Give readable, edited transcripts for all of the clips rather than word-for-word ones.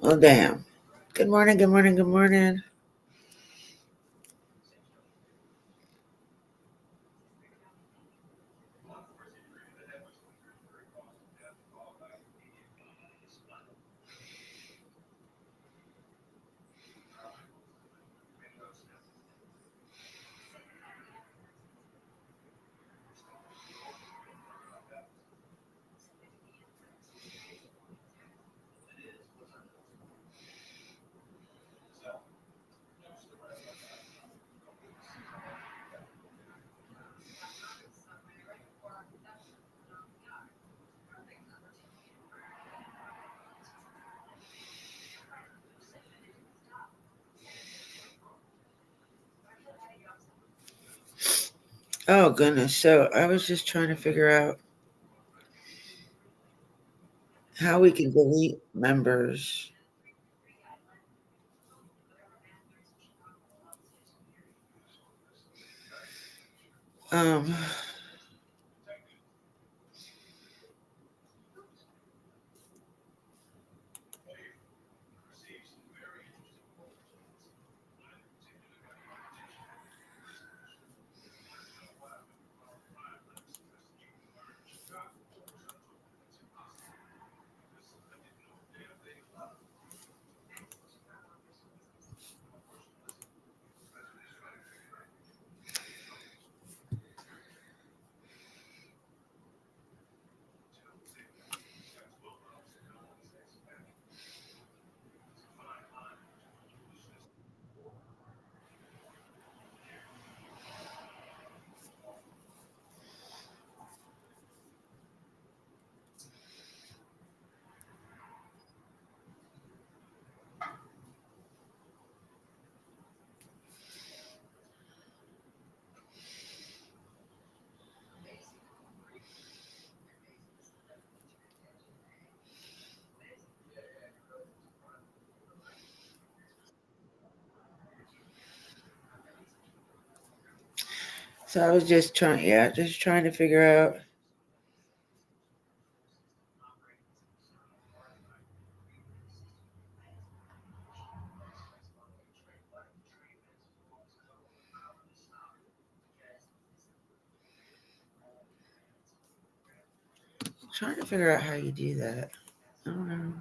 Well, damn. Good morning, good morning, good morning. Oh, goodness. So I was just trying to figure out how we can delete members. Um, so I was just trying to figure out. Trying to figure out how you do that. I don't know.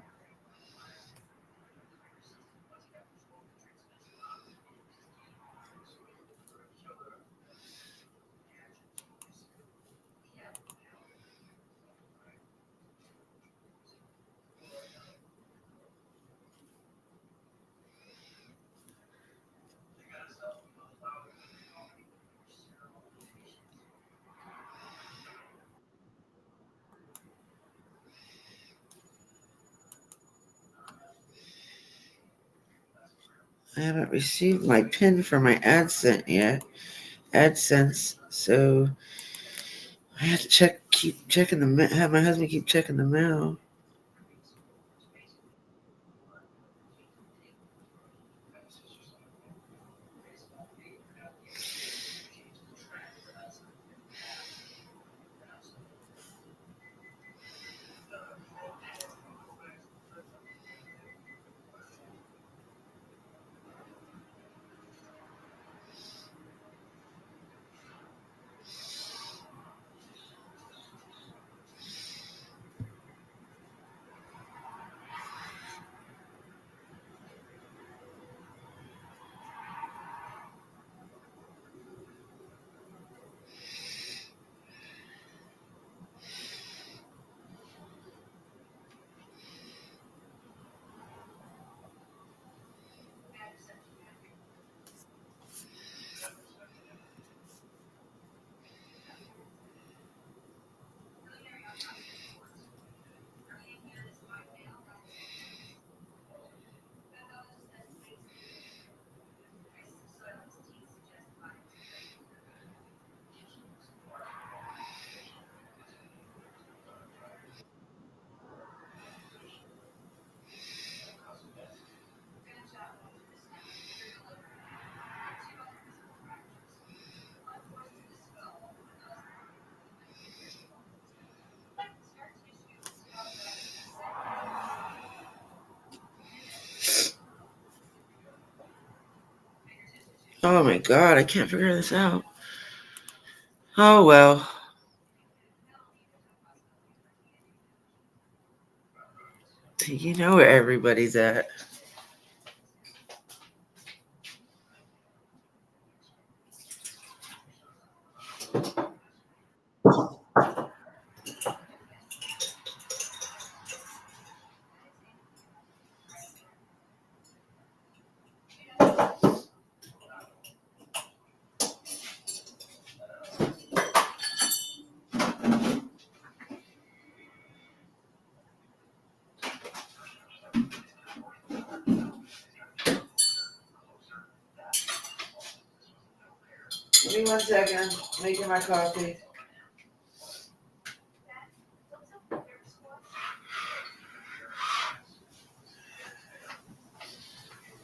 I haven't received my pin for my AdSense yet. AdSense. So I have to keep checking have my husband keep checking the mail. Oh my god, I can't figure this out. Oh well. You know where everybody's at. Give me 1 second. Making my coffee.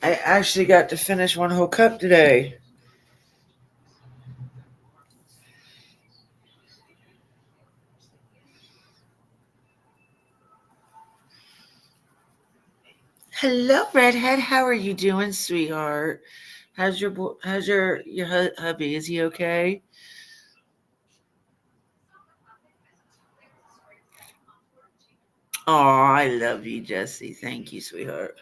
I actually got to finish one whole cup today. Hello, redhead. How are you doing, sweetheart? How's your hubby? Is he okay? Oh, I love you, Jesse. Thank you, sweetheart.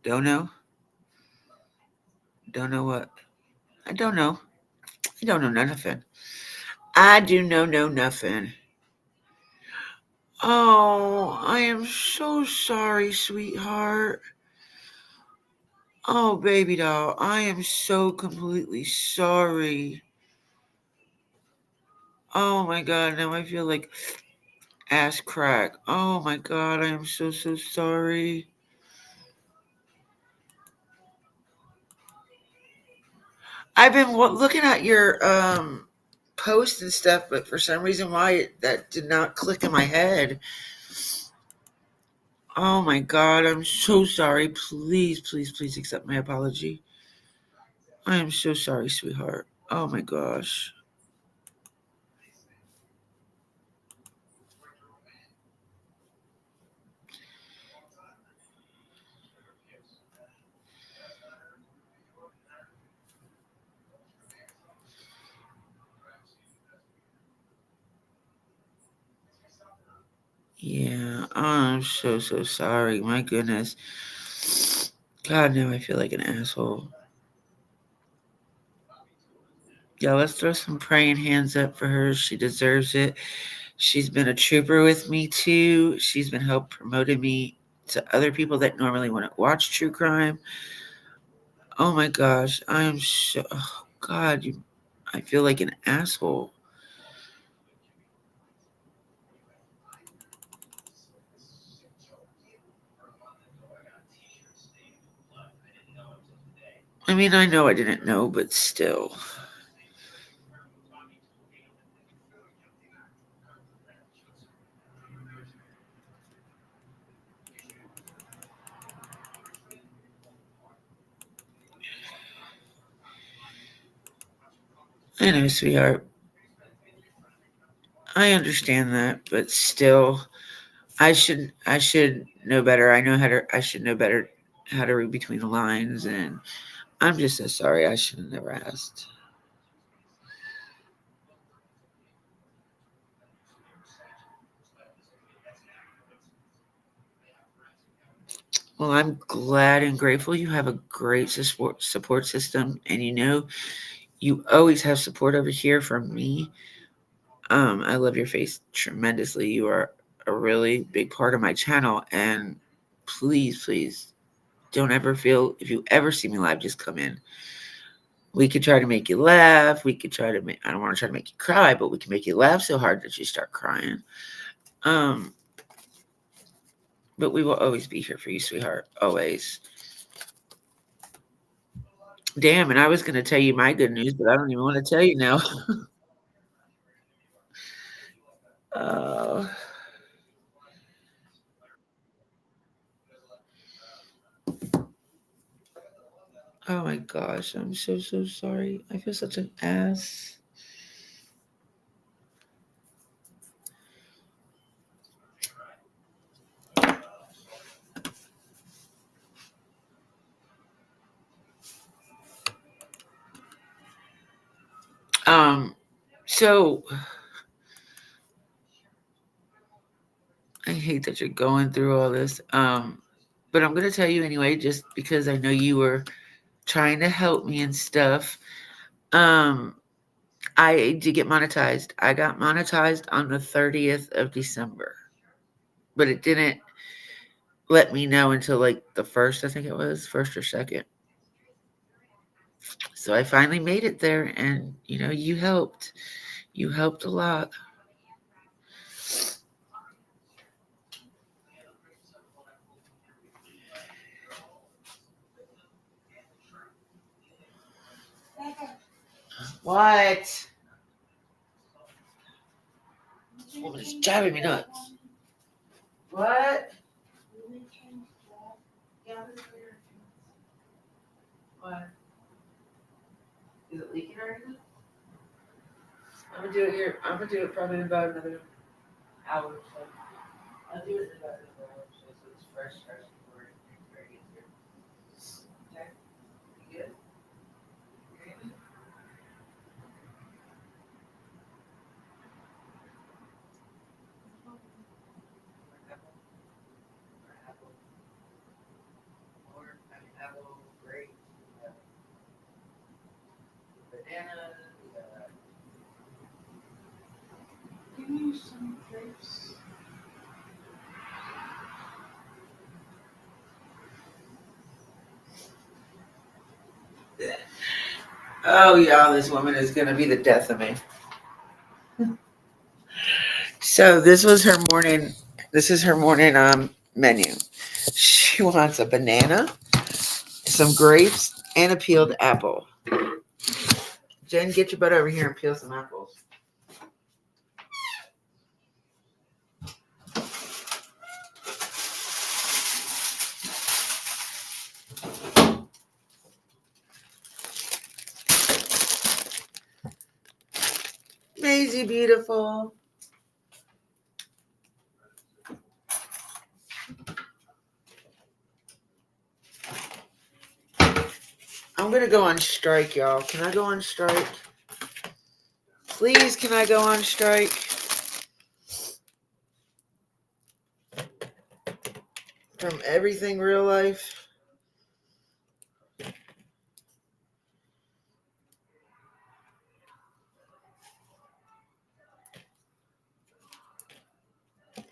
Don't know. Don't know what. I don't know. I don't know nothing. I do know nothing. Oh, I am so sorry, sweetheart. Oh, baby doll, I am so completely sorry. Oh my god, now I feel like ass crack. Oh my god, I am so sorry. I've been looking at your post and stuff, but for some reason, that did not click in my head. Oh my god, I'm so sorry. Please accept my apology. I am so sorry, sweetheart. Oh my gosh. Yeah, I'm so sorry. My goodness. God, now I feel like an asshole. Yeah, let's throw some praying hands up for her. She deserves it. She's been a trooper with me too. She's been help promoting me to other people that normally wouldn't watch true crime. Oh my gosh, I am so. Oh God, I feel like an asshole. I mean, I know I didn't know, but still. I know, sweetheart. I understand that, but still, I should know better. I should know better how to read between the lines, and I'm just so sorry. I should have never asked. Well, I'm glad and grateful you have a great support system, and you always have support over here from me. I love your face tremendously. You are a really big part of my channel, and please don't ever feel if you ever see me live, just come in. We could try to make you laugh. We could try to make. I don't want to try to make you cry, but we can make you laugh so hard that you start crying. Um, but we will always be here for you, sweetheart. Always. Damn, and I was going to tell you my good news, but I don't even want to tell you now. uh, oh my gosh, I'm so sorry. I feel such an ass. So I hate that you're going through all this. But I'm gonna tell you anyway, just because I know you were trying to help me and stuff. Um, I did get monetized. I got monetized on the 30th of December, but it didn't let me know until like the first, I think it was, first or second. So I finally made it there, and you helped. You helped a lot. What? This woman is driving me nuts. What? What? Is it leaking or anything? I'm gonna do it here. I'm gonna do it probably in about another hour or so. I'll do it in about another hour or so, so it's fresh before it gets here. Okay? You good? Okay. Apple, or apple, or I mean apple, grape, banana, give me some grapes. Oh yeah, this woman is gonna be the death of me. So this was her morning. This is her morning menu. She wants a banana, some grapes, and a peeled apple. Jen, get your butt over here and peel some apples. Maisie, beautiful. I'm gonna go on strike, y'all. Can I go on strike? Please, can I go on strike? From everything real life.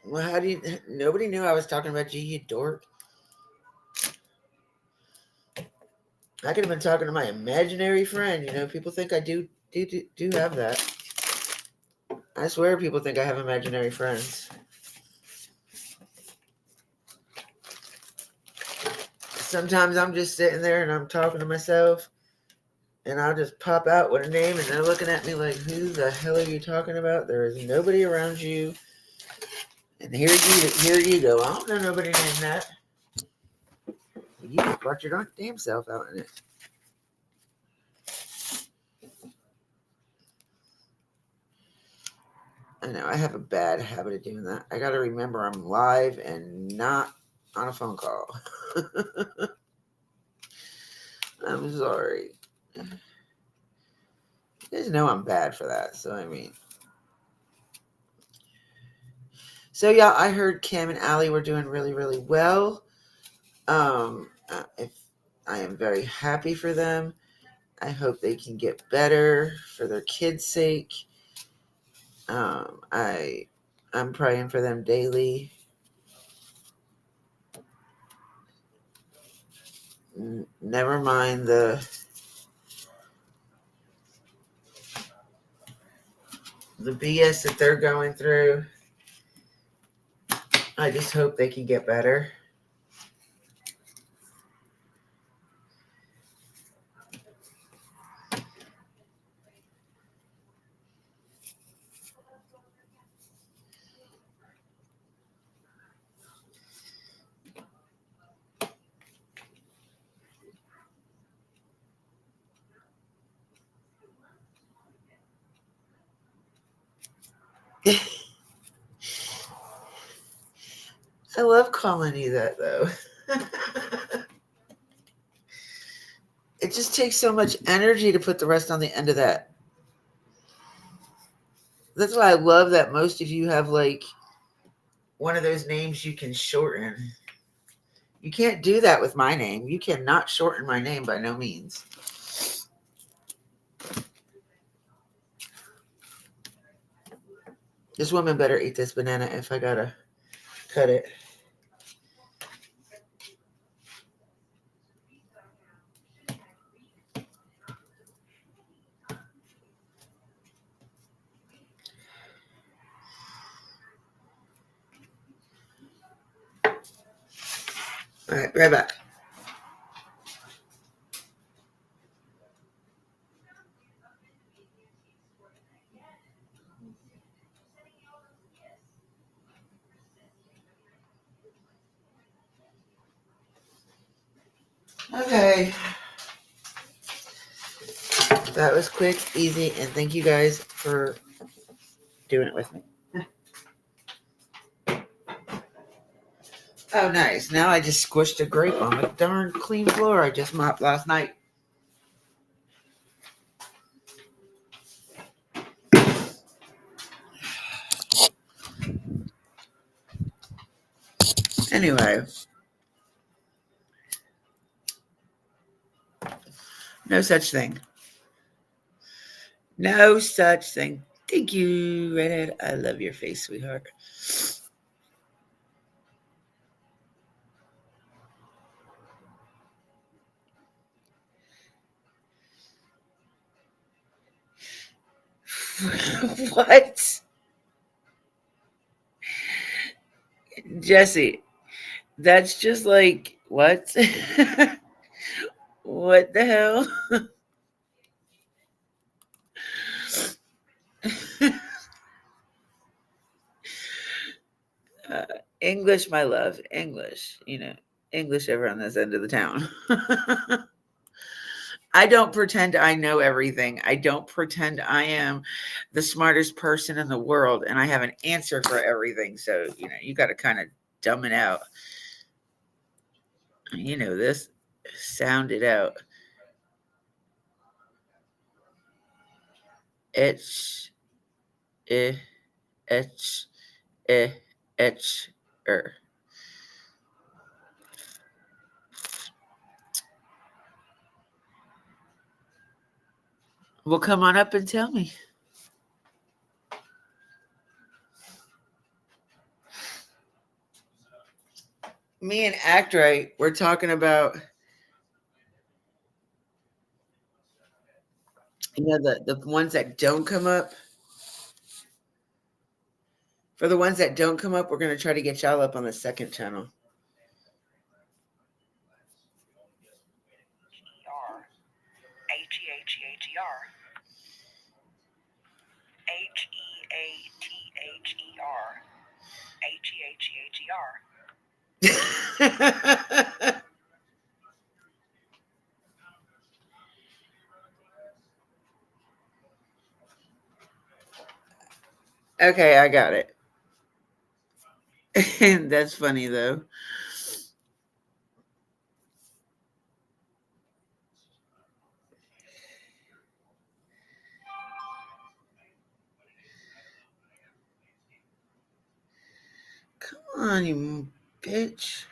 Well, how do you? Nobody knew I was talking about you dork. I could have been talking to my imaginary friend. People think I do have that. I swear, people think I have imaginary friends. Sometimes I'm just sitting there and I'm talking to myself, and I'll just pop out with a name, and they're looking at me like, "Who the hell are you talking about? There is nobody around you." And here you go. I don't know nobody named that. You just brought your damn self out in it. I know I have a bad habit of doing that. I got to remember I'm live and not on a phone call. I'm sorry. You guys know I'm bad for that. So I mean, yeah, I heard Cam and Allie were doing really, really well. If I am very happy for them. I hope they can get better for their kids' sake. I'm praying for them daily. Never mind the BS that they're going through. I just hope they can get better. I love calling you that, though. It just takes so much energy to put the rest on the end of that. That's why I love that most of you have like one of those names you can shorten. You can't do that with my name. You cannot shorten my name by no means. This woman better eat this banana if I gotta cut it. All right, right back. Okay. That was quick, easy, and thank you guys for doing it with me. Oh, nice. Now I just squished a grape on the darn clean floor I just mopped last night. Anyway, no such thing. No such thing. Thank you, Redhead. I love your face, sweetheart. What? Jesse, that's just like, what? What the hell? uh, English, my love. English. English over on this end of the town. I don't pretend I know everything. I don't pretend I am the smartest person in the world and I have an answer for everything. So, you got to kind of dumb it out. This, sound it out. Etch, eh, etch, eh, etch, er. Well, come on up and tell me. Me and Act Right, we're talking about, the ones that don't come up. For the ones that don't come up, we're going to try to get y'all up on the second channel. Okay, I got it. That's funny though. Come on, you bitch.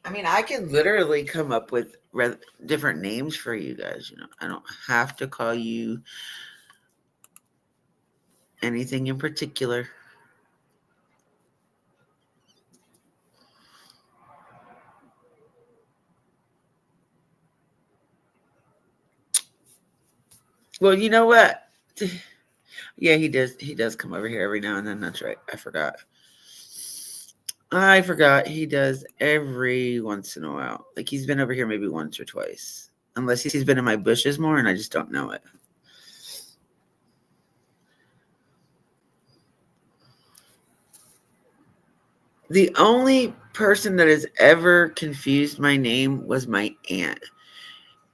I mean, I can literally come up with different names for you guys. I don't have to call you anything in particular. Well, you know what? Yeah, he does. He does come over here every now and then. That's right. I forgot. I forgot he does every once in a while. Like he's been over here maybe once or twice. Unless he's been in my bushes more and I just don't know it. The only person that has ever confused my name was my aunt.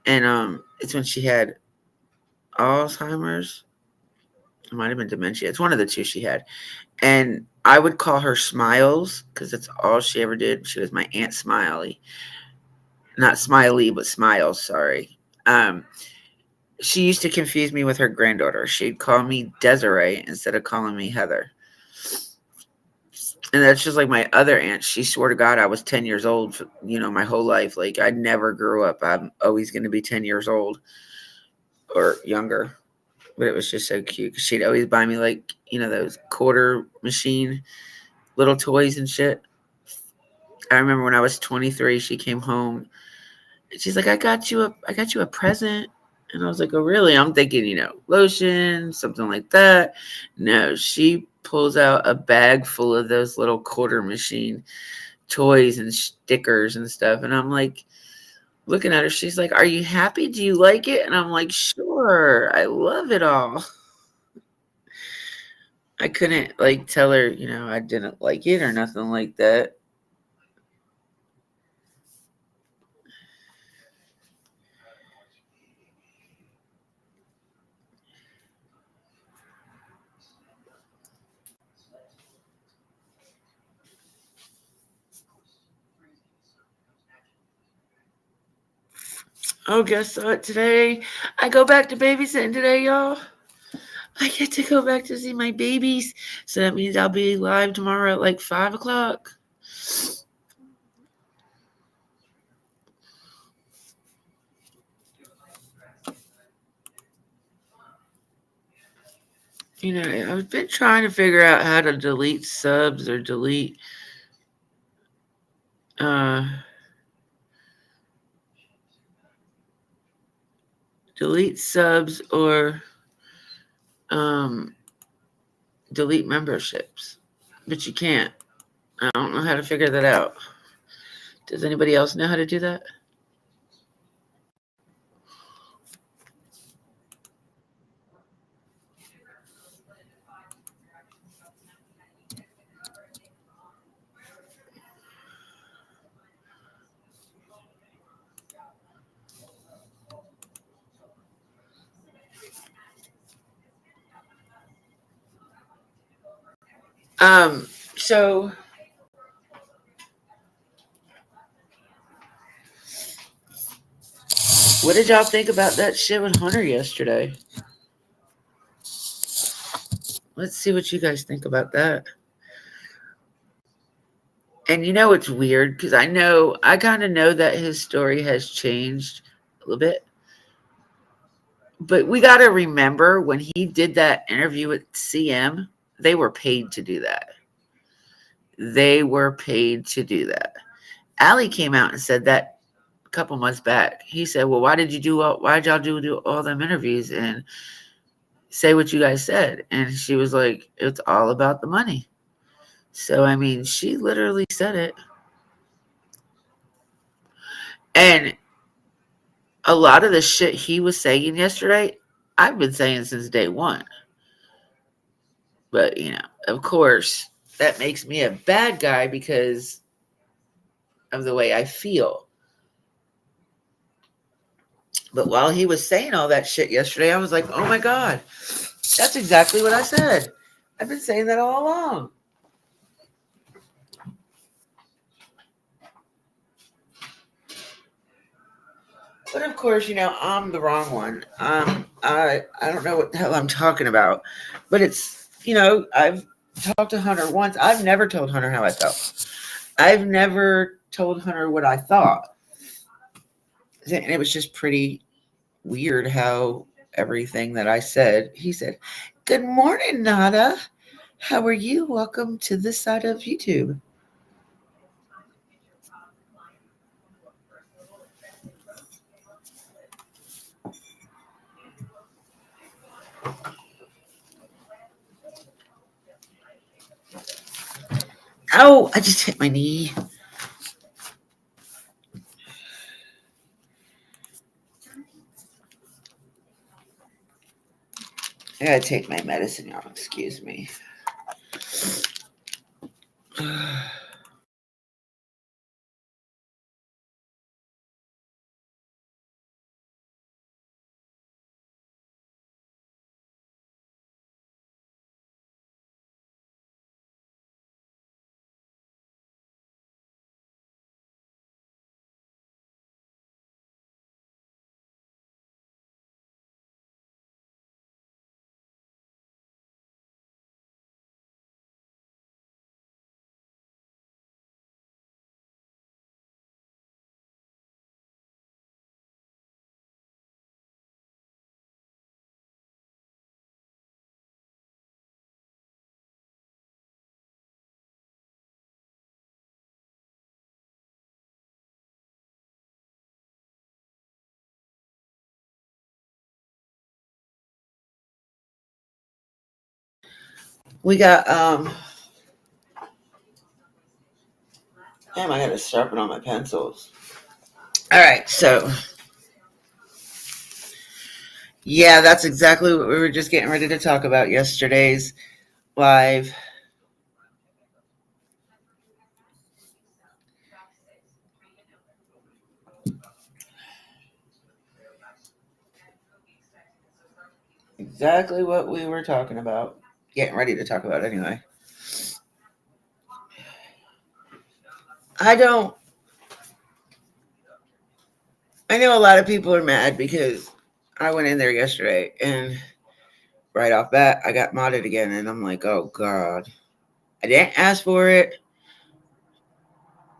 And it's when she had Alzheimer's. It might have been dementia. It's one of the two she had. And I would call her Smiles because that's all she ever did. She was my Aunt Smiley. Not Smiley, but Smiles, sorry. She used to confuse me with her granddaughter. She'd call me Desiree instead of calling me Heather. And that's just like my other aunt. She swore to God I was 10 years old, for, my whole life. Like I never grew up. I'm always going to be 10 years old or younger. But it was just so cute because she'd always buy me like, those quarter machine little toys and shit. I remember when I was 23, she came home and she's like, I got you a present. And I was like, oh, really? I'm thinking, lotion, something like that. No, she pulls out a bag full of those little quarter machine toys and stickers and stuff. And I'm like, looking at her, she's like, are you happy? Do you like it? And I'm like, sure. I love it all. I couldn't like tell her, I didn't like it or nothing like that. Oh, guess what? Today I go back to babysitting today, y'all. I get to go back to see my babies. So that means I'll be live tomorrow at like 5 o'clock. I've been trying to figure out how to delete subs or uh delete subs or um delete memberships. But you can't. I don't know how to figure that out. Does anybody else know how to do that? So what did y'all think about that shit with Hunter yesterday? Let's see what you guys think about that. And it's weird because I kind of know that his story has changed a little bit. But we got to remember when he did that interview with CM, they were paid to do that. They were paid to do that. Ali came out and said that a couple months back. He said, "Well, why did y'all do all them interviews and say what you guys said?" And she was like, "It's all about the money." So I mean, she literally said it. And a lot of the shit he was saying yesterday, I've been saying since day one. But, of course, that makes me a bad guy because of the way I feel. But while he was saying all that shit yesterday, I was like, oh my God, that's exactly what I said. I've been saying that all along. But of course, I'm the wrong one. I don't know what the hell I'm talking about. But it's, I've talked to Hunter once. I've never told Hunter how I felt. I've never told Hunter what I thought. And it was just pretty weird how everything that I said, he said, "Good morning, Nada. How are you? Welcome to this side of YouTube." Ow! I just hit my knee. I gotta take my medicine, y'all. Excuse me. We got damn, I gotta sharpen all my pencils. All right, so yeah, that's exactly what we were just getting ready to talk about yesterday's live. Exactly what we were talking about. Getting ready to talk about anyway. I don't I know a lot of people are mad because I went in there yesterday and right off bat I got modded again and I'm like, oh god. I didn't ask for it.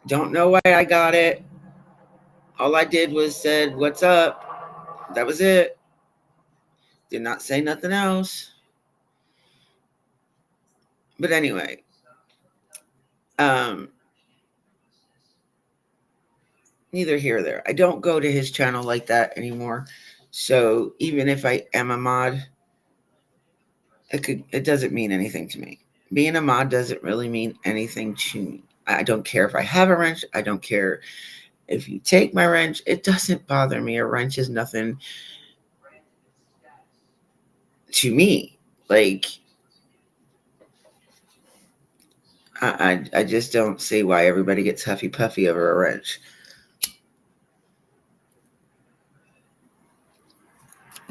Don't know why I got it. All I did was said, what's up? That was it. Did not say nothing else. But anyway, um, neither here or there. I don't go to his channel like that anymore. So even if I am a mod, it doesn't mean anything to me. Being a mod doesn't really mean anything to me. I don't care if I have a wrench. I don't care if you take my wrench. It doesn't bother me. A wrench is nothing to me. Like I just don't see why everybody gets huffy puffy over a wrench.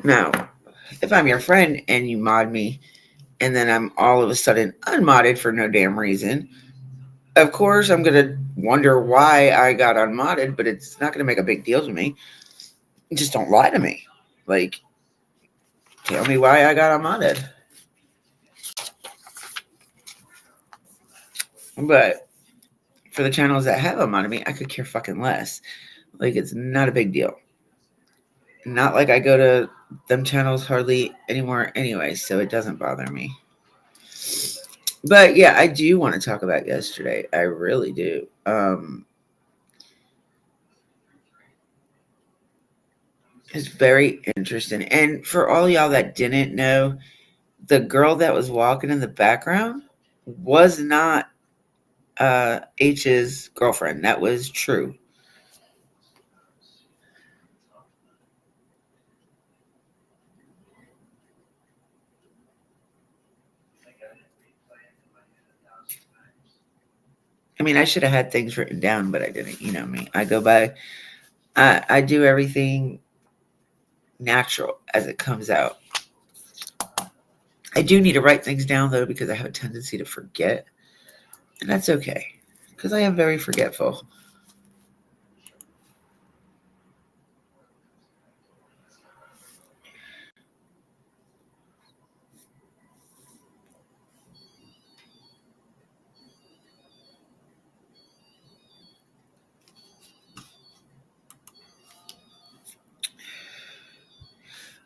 Now, if I'm your friend and you mod me and then I'm all of a sudden unmodded for no damn reason, of course I'm going to wonder why I got unmodded, but it's not going to make a big deal to me. Just don't lie to me. Like, tell me why I got unmodded. But for the channels that have unmodded me, I could care fucking less. Like, it's not a big deal. Not like I go to them channels hardly anymore anyway, so it doesn't bother me. But yeah, I do want to talk about yesterday. I really do. It's very interesting. And for all y'all that didn't know, the girl that was walking in the background was not H's girlfriend. That was true. I mean, I should have had things written down, but I didn't. You know me. I go by, I do everything natural as it comes out. I do need to write things down, though, because I have a tendency to forget. And that's okay, because I am very forgetful.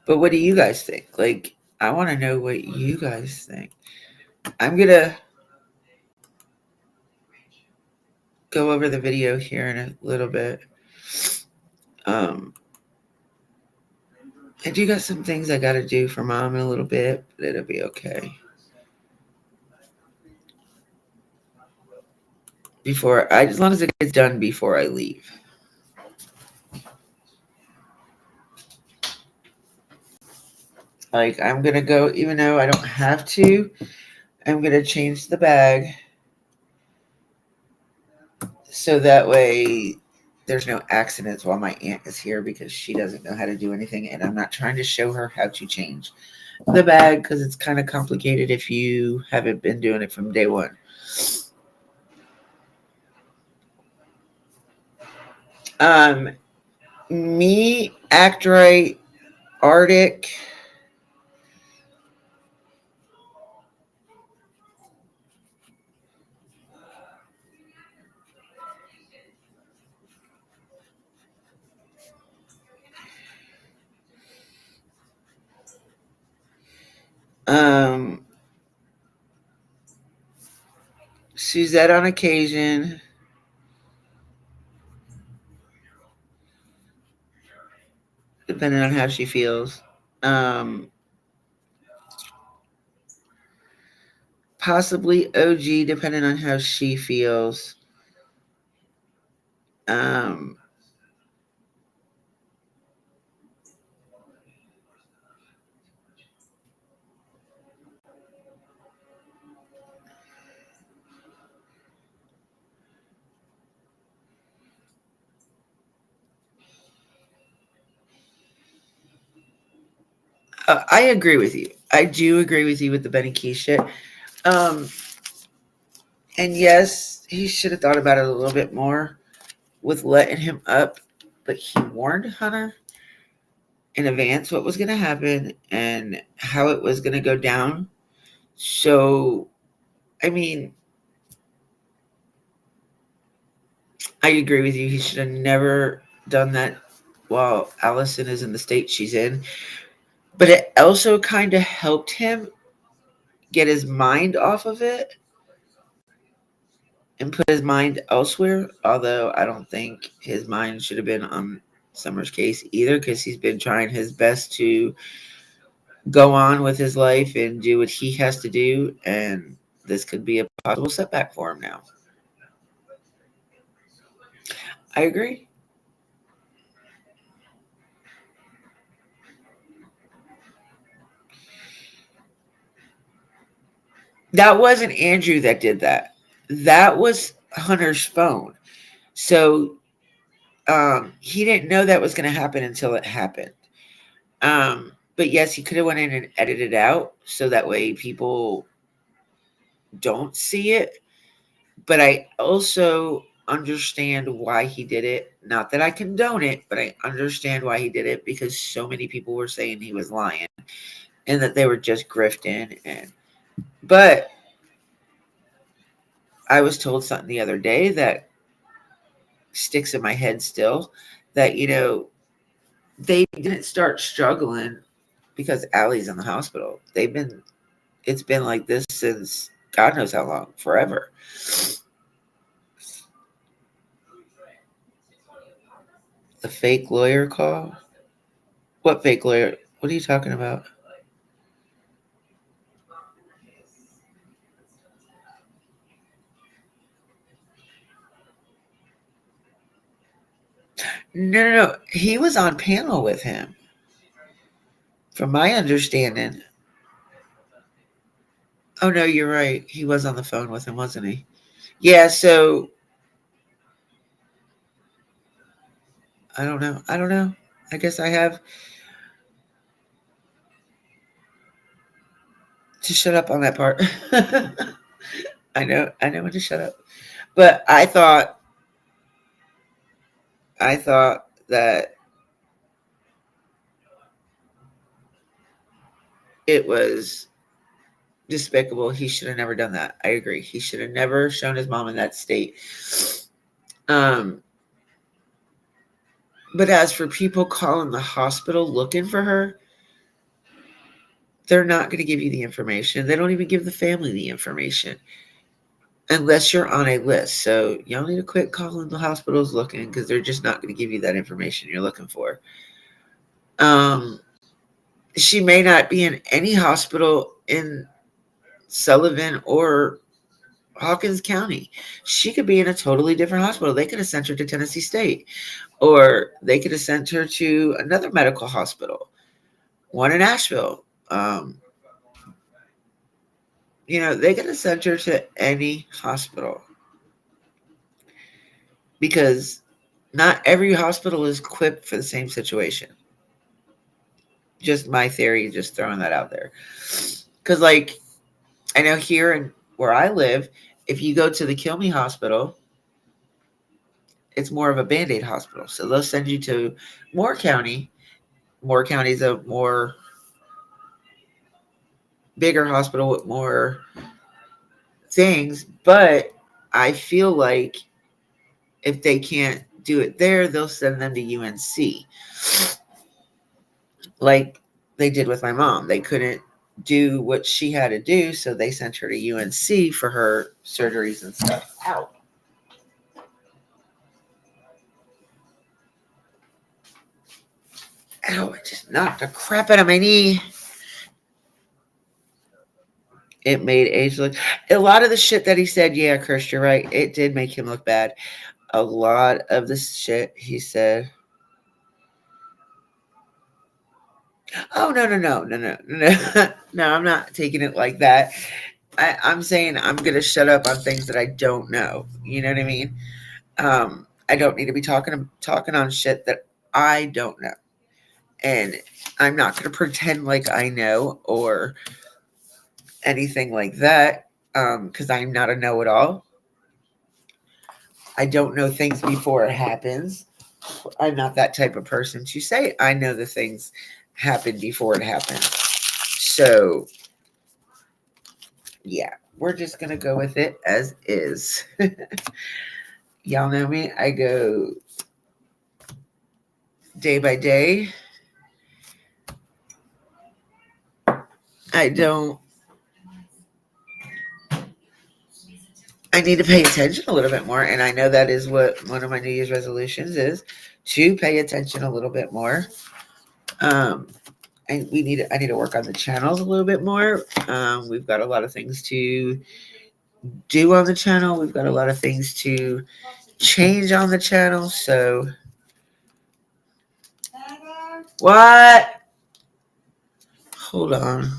But what do you guys think? Like, I want to know what you guys think. I'm going to go over the video here in a little bit. I do got some things I got to do for mom in a little bit, but it'll be okay. as long as it gets done before I leave. Like, I'm gonna go, even though I don't have to, I'm gonna change the bag so that way there's no accidents while my aunt is here, because she doesn't know how to do anything, and I'm not trying to show her how to change the bag because it's kind of complicated if you haven't been doing it from day one. Me, Act Right, Arctic. Um, Suzette on occasion. Depending on how she feels. Um, Possibly OG, depending on how she feels. Um, I agree with you. I do agree with you with the Benny Key shit. Um, and yes, he should have thought about it a little bit more with letting him up, but he warned Hunter in advance what was going to happen and how it was going to go down. So, I mean, I agree with you. He should have never done that while Allison is in the state she's in. But it also kind of helped him get his mind off of it and put his mind elsewhere. Although I don't think his mind should have been on Summer's case either, because he's been trying his best to go on with his life and do what he has to do. And this could be a possible setback for him now. I agree. That wasn't Andrew that did that. That was Hunter's phone. So he didn't know that was going to happen until it happened. But yes, he could have went in and edited it out so that way people don't see it. But I also understand why he did it. Not that I condone it, but I understand why he did it, because so many people were saying he was lying and that they were just grifting. But I was told something the other day that sticks in my head still, that they didn't start struggling because Allie's in the hospital. It's been like this since God knows how long, forever. The fake lawyer call? What fake lawyer? What are you talking about? No, no, no. He was on panel with him, from my understanding. Oh no, you're right. He was on the phone with him, wasn't he? Yeah. So I don't know. I don't know. I guess I have to shut up on that part. I know. I know when to shut up. But I thought that it was despicable. He should have never done that. I agree. He should have never shown his mom in that state. Um, but as for people calling the hospital looking for her, they're not going to give you the information. They don't even give the family the information unless you're on a list. So y'all need to quit calling the hospitals looking, because they're just not going to give you that information you're looking for. Um, she may not be in any hospital in Sullivan or Hawkins County. She could be in a totally different hospital. They could have sent her to Tennessee State, or they could have sent her to another medical hospital, one in Asheville. They could have sent her to any hospital because not every hospital is equipped for the same situation. Just my theory, just throwing that out there. Because, like, I know here in where I live, if you go to the Kill Me Hospital, it's more of a Band-Aid hospital. So they'll send you to Moore County. Moore County is a more bigger hospital with more things. But I feel like if they can't do it there, they'll send them to UNC. Like they did with my mom. They couldn't do what she had to do, so they sent her to UNC for her surgeries and stuff. Ow. Ow, I just knocked the crap out of my knee. It made Age look. A lot of the shit that he said, yeah, Kirst, you're right. It did make him look bad. A lot of the shit he said. Oh, no. No, I'm not taking it like that. I'm saying I'm going to shut up on things that I don't know. You know what I mean? I don't need to be talking on shit that I don't know. And I'm not going to pretend like I know or anything like that because I'm not a know-it-all. I don't know things before it happens. I'm not that type of person to say I know the things happen before it happens. So, yeah, we're just going to go with it as is. Y'all know me. I go day by day. I need to pay attention a little bit more. And I know that is what one of my New Year's resolutions is, to pay attention a little bit more. I need to work on the channels a little bit more. We've got a lot of things to do on the channel. We've got a lot of things to change on the channel. So what? Hold on.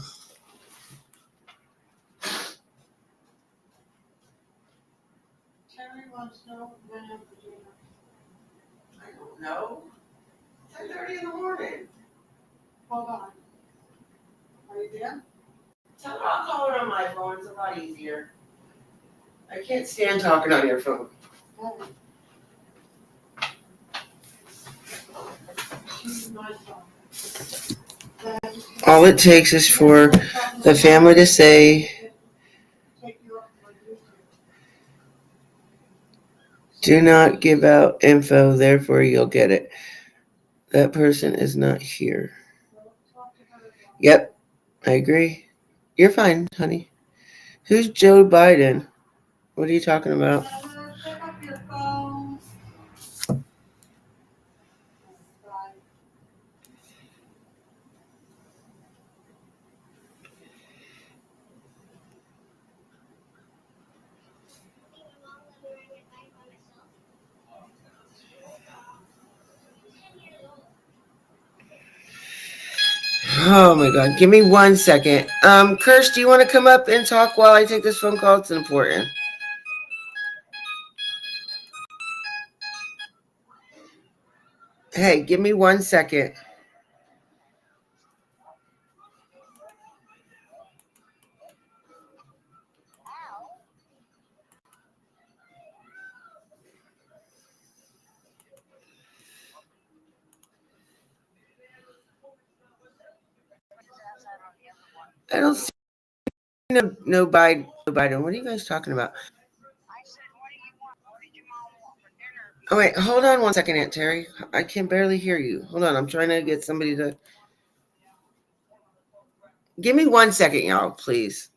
Terry wants to know when I'm doing. I don't know. 10:30 in the morning. Hold on. Are you there? Tell her I'll call her on my phone. It's a lot easier. I can't stand talking on your phone. All it takes is for the family to say, do not give out info, therefore you'll get it. That person is not here. Yep, I agree. You're fine, honey. Who's Joe Biden? What are you talking about? Pick up your phone. Oh my god, give me 1 second. Kirst, do you want to come up and talk while I take this phone call? It's important. Hey, give me 1 second. I don't see no Biden. What are you guys talking about? Oh wait, hold on 1 second, Aunt Terry. I can barely hear you. Hold on, I'm trying to get somebody to. Give me 1 second, y'all, please.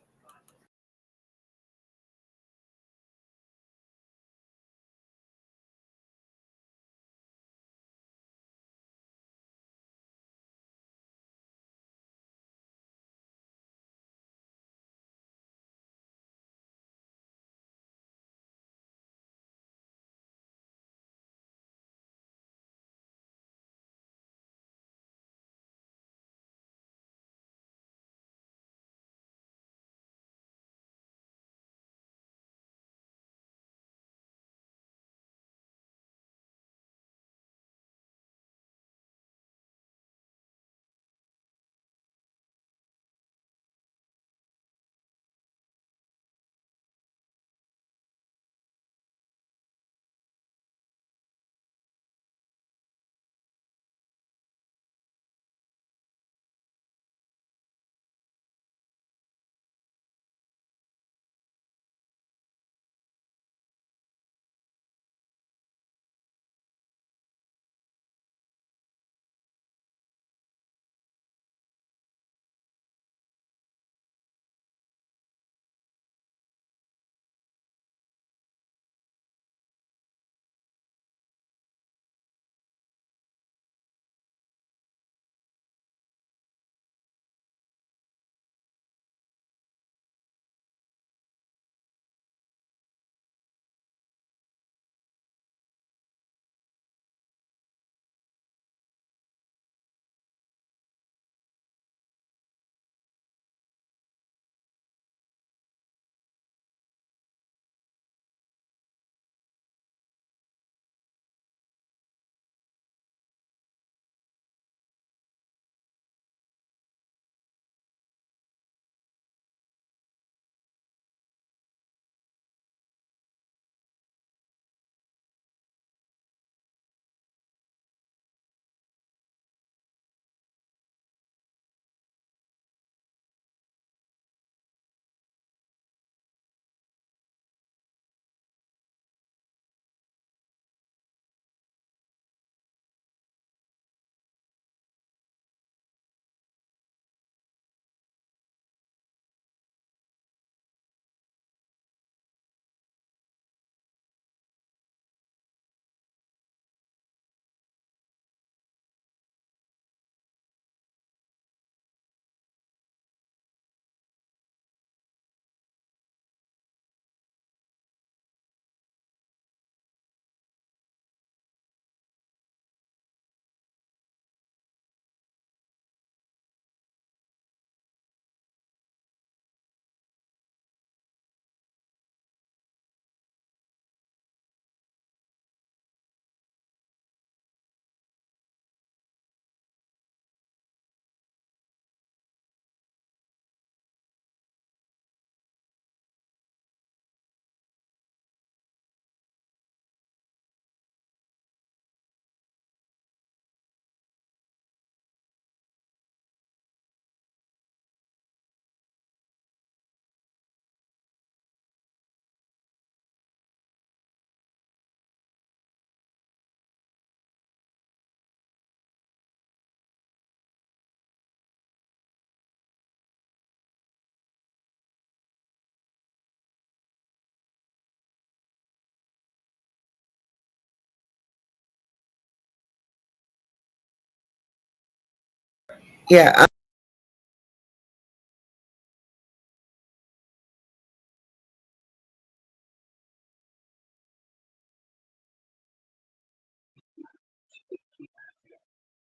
Yeah.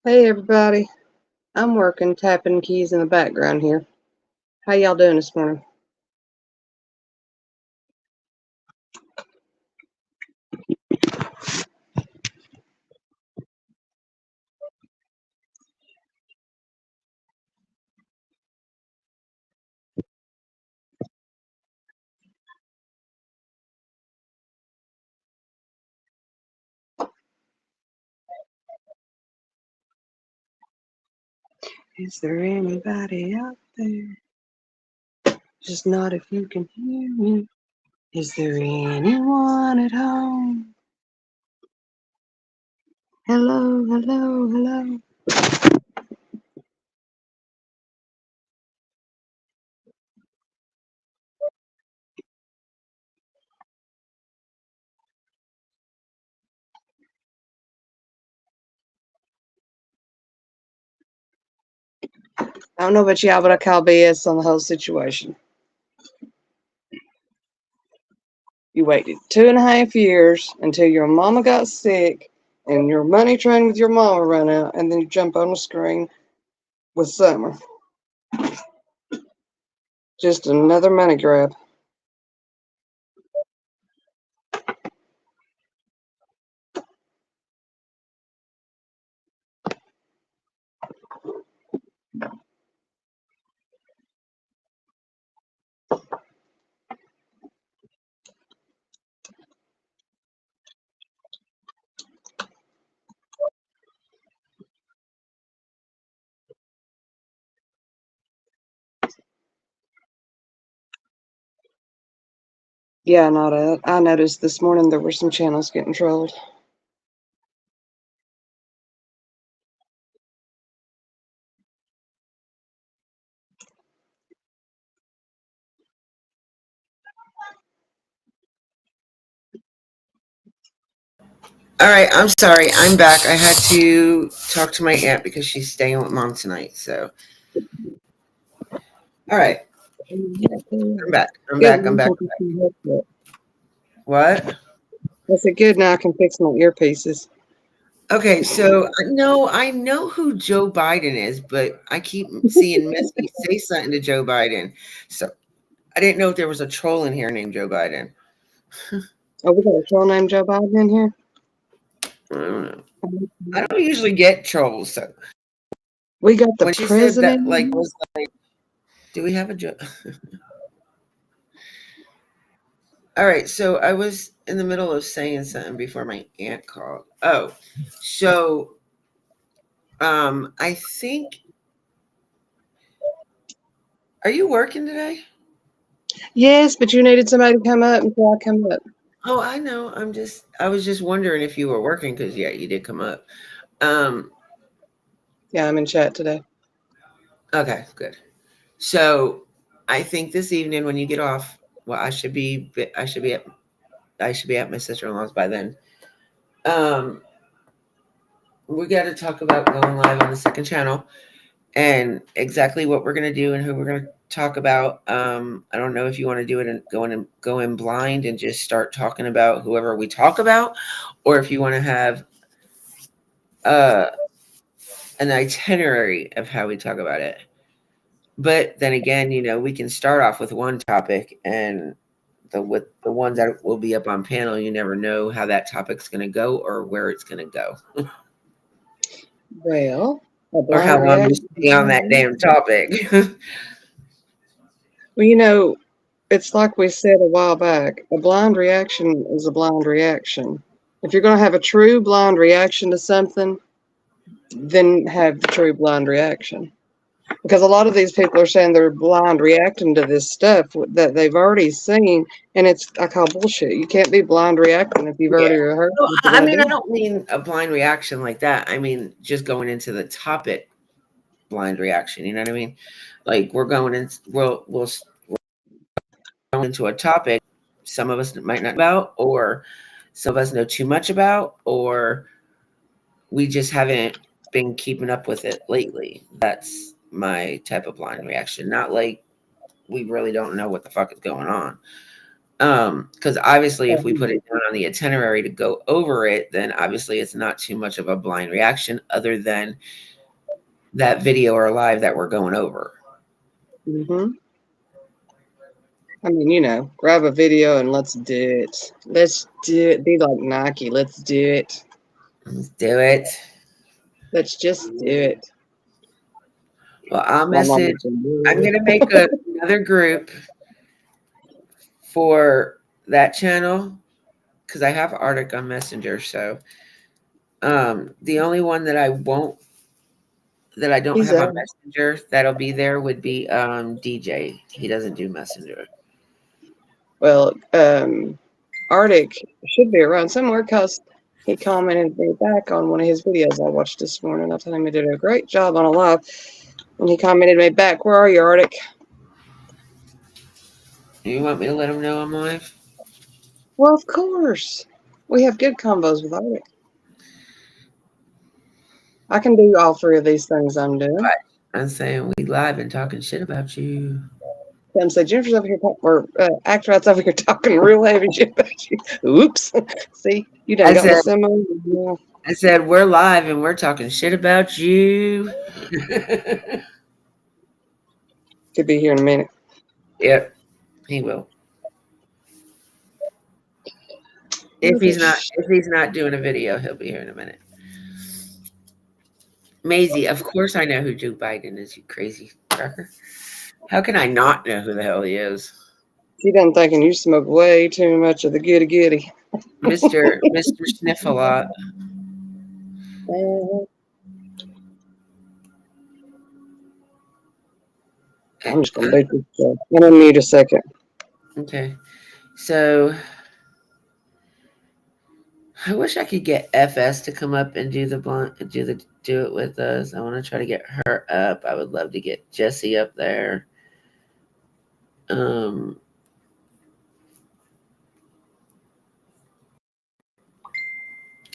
Hey everybody, I'm working tapping keys in the background here. How y'all doing this morning? Is there anybody out there? Just not if you can hear me. Is there anyone at home? Hello, hello, hello. I don't know about y'all, but I call BS on the whole situation. You waited 2.5 years until your mama got sick and your money train with your mama run out, and then you jump on the screen with Summer. Just another money grab. Yeah, I noticed this morning there were some channels getting trolled. All right. I'm sorry. I'm back. I had to talk to my aunt because she's staying with mom tonight. So, all right. I'm back. I'm Good. back. I'm back. I What? said, good. Now I can fix my earpieces. Okay, so I know who Joe Biden is, but I keep seeing Missy say something to Joe Biden. So I didn't know if there was a troll in here named Joe Biden. Oh, we got a troll named Joe Biden in here. I don't know. I don't usually get trolls. So We got the when she said that, president. like, was like, do we have a Joe? All right, so I was in the middle of saying something before my aunt called. Oh, so I think, are you working today? Yes, but you needed somebody to come up until I come up. Oh, I know. I was just wondering if you were working because yeah, you did come up. Um, Yeah, I'm in chat today. okay, good. So I think this evening when you get off, well, I should be at my sister in law's by then. Um, we got to talk about going live on the second channel and exactly what we're gonna do and who we're gonna talk about. I don't know if you want to do it and go in blind and just start talking about whoever we talk about, or if you want to have uh an itinerary of how we talk about it. But then again, we can start off with one topic and with the ones that will be up on panel, you never know how that topic's going to go or where it's going to go Well, a or how blind long we reaction. stay on that damn topic. Well, it's like we said a while back. A blind reaction is a blind reaction. If you're going to have a true blind reaction to something, then have the true blind reaction. Because a lot of these people are saying they're blind reacting to this stuff that they've already seen, and I call bullshit. You can't be blind reacting if you've Yeah. already rehearsed So, what you're I going to mean, I do. don't mean a blind reaction like that. I mean, just going into the topic blind reaction. You know what I mean? Like we're going in, we'll go into a topic some of us might not know about, or some of us know too much about, or we just haven't been keeping up with it lately. That's my type of blind reaction. Not like we really don't know what the fuck is going on. Because obviously, if we put it down on the itinerary to go over it, then obviously it's not too much of a blind reaction, other than that video or live that we're going over. Mm-hmm. I mean, grab a video and let's do it. Let's do it. Be like Nike. Let's do it. Let's do it. Let's just do it. Well, I'll message. I'm gonna make another group for that channel because I have Arctic on Messenger. So, the only one that I don't have on Messenger that'll be there would be DJ. He doesn't do Messenger. Well, Arctic should be around somewhere because he commented me back on one of his videos I watched this morning. I told him he did a great job on a live. And he commented me back, "Where are you, Arctic?" You want me to let him know I'm live? Well, of course. We have good combos with Arctic. I can do all three of these things I'm doing. Right. I'm saying we live and talking shit about you. Them say Jennifer's over here Actor Out's over here talking real heavy shit about you. Oops. See, you done got the similar. I said we're live and we're talking shit about you. Could be here in a minute. Yep, he will. If he's not doing a video, he'll be here in a minute. Maisie, of course I know who Joe Biden is, you crazy fucker. How can I not know who the hell he is? He done thinking you smoke way too much of the goody. Mr. Sniff a lot. I'm just gonna beat this stuff. I'm gonna mute a second. Okay. So I wish I could get FS to come up and do it with us. I want to try to get her up. I would love to get Jesse up there.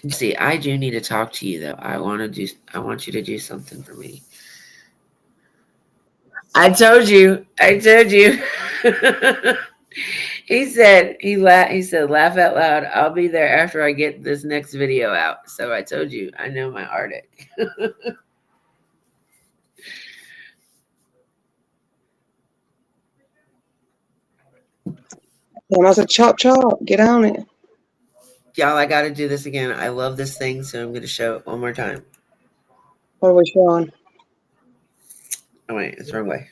See, I do need to talk to you though. I want you to do something for me. I told you. He said, laugh out loud. I'll be there after I get this next video out. So I told you, I know my Arctic. And I said, chop, get on it. Y'all, I got to do this again. I love this thing, so I'm going to show it one more time. What are we showing? Oh, wait, it's the wrong way.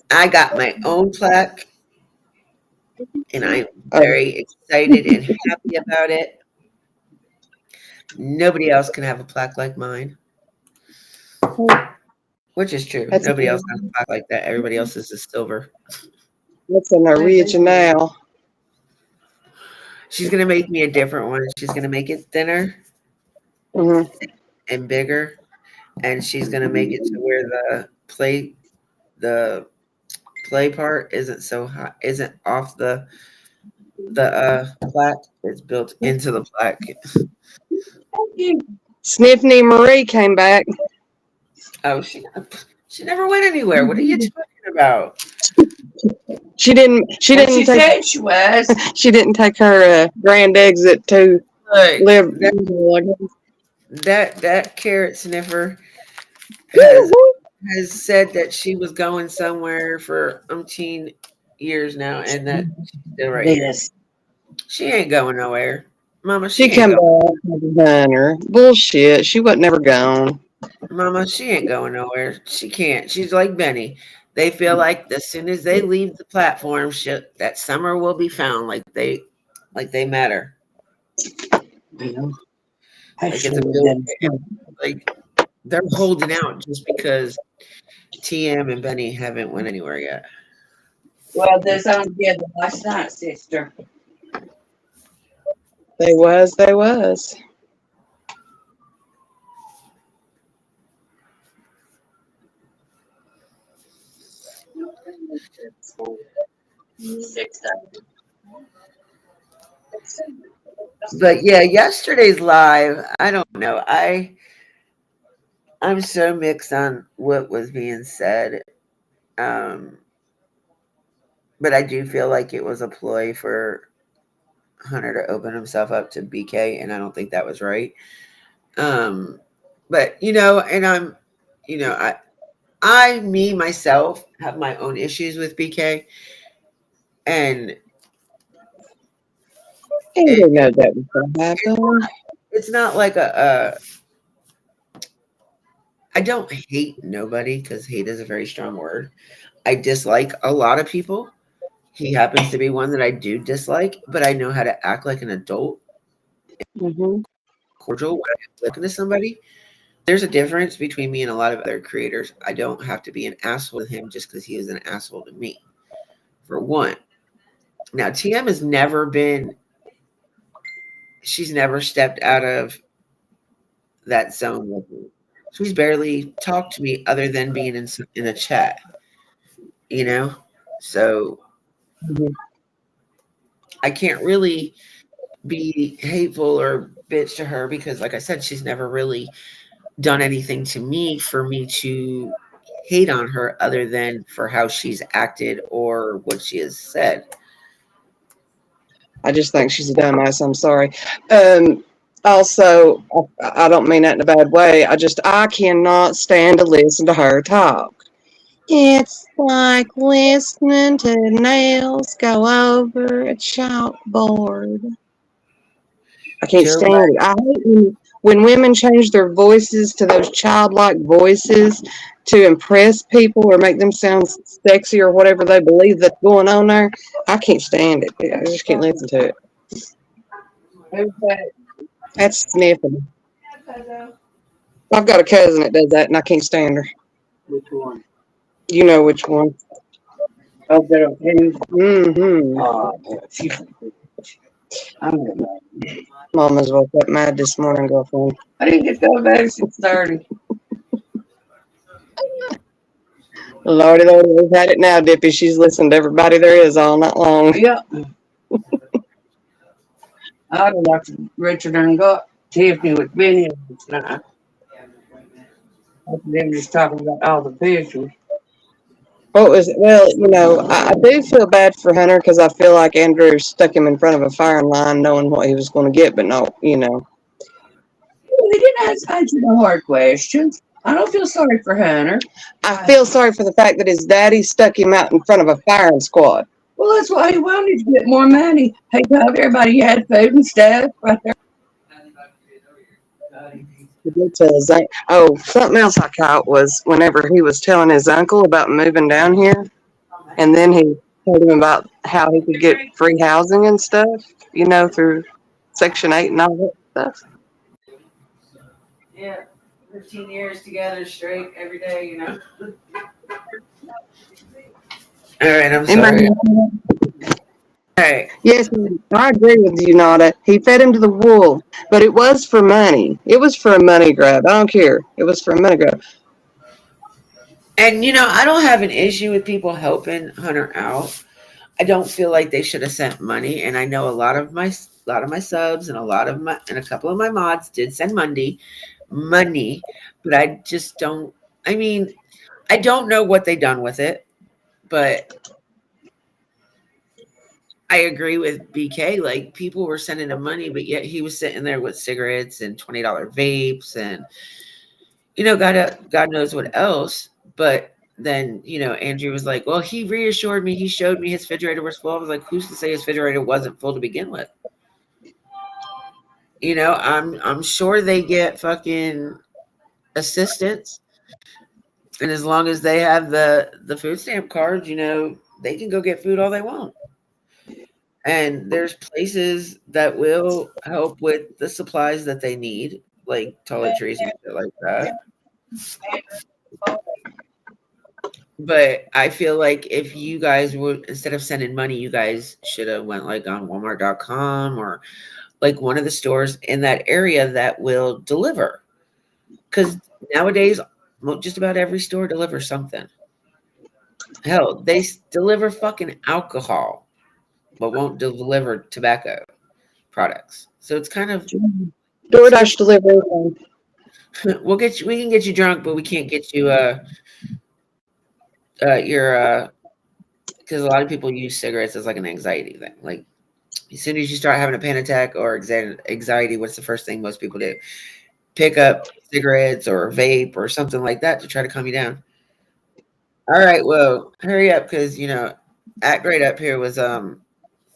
I got my own plaque, and I'm very excited and happy about it. Nobody else can have a plaque like mine, which is true. Nobody else has a plaque like that. Everybody else is a silver. That's an original. She's going to make me a different one. She's going to make it thinner and bigger, and she's going to make it to where the play part isn't so high, isn't off the plaque. It's built into the plaque. Sniffney Marie came back. Oh, she never went anywhere. What are you talking about? She didn't take she was. She didn't take her grand exit to live. That carrot sniffer has said that she was going somewhere for umpteen years now, and that she's still right here. She ain't going nowhere, Mama. She come back, her. Bullshit. She wasn't never gone. Mama, she ain't going nowhere. She can't. She's like Benny. They feel like as soon as they leave the platform, that summer will be found. Like they matter. Like they're holding out just because TM and Benny haven't went anywhere yet. Well, they're on together last night, sister. They was. But yeah, yesterday's live, I don't know. I I'm so mixed on what was being said. Um, but I do feel like it was a ploy for Hunter to open himself up to BK, and I don't think that was right. Um, but and me myself have my own issues with BK, and Andrew knows that was going to happen. it's not like I don't hate nobody because hate is a very strong word. I dislike a lot of people. He happens to be one that I do dislike, but I know how to act like an adult, Mm-hmm. cordial when I'm looking to somebody. There's a difference between me and a lot of other creators. I don't have to be an asshole to him just because he is an asshole to me, for one. Now, TM has never been, she's never stepped out of that zone with me. She's barely talked to me other than being in a chat, So Mm-hmm. I can't really be hateful or bitch to her because, like I said, she's never really done anything to me for me to hate on her other than for how she's acted or what she has said. I just think she's a dumbass. I'm sorry. Also, I don't mean that in a bad way. I cannot stand to listen to her talk. It's like listening to nails go over a chalkboard. I can't Joe stand it. I hate when women change their voices to those childlike voices to impress people or make them sound sexy or whatever they believe that's going on there. I can't stand it. I just can't listen to it. Who's that? That's sniffing. I've got a cousin that does that, and I can't stand her. Which one? You know which one? Oh, they're okay. Mm-hmm. I don't know. Mama's woke up mad this morning, girlfriend. I didn't get to go to bed at 6:30. Lordy, Lordy, we've had it now, Dippy. She's listened to everybody there is all night long. Yeah. I'd have watched Richard and got Tiffany with Benny tonight. Them just talking about all the pictures. What was it? Well, I do feel bad for Hunter because I feel like Andrew stuck him in front of a firing line knowing what he was going to get, but no, They didn't answer the hard questions. I don't feel sorry for Hunter. I feel sorry for the fact that his daddy stuck him out in front of a firing squad. Well, that's why he wanted to get more money. He told everybody he had food and stuff right there. Oh, something else I caught was whenever he was telling his uncle about moving down here, and then he told him about how he could get free housing and stuff, through Section 8 and all that stuff. Yeah, 15 years together straight every day, All right, I'm sorry. All right. Yes, I agree with you, Nada. He fed him to the wolf, but it was for money. It was for a money grab. I don't care. It was for a money grab. And I don't have an issue with people helping Hunter out. I don't feel like they should have sent money. And I know a lot of my subs and a couple of my mods did send money, but I just don't. I mean, I don't know what they done with it, but I agree with BK. Like, people were sending him money, but yet he was sitting there with cigarettes and $20 vapes and God knows what else. But then Andrew was like, well, he reassured me. He showed me his refrigerator was full. I was like, who's to say his refrigerator wasn't full to begin with? I'm sure they get fucking assistance, and as long as they have the food stamp cards, they can go get food all they want. And there's places that will help with the supplies that they need, like toiletries and shit like that. But I feel like if you guys would, instead of sending money, you guys should have went like on Walmart.com or like one of the stores in that area that will deliver. Because nowadays, just about every store delivers something. Hell, they deliver fucking alcohol, but won't deliver tobacco products. So it's kind of DoorDash delivery. We'll get you. We can get you drunk, but we can't get you your because a lot of people use cigarettes as like an anxiety thing. Like as soon as you start having a panic attack or anxiety, what's the first thing most people do? Pick up cigarettes or vape or something like that to try to calm you down. All right, well, hurry up because Act Great up here was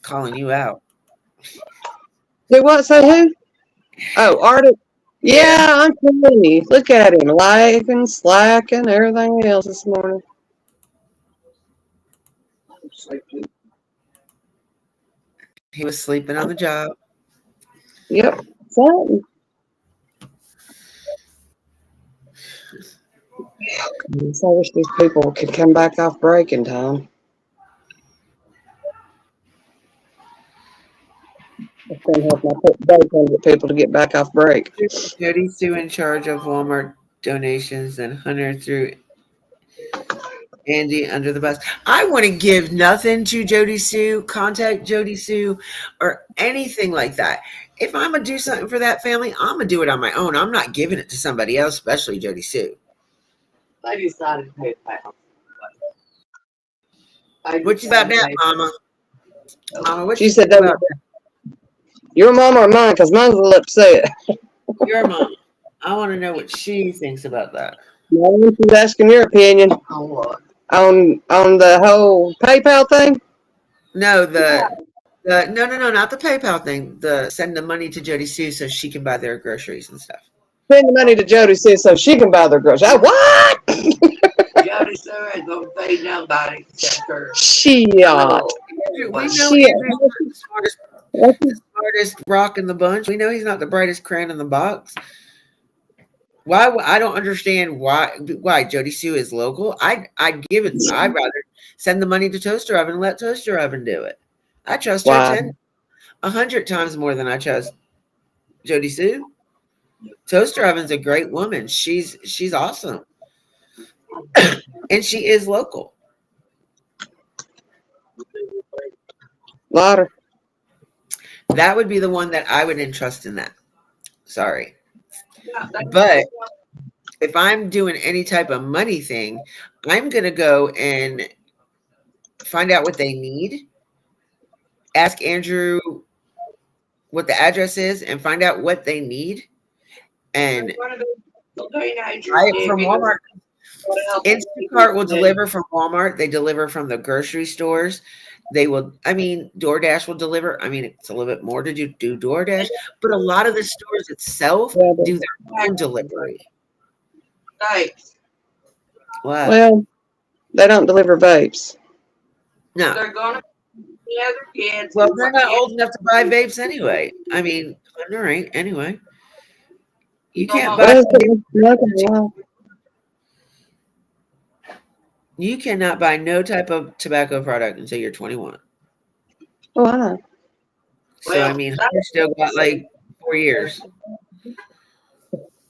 calling you out. Who what? Say who? Oh, Arctic. Yeah, I'm telling you. Look at him, laughing, slacking, everything else this morning. He was sleeping on the job. Yep. Something. I wish these people could come back off break in time. It's going to help my break and get people to get back off break. Jody Sue in charge of Walmart donations and Hunter through Andy under the bus. I want to give nothing to Jody Sue, contact Jody Sue, or anything like that. If I'm going to do something for that family, I'm going to do it on my own. I'm not giving it to somebody else, especially Jody Sue. I decided to pay it back. What you about that, Mama? Mama, what She you said think that about your mom or mine, because mine's a little upset. your mom? I want to know what she thinks about that. No, she's asking your opinion On what? on the whole PayPal thing. No, no, not the PayPal thing. The send the money to Jody Sue so she can buy their groceries and stuff. Send the money to Jody Sue so she can buy their groceries. What? Jody Sue ain't gonna pay nobody except her. Shit. We know Shit. Andrew's the smartest rock in the bunch. We know he's not the brightest crayon in the box. Why? I don't understand why Jody Sue is local. I'd give it. I'd rather send the money to Toaster Oven and let Toaster Oven do it. I trust her 100 times more than I trust Jody Sue. Toaster Oven's a great woman. She's awesome. And she is local. Louder. That would be the one that I would entrust in that. Sorry. But if I'm doing any type of money thing, I'm going to go and find out what they need. Ask Andrew what the address is and find out what they need. And from Walmart, Instacart will deliver from Walmart. They deliver from the grocery stores. They will, DoorDash will deliver. It's a little bit more to do DoorDash, but a lot of the stores itself do their own delivery. Vapes. What? Well, they don't deliver vapes. No. They're gonna the other kids. Well, they're not old enough to buy vapes anyway. All right. Anyway, you can't buy. You cannot buy no type of tobacco product until you're 21. Oh, I know. So Hunter still got like 4 years.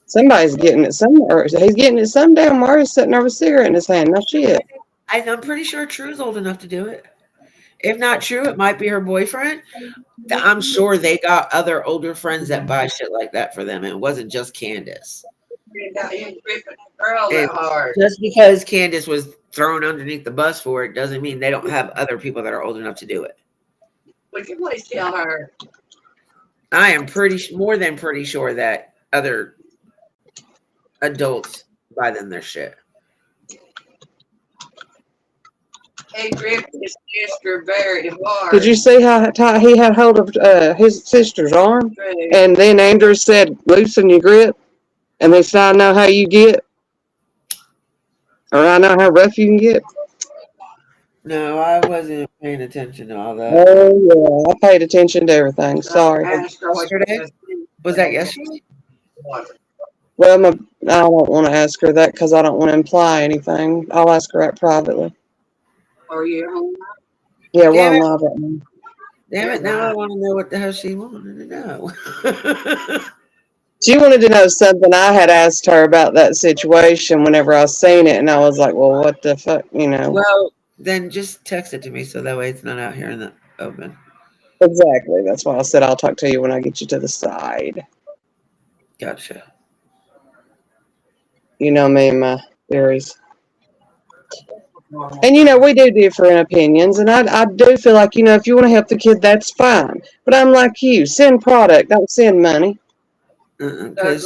Somebody's getting it somewhere. He's getting it some damn where he's sitting there with a cigarette in his hand. No shit. I'm pretty sure True's old enough to do it. If not True, it might be her boyfriend. I'm sure they got other older friends that buy shit like that for them. It wasn't just Candace. Just because Candace was thrown underneath the bus for it doesn't mean they don't have other people that are old enough to do it. We can please tell her. I am more than pretty sure that other adults buy them their shit. He gripped his sister very hard. Did you see how tight he had hold of his sister's arm? And then Andrew said, loosen your grip. And they said, I know how you get. Or I know how rough you can get. No, I wasn't paying attention to all that. Oh, yeah. I paid attention to everything. Sorry. Yesterday? Was that yesterday? Well, I don't want to ask her that because I don't want to imply anything. I'll ask her that privately. Are you home? Yeah, we're on live right now. Damn it, now I want to know what the hell she wanted to know. She wanted to know something I had asked her about that situation whenever I seen it, and I was like, well, what the fuck, Well, then just text it to me so that way it's not out here in the open. Exactly. That's why I said I'll talk to you when I get you to the side. Gotcha. You know me and my theories. And we do different opinions, and I do feel like if you want to help the kid, that's fine. But I'm like you, send product, don't send money. Because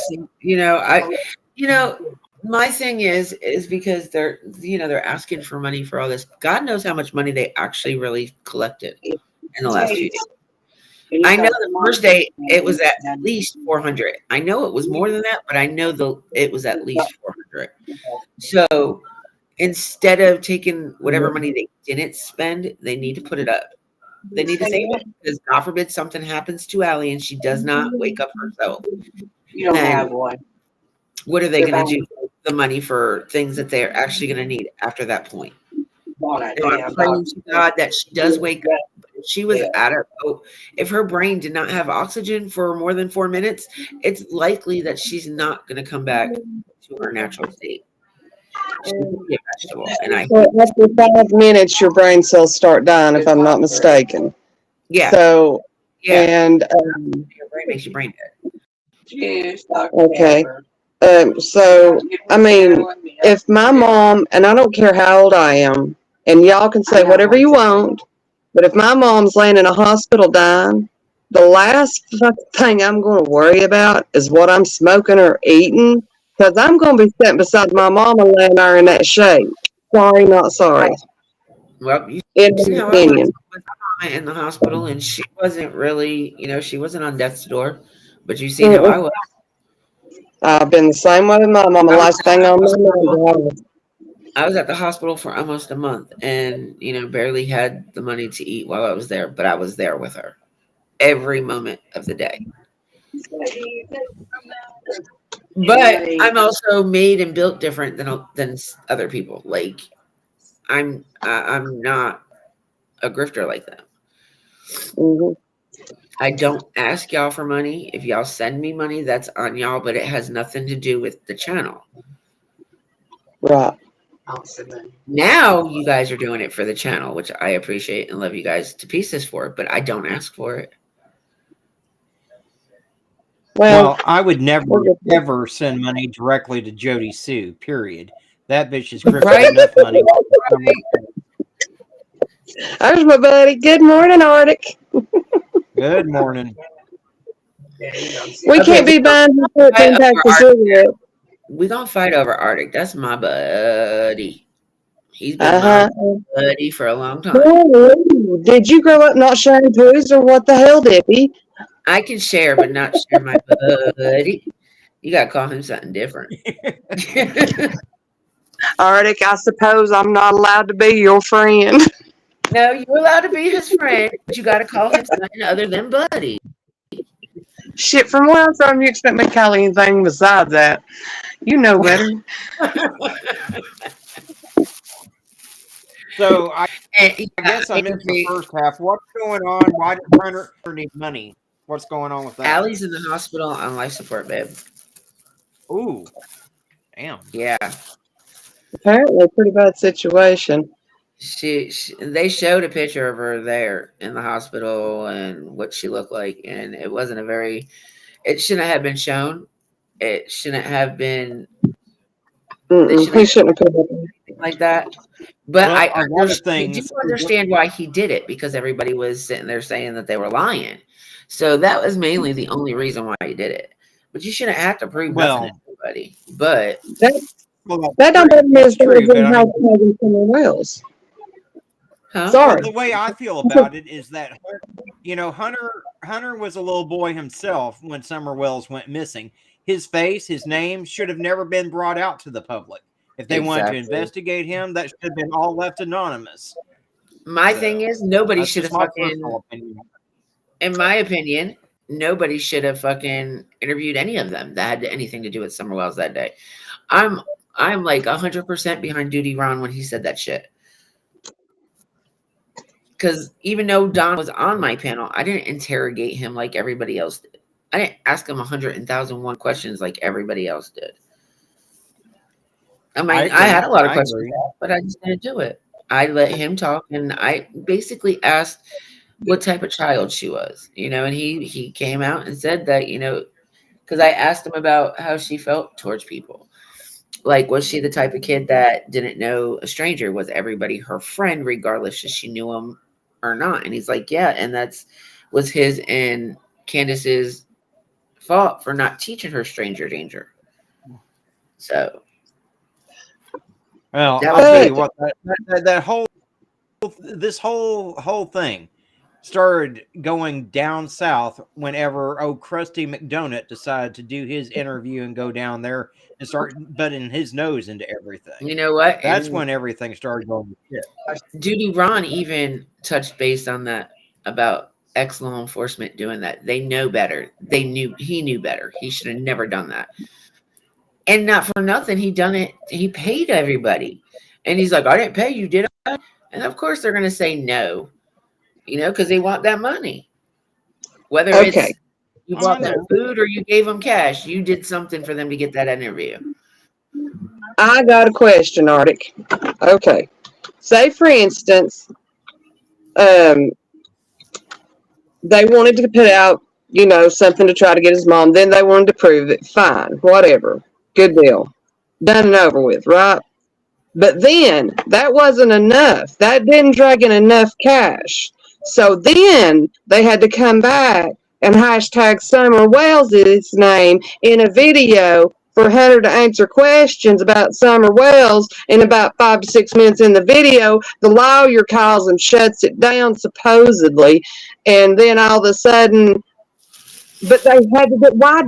my thing is because they're asking for money for all this. God knows how much money they actually really collected in the last few days. I know the first day it was at least 400. I know it was more than that, but I know it was at least 400. So instead of taking whatever money they didn't spend, they need to put it up. They need to save it because God forbid something happens to Allie and she does not wake up herself. You don't have one. What are they going to do with the money for things that they're actually going to need after that point? I'm praying to God that she does wake up. If she was if her brain did not have oxygen for more than 4 minutes, it's likely that she's not going to come back to her natural state. She's going to be a vegetable. And after 5 minutes, your brain cells start dying, if I'm not mistaken. Yeah. So, yeah. And your brain makes your brain dead. Yes, okay. So, I mean, if my mom, and I don't care how old I am, and y'all can say whatever you want, but if my mom's laying in a hospital dying, the last thing I'm going to worry about is what I'm smoking or eating, because I'm going to be sitting beside my mama laying there in that shape. Sorry, not sorry. Well, you in see my how opinion. I was in the hospital, and she wasn't really, she wasn't on death's door, but you see how I was. I've been the same way with my mama. Last thing on my mind. I was at the hospital for almost a month and, barely had the money to eat while I was there, but I was there with her every moment of the day. But I'm also made and built different than other people. Like I'm not a grifter like that. Mm-hmm. I don't ask y'all for money. If y'all send me money, that's on y'all, but it has nothing to do with the channel. Right. Now you guys are doing it for the channel, which I appreciate and love you guys to pieces for, but I don't ask for it. Well, I would never, ever send money directly to Jody Sue, period. That bitch is grifting enough money. There's my buddy. Good morning, Arctic. Good morning. We can't be buying 14 packs of cigarettes. We gonna fight over Arctic. That's my buddy. He's been my buddy for a long time. Oh, did you grow up not sharing toys, or what the hell, Dippy? I can share, but not share my buddy. You gotta call him something different. Arctic, I suppose I'm not allowed to be your friend. No, you're allowed to be his friend, but you gotta call him something other than buddy. Shit, from where I'm from, you expect me to call anything besides that. You know better. So I guess I missed the first half. What's going on? Why does Hunter need money? What's going on with that? Allie's in the hospital on life support, babe. Ooh. Damn. Yeah. Apparently a pretty bad situation. They showed a picture of her there in the hospital and what she looked like, and it wasn't it shouldn't have been shown. It shouldn't have been. He shouldn't have put it like that. But well, I do understand why he did it, because everybody was sitting there saying that they were lying. So that was mainly the only reason why he did it. But you shouldn't have to prove nothing to anybody. But that don't make me as good as how someone else. Huh? Sorry. Well, the way I feel about it is that, Hunter was a little boy himself when Summer Wells went missing. His face, his name should have never been brought out to the public. If they wanted to investigate him, that should have been all left anonymous. My thing is, nobody should have in my opinion, nobody should have fucking interviewed any of them that had anything to do with Summer Wells that day. I'm like 100% behind Duty Ron when he said that shit. Because even though Don was on my panel, I didn't interrogate him like everybody else did. I didn't ask him 101 questions like everybody else did. I mean, I had a lot of questions, but I just didn't do it. I let him talk, and I basically asked what type of child she was, and he came out and said that, because I asked him about how she felt towards people. Like, was she the type of kid that didn't know a stranger? Was everybody her friend, regardless if she knew him or not? And he's like, yeah, and that's was his and Candace's fault for not teaching her stranger danger. So Well, that I'll was tell big. you what, that whole this whole thing started going down south whenever old Krusty McDonald decided to do his interview and go down there and start butting his nose into everything. You know what? That's And when everything started going to shit. Judy Ron even touched base on that about ex law enforcement doing that. They know better. He knew better. He should have never done that. And not for nothing, he done it. He paid everybody, and he's like, "I didn't pay you, did I?" And of course, they're going to say no, because they want that money. Whether Okay. it's you bought them food or you gave them cash, you did something for them to get that interview. I got a question, Arctic. Okay. Say, for instance, they wanted to put out, something to try to get his mom. Then they wanted to prove it. Fine. Whatever. Good deal. Done and over with, right? But then that wasn't enough. That didn't drag in enough cash. So then they had to come back and hashtag Summer Wales' name in a video for Hunter to answer questions about Summer Wales. In about 5 to 6 minutes in the video, the lawyer calls and shuts it down, supposedly. And then all of a sudden, but they had to, why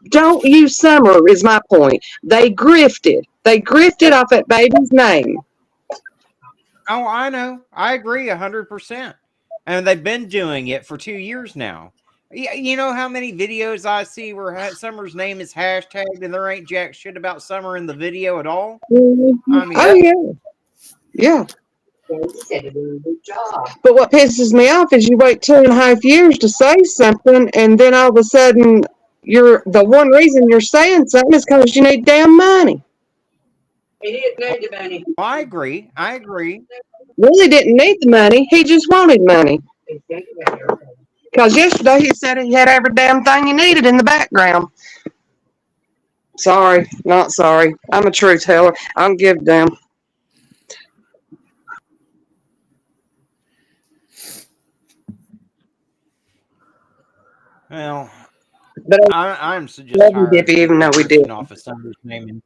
don't use Summer is my point. They grifted. They grifted off that baby's name. Oh, I know. I agree 100%. And they've been doing it for 2 years now. You know how many videos I see where Summer's name is hashtagged and there ain't jack shit about Summer in the video at all? Mm-hmm. I mean, oh, yeah. Yeah. But what pisses me off is you wait 2.5 years to say something, and then all of a sudden, the one reason you're saying something is because you need damn money. He didn't need the money. I agree. I agree. Really didn't need the money. He just wanted money. Because yesterday he said he had every damn thing he needed in the background. Sorry, not sorry. I'm a truth teller. I don't give a damn. Well, But I'm just love you, tired Dippy, even though we did. off of Summer's name.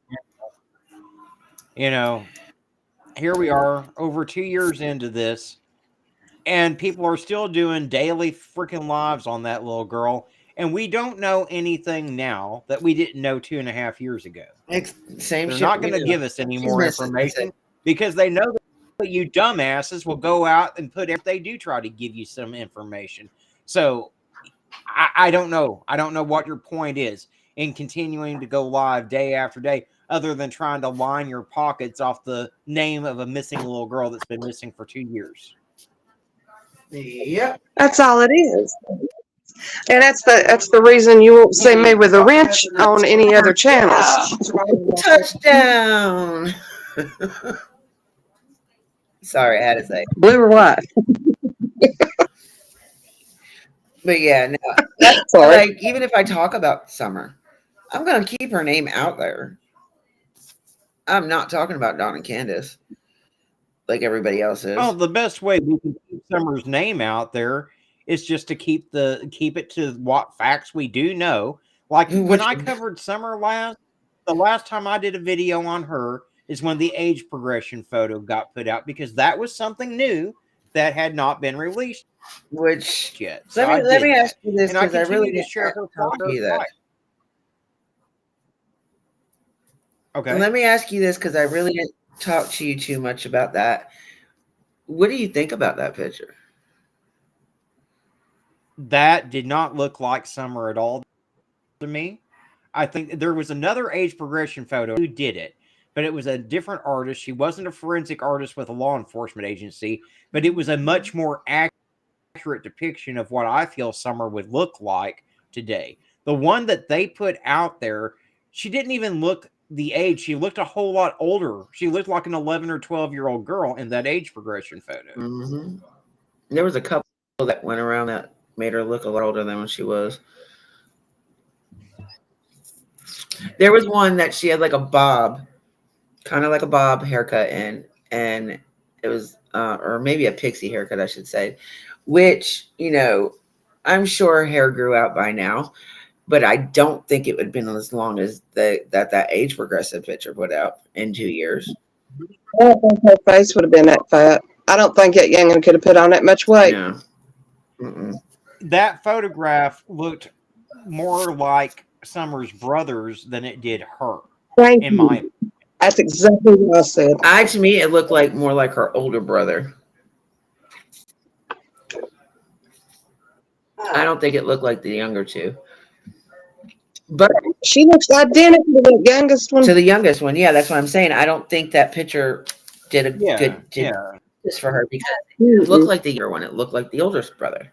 Here we are over 2 years into this, and people are still doing daily freaking lives on that little girl, and we don't know anything now that we didn't know 2.5 years ago. Same They're shit. not going to give us any more information because they know that you dumbasses will go out and put if they do try to give you some information. So I don't know. I don't know what your point is in continuing to go live day after day, other than trying to line your pockets off the name of a missing little girl that's been missing for 2 years. Yep. That's all it is. And that's the reason you won't see me with a wrench on any other channels. Touchdown. Sorry, I had to say. Blue or white? But yeah, no. Sorry. Like, even if I talk about Summer, I'm gonna keep her name out there. I'm not talking about Dawn and Candace like everybody else is. Well, the best way we can keep Summer's name out there is just to keep it to what facts we do know. Like when I covered Summer the last time I did a video on her is when the age progression photo got put out, because that was something new that had not been released yet. So let me ask you this, because I really didn't share her that. Okay. Let me ask you this, because I really didn't talk to you too much about that. What do you think about that picture? That did not look like Summer at all to me. I think there was another age progression photo who did it, but it was a different artist. She wasn't a forensic artist with a law enforcement agency, but it was a much more accurate depiction of what I feel Summer would look like today. The one that they put out there, she didn't even look the age. She looked a whole lot older. She looked like an 11 or 12-year-old girl in that age progression photo. Mm-hmm. There was a couple that went around that made her look a lot older than when she was. There was one that she had like a bob kind of like a bob haircut and it was or maybe a pixie haircut, I should say, which, I'm sure hair grew out by now, but I don't think it would have been as long as that age progressive picture put out in 2 years. I don't think her face would have been that fat. I don't think that youngin could have put on that much weight. No. Mm-mm. That photograph looked more like Summer's brothers than it did her, Thank in you. my opinion. That's exactly what I said. To me, it looked like more like her older brother. I don't think it looked like the younger two. But She looks identical to the youngest one. to the youngest one, yeah, that's what I'm saying. I don't think that picture did a Yeah, good yeah. justice for her because it looked like the younger one. It looked like the older brother.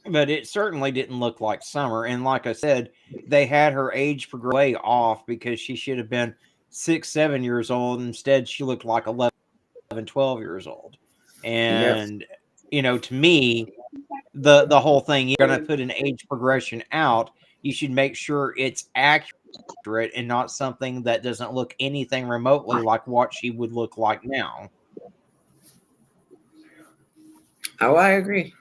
But it certainly didn't look like Summer. And like I said, they had her age way off because she should have been 6, 7 years old. Instead, she looked like 11, 12 years old. And, to me, the whole thing, you're going to put an age progression out, you should make sure it's accurate and not something that doesn't look anything remotely like what she would look like now. Oh, I agree.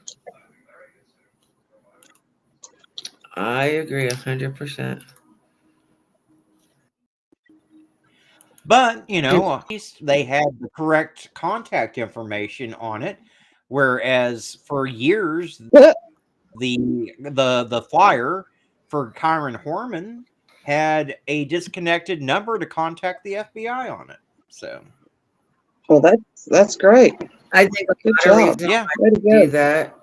I agree 100%. But, at least they had the correct contact information on it. Whereas for years, the flyer for Kyron Horman had a disconnected number to contact the FBI on it. So, Well, that's great. I think Good a lot of job. reasons yeah. Way to do go. that.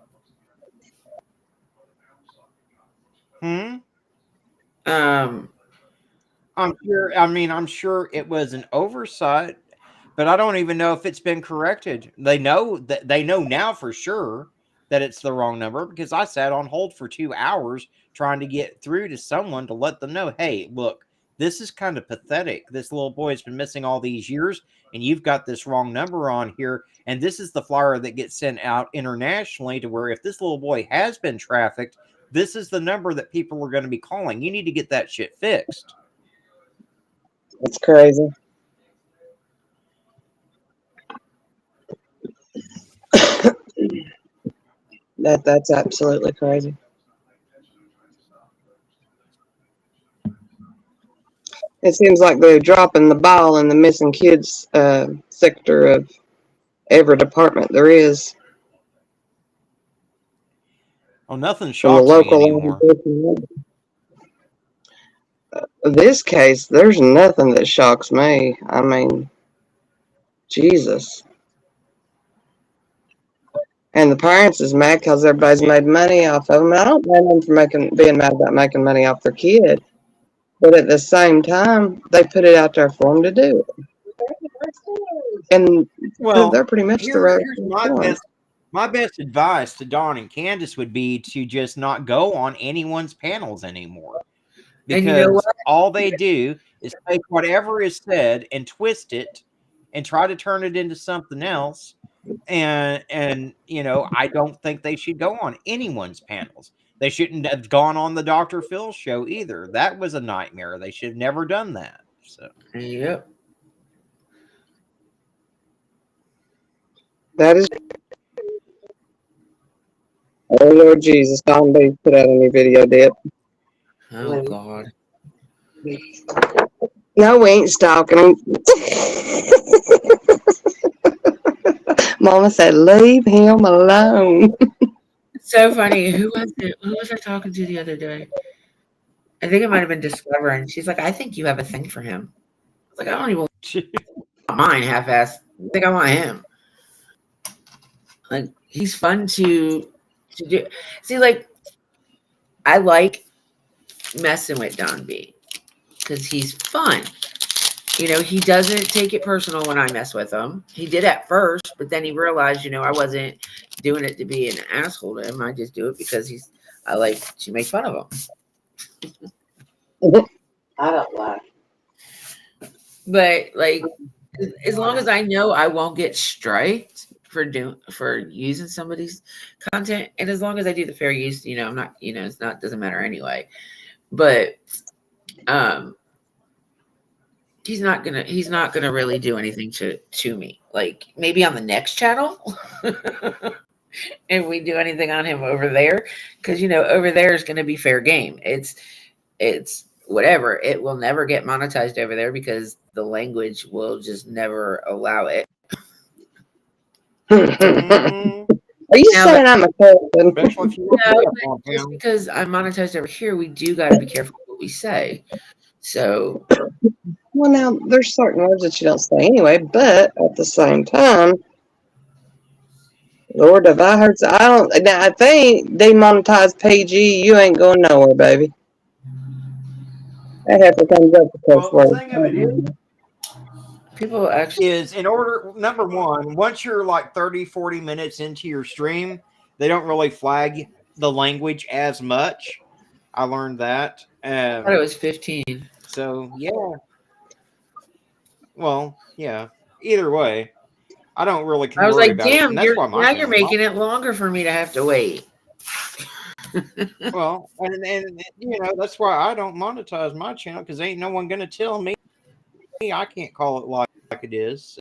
I'm sure it was an oversight, but I don't even know if it's been corrected. They know now for sure that it's the wrong number because I sat on hold for 2 hours trying to get through to someone to let them know, hey, look, this is kind of pathetic. This little boy has been missing all these years, and you've got this wrong number on here. And this is the flyer that gets sent out internationally to where if this little boy has been trafficked, this is the number that people are going to be calling. You need to get that shit fixed. That's crazy. That's absolutely crazy. It seems like they're dropping the ball in the missing kids sector of every department there is. Oh, nothing From the shocks me local anymore. This case, there's nothing that shocks me. I mean, Jesus. And the parents is mad because everybody's made money off of them. I don't blame them for being mad about making money off their kid. But at the same time, they put it out there for them to do it. And Well, they're pretty much the right here's my best advice to Dawn and Candace would be to just not go on anyone's panels anymore. And Because you know what? all they do is take whatever is said and twist it and try to turn it into something else. And I don't think they should go on anyone's panels. They shouldn't have gone on the Dr. Phil show either. That was a nightmare. They should have never done that. So Yep. That is. Oh Lord Jesus, Don B put out a new video, did. Oh God. No, we ain't stalking him. Mama said, leave him alone. So funny. Who was it? Who was I talking to the other day? I think it might have been Discover, and she's like, I think you have a thing for him. I was like, I don't even want mine half-assed. I think I want him. Like, he's fun to do. See, like, I like messing with Don B because he's fun. He doesn't take it personal when I mess with him. He did at first, but then he realized, I wasn't doing it to be an asshole to him. I just do it because I like to make fun of him. I don't lie. But like, as long as I know I won't get striked for using somebody's content, and as long as I do the fair use, I'm not, it's not, doesn't matter anyway. But he's not gonna really do anything to me. Like maybe on the next channel. If we do anything on him over there, because over there is gonna be fair game. It's whatever. It will never get monetized over there because the language will just never allow it. Mm, Are you Now saying I'm a cousin? especially if you No, look but up just on because I'm monetized over here, we do got to be careful what we say. So Well, now there's certain words that you don't say anyway, but at the same time, Lord, have I heard? I don't. Now, if they demonetize PG, you ain't going nowhere, baby. That heifer comes up with cuss well, the words. thing of it people actually, is, in order, number one, once you're like 30, 40 minutes into your stream, they don't really flag the language as much. I learned that. I thought it was 15. So, yeah. Well, yeah. Either way, I don't really I was worry like, about it. damn, And that's why my you're channel's making it longer for me to have to wait. well, and that's why I don't monetize my channel, because ain't no one gonna tell me I can't call it like it is.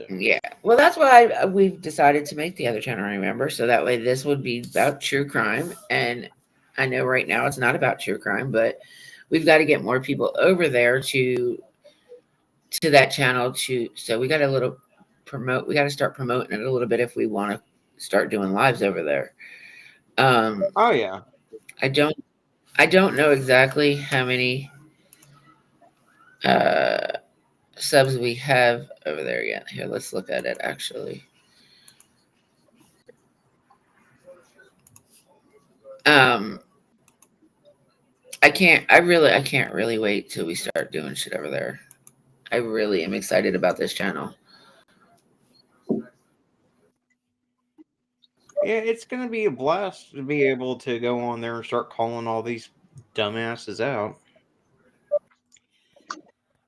Yeah. Well, that's why we've decided to make the other channel, remember? So that way this would be about true crime. And I know right now it's not about true crime, but we've got to get more people over there to that channel so we got we got to start promoting it a little bit if we want to start doing lives over there. Oh yeah. I don't know exactly how many subs we have over there yet. Here, let's look at it actually. I can't really wait till we start doing shit over there. I really am excited about this channel. Yeah, it's gonna be a blast to be able to go on there and start calling all these dumbasses out.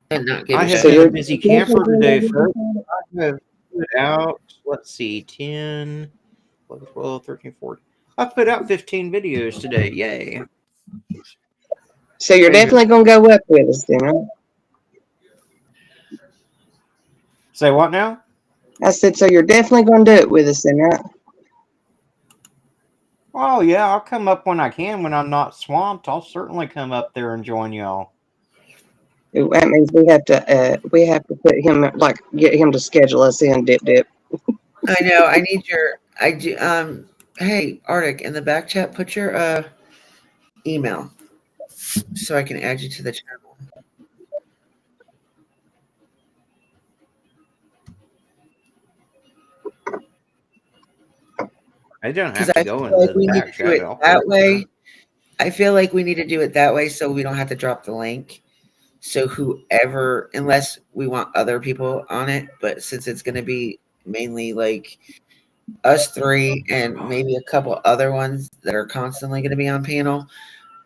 And not give I a have shit. been a busy camper today, folks. I have put out, let's see, 10, 11, 12, 13, 14. I put out 15 videos today. Yay. So you're definitely gonna go up with us, then, right? Say what now? I said, so you're definitely gonna do it with us, then, right? Oh yeah, I'll come up when I can. When I'm not swamped, I'll certainly come up there and join y'all. That means we have to put him, like, get him to schedule us in, dip. I know. I need hey, Arctic, in the back chat, put your email so I can add you to the channel. I don't have Because to I go feel into like the we need back to do it chat. that way. I feel like we need to do it that way so we don't have to drop the link. So whoever, unless we want other people on it, but since it's going to be mainly like us three and maybe a couple other ones that are constantly going to be on panel,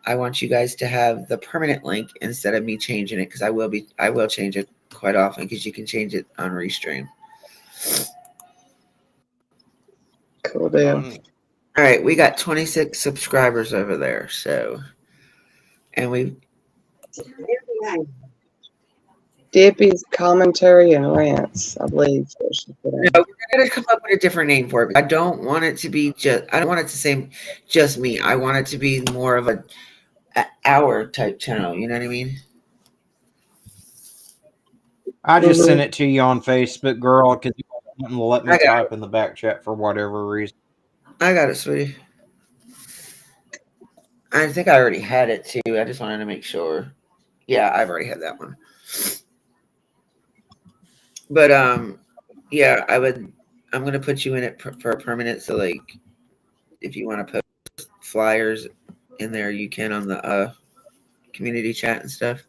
I want you guys to have the permanent link instead of me changing it, because I will change it quite often because you can change it on Restream. Cool deal. All right, we got 26 subscribers over there, so, and we. Dippy's commentary and rants, I believe. No, we're gonna come up with a different name for it. I don't want it to be just. I don't want it to say just me. I want it to be more of a hour type channel. You know what I mean? I just sent it to you on Facebook, girl, because you wouldn't let me I got type in the back chat for whatever reason. I got it, sweetie. I think I already had it too. I just wanted to make sure. Yeah, I've already had that one. But yeah, I'm gonna put you in it for a permanent. So like, if you want to post flyers in there, you can on the community chat and stuff.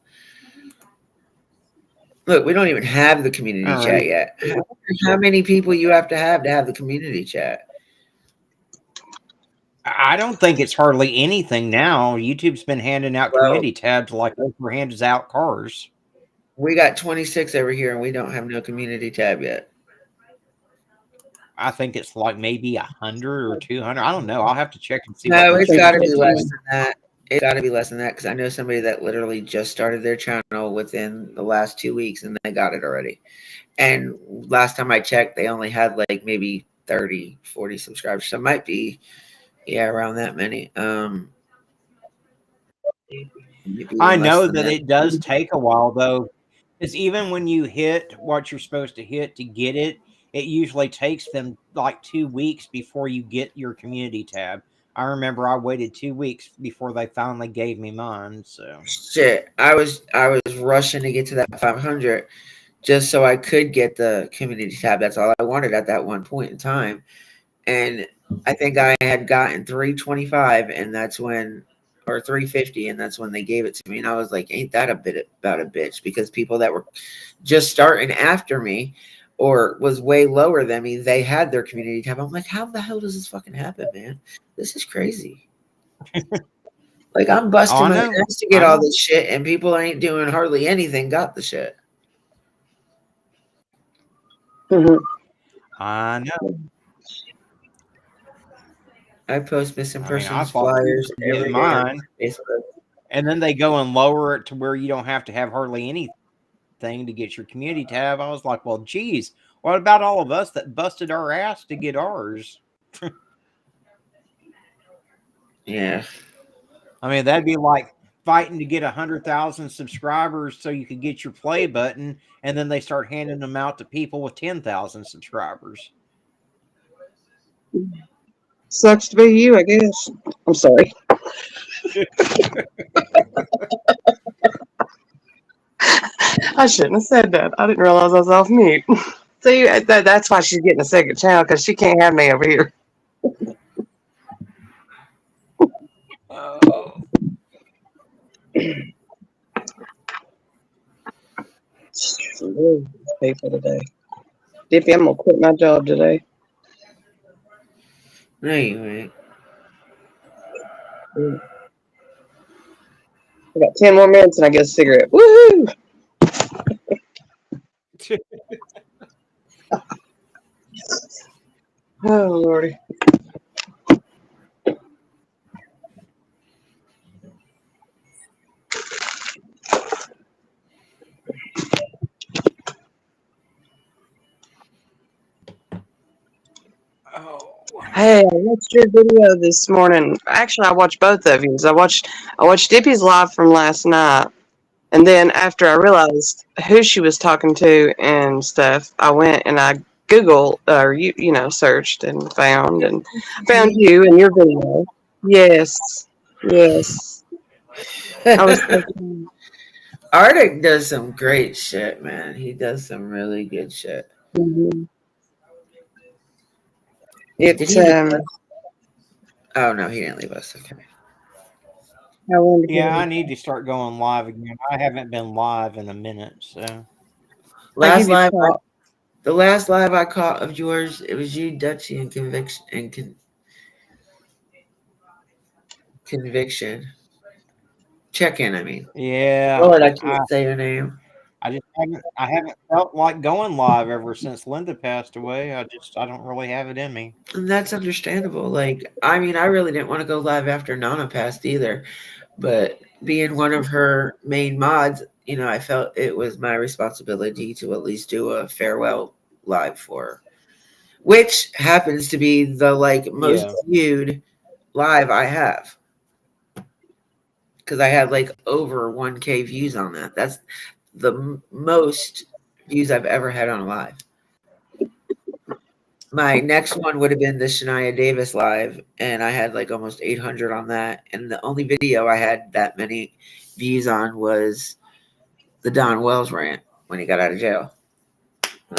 Look, we don't even have the community All chat right. yet. How many people you have to have the community chat? I don't think it's hardly anything now. YouTube's been handing out community tabs like Oprah hands out cars. We got 26 over here, and we don't have no community tab yet. I think it's like maybe 100 or 200. I don't know. I'll have to check and see. No, what it's got to be less than that. It's got to be less than that because I know somebody that literally just started their channel within the last 2 weeks and they got it already. And last time I checked, they only had like maybe 30, 40 subscribers. So it might be, yeah, around that many. Maybe I even less know than that it does take a while though, because even when you hit what you're supposed to hit to get it, it usually takes them like 2 weeks before you get your community tab. I remember I waited 2 weeks before they finally gave me mine. So Shit, I was rushing to get to that 500 just so I could get the community tab. That's all I wanted at that one point in time. And I think I had gotten 325, and that's when, or 350, and that's when they gave it to me. And I was like, ain't that a bit about a bitch? Because people that were just starting after me or was way lower than me, they had their community tab. I'm like, how the hell does this fucking happen, man? This is crazy. Like, I'm busting my ass to get all this shit, and people ain't doing hardly anything got the shit. Mm-hmm. I know. I post missing persons I fought flyers to get every day mine, on Facebook. and then they go and lower it to where you don't have to have hardly anything to get your community tab. I was like, well, geez, what about all of us that busted our ass to get ours? Yeah. I mean, that'd be like fighting to get 100,000 subscribers so you could get your play button, and then they start handing them out to people with 10,000 subscribers. Sucks to be you, I guess. I'm sorry. I shouldn't have said that. I didn't realize I was off mute. See, that's why she's getting a second channel, because she can't have me over here. People today. Dippy, I'm going to quit my job today. No, you ain't. I got 10 more minutes and I get a cigarette. Woohoo! Oh, Lordy. Hey, I watched your video this morning. Actually, I watched both of you. I watched Dippy's live from last night, and then after I realized who she was talking to and stuff, I went and I Googled or searched and found you and your video. Yes. I was thinking, Arctic does some great shit, man. He does some really good shit. mm-hmm. Oh no, he didn't leave us. Okay. I need to start going live again. I haven't been live in a minute, so. The last live I caught of yours, it was you, Dutchie, and Conviction. Check in, I mean. Yeah. Lord, I can't say your name. I haven't felt like going live ever since Linda passed away. I don't really have it in me. And that's understandable. Like, I mean, I really didn't want to go live after Nana passed either. But being one of her main mods, I felt it was my responsibility to at least do a farewell live for her, which happens to be the most viewed live I have, because I had over 1K views on that. That's the most views I've ever had on a live. My next one would have been the Shania Davis live, and I had almost 800 on that. And the only video I had that many views on was the Don Wells rant when he got out of jail.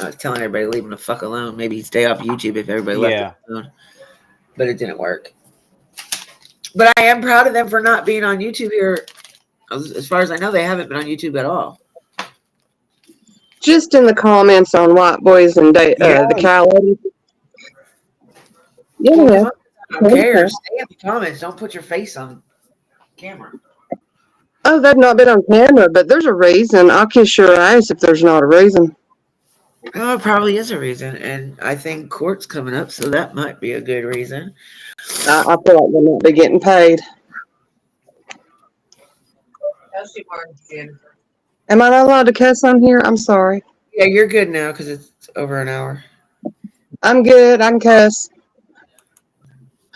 I was telling everybody to leave him the fuck alone. Maybe he'd stay off YouTube if everybody left him alone. But it didn't work. But I am proud of them for not being on YouTube here. As far as I know, they haven't been on YouTube at all. Just in the comments on White Boys and the Cow Lady. Yeah. I don't care. Stay in the comments. Don't put your face on camera. Oh, they've not been on camera, but there's a reason. I'll kiss your ass if there's not a reason. Oh, it probably is a reason. And I think court's coming up, so that might be a good reason. I feel like they might be getting paid. she marked Jennifer. Am I not allowed to cuss on here? I'm sorry. Yeah, you're good now because it's over an hour. I'm good. I can cuss.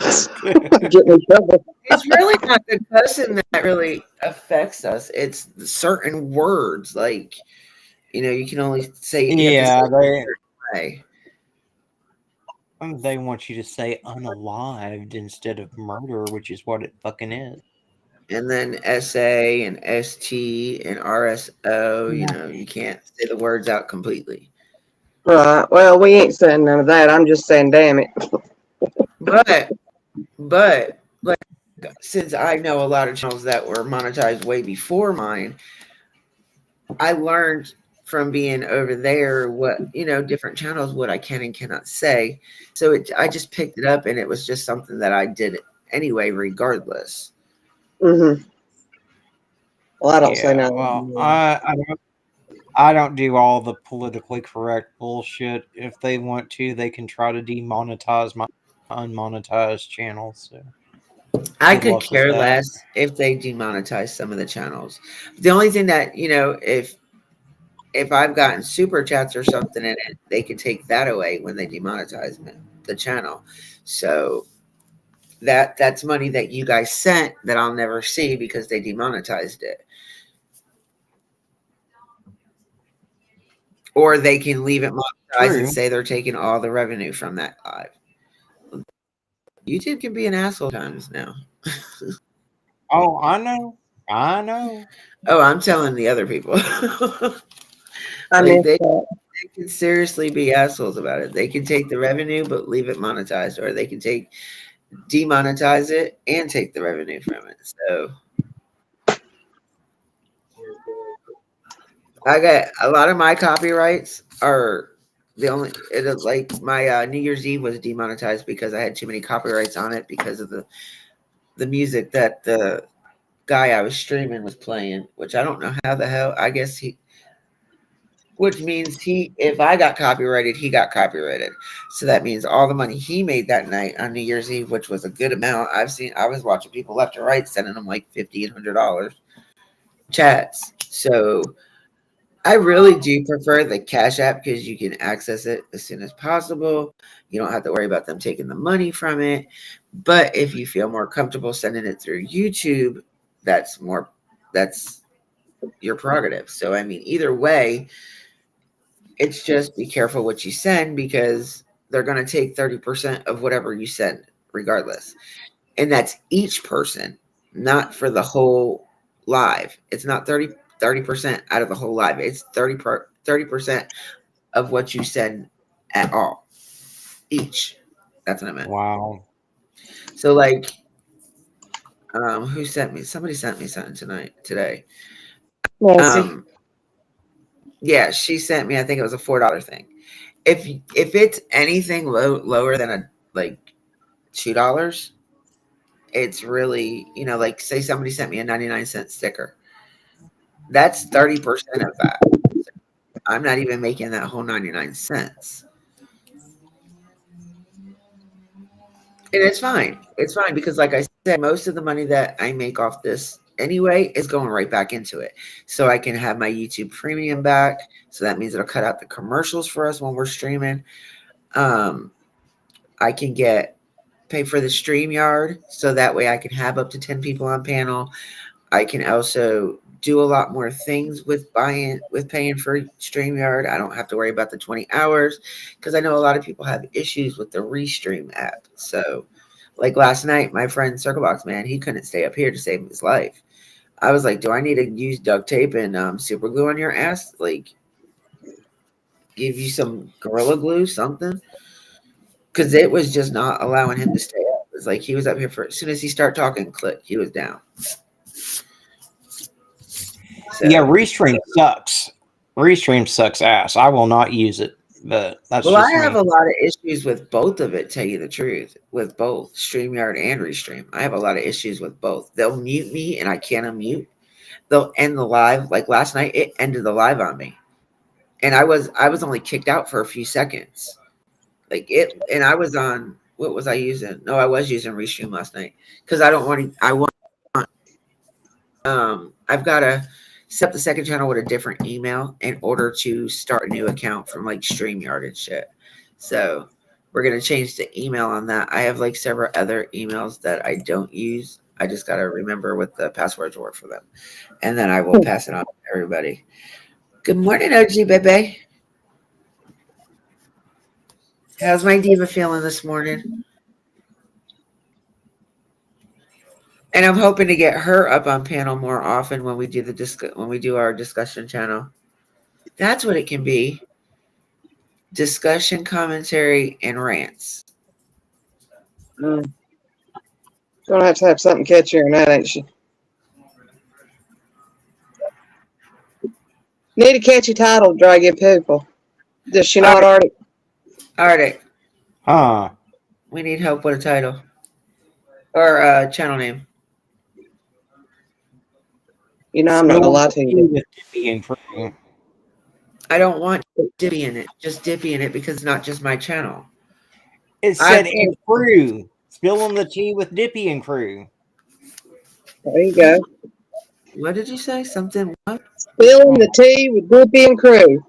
Get me in trouble. It's really not the cussing that really affects us. It's certain words, like you can only say you have to say Yeah, it a certain way. they want you to say unalived instead of murder, which is what it fucking is. And then SA and ST and RSO, you can't say the words out completely. Right. Well, we ain't saying none of that. I'm just saying, damn it. But like since I know a lot of channels that were monetized way before mine, I learned from being over there what different channels what I can and cannot say. So I just picked it up and it was just something that I did anyway, regardless. Mm-hmm. Well, I don't say Yeah, no. well, I don't do all the politically correct bullshit. If they want to, they can try to demonetize my unmonetized channels. So I good could luck with care that. less if they demonetize some of the channels. The only thing that if I've gotten super chats or something in it, they can take that away when they demonetize the channel. So that's money that you guys sent that I'll never see because they demonetized it. Or they can leave it monetized True. and say they're taking all the revenue from that live. YouTube can be an asshole times now. Oh, I know. I know. Oh, I'm telling the other people. I Like missed they that. can seriously be assholes about it. They can take the revenue but leave it monetized, or they can demonetize it and take the revenue from it. So I got a lot of my copyrights are it is like my New Year's Eve was demonetized because I had too many copyrights on it because of the music that the guy I was streaming was playing, which I don't know how the hell. I guess which means if I got copyrighted, he got copyrighted. So that means all the money he made that night on New Year's Eve, which was a good amount. I was watching people left and right sending them like $50 and $100 chats. So I really do prefer the Cash App because you can access it as soon as possible. You don't have to worry about them taking the money from it. But if you feel more comfortable sending it through YouTube, that's your prerogative. So I mean, either way, it's just be careful what you send because they're going to take 30% of whatever you send, regardless. And that's each person, not for the whole live. It's not 30% out of the whole live. It's 30% of what you send at all. Each. That's what I meant. Wow. So like, who sent me? Somebody sent me something today. Nancy. Yeah, she sent me. I think it was a $4 thing. If it's anything lower than like $2, it's really like say somebody sent me a 99-cent sticker. That's 30% of that. I'm not even making that whole 99 cents. And it's fine. It's fine because, like I said, most of the money that I make off this anyway is going right back into it. So I can have my YouTube premium back. So that means it'll cut out the commercials for us when we're streaming. I can pay for the StreamYard so that way I can have up to 10 people on panel. I can also do a lot more things with paying for StreamYard. I don't have to worry about the 20 hours because I know a lot of people have issues with the Restream app. So like last night, my friend Circlebox, man, he couldn't stay up here to save his life. I was like, do I need to use duct tape and super glue on your ass? Like give you some Gorilla Glue, something? Because it was just not allowing him to stay up. It was like he was up here as soon as he started talking, click, he was down. So, Yeah, Restream sucks. Restream sucks ass. I will not use it, but that's well, just I have me. a lot of issues with both of it, tell you the truth, with both StreamYard and Restream. I have a lot of issues with both. They'll mute me and I can't unmute. They'll end the live. Like last night, it ended the live on me. And I was only kicked out for a few seconds. Like it, and I was on, what was I using? No, I was using Restream last night because I want I've got to set up the second channel with a different email in order to start a new account from like StreamYard and shit. So we're gonna change the email on that. I have like several other emails that I don't use. I just gotta remember what the passwords were for them, and then I will pass it on to everybody. Good morning, OG baby. How's my diva feeling this morning? And I'm hoping to get her up on panel more often when we do our discussion channel. That's what it can be. Discussion, commentary, and rants. Gonna have to have something catchier than that, ain't she? Need a catchy title to drag in people. Does she not already? Alright. Huh. We need help with a title. Or channel name. You know, I'm not gonna lie to you. With Dippy and Crew. I don't want Dippy in it. Just Dippy in it because it's not just my channel. It said and Crew. Spilling the tea with Dippy and Crew. There you go. What did you say? Something what? Spilling the tea with Dippy and Crew.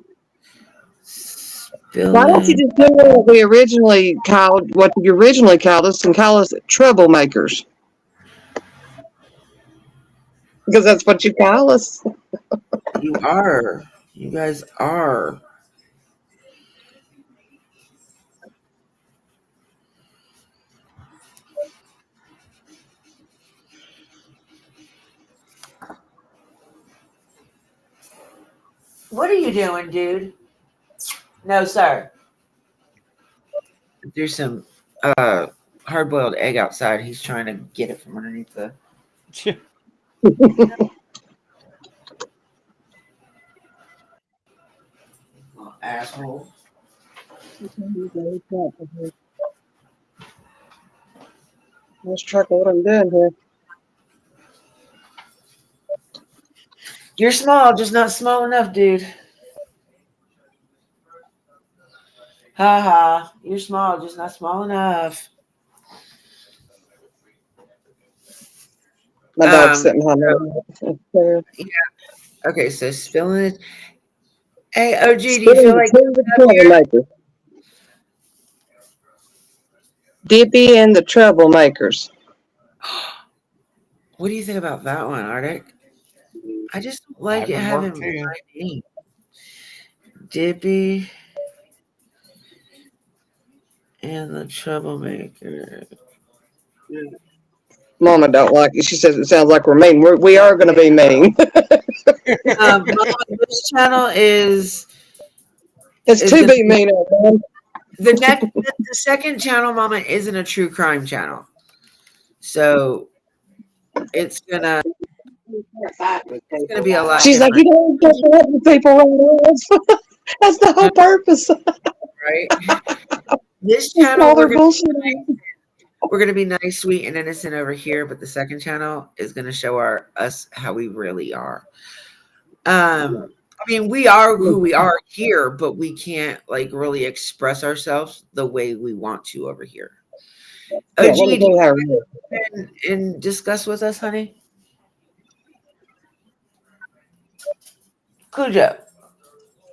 Why don't you just do what you originally called us and call us troublemakers? Because that's what you call us. You are. You guys are. What are you doing, dude? No, sir. There's some hard-boiled egg outside. He's trying to get it from underneath the little asshole. Let's track what I'm doing here. You're small, just not small enough, dude. Ha ha. You're small, just not small enough. My dog's sitting behind me. Okay, so spilling it. Hey, OG, do you feel like troublemakers? Dippy and the Troublemakers. What do you think about that one, Arctic? I just don't like it having my name. Dippy and the Troublemaker. Mama don't like it. She says it sounds like we're mean. We are going to be mean. Mama, this channel is to be mean. The second channel, Mama, isn't a true crime channel, so it's gonna be a lot. She's like, you don't get to help people right off. That's the whole purpose, right? This channel, we're gonna be nice, sweet, and innocent over here, but the second channel is gonna show us how we really are. I mean, we are who we are here, but we can't like really express ourselves the way we want to over here. OG, and discuss with us, honey. Cujo,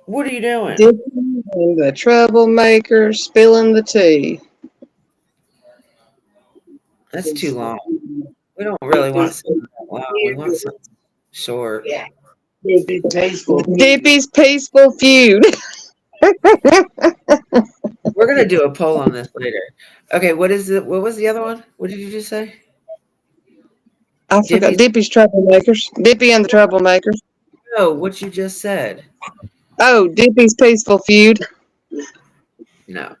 what are you doing? The Troublemaker, spilling the tea. That's too long. We don't really want something long. We want something short. Yeah. Dippy's Peaceful Feud. We're gonna do a poll on this later. Okay, what was the other one? What did you just say? I forgot. Dippy's Troublemakers. Dippy and the Troublemakers. No, what you just said. Oh, Dippy's Peaceful Feud. No.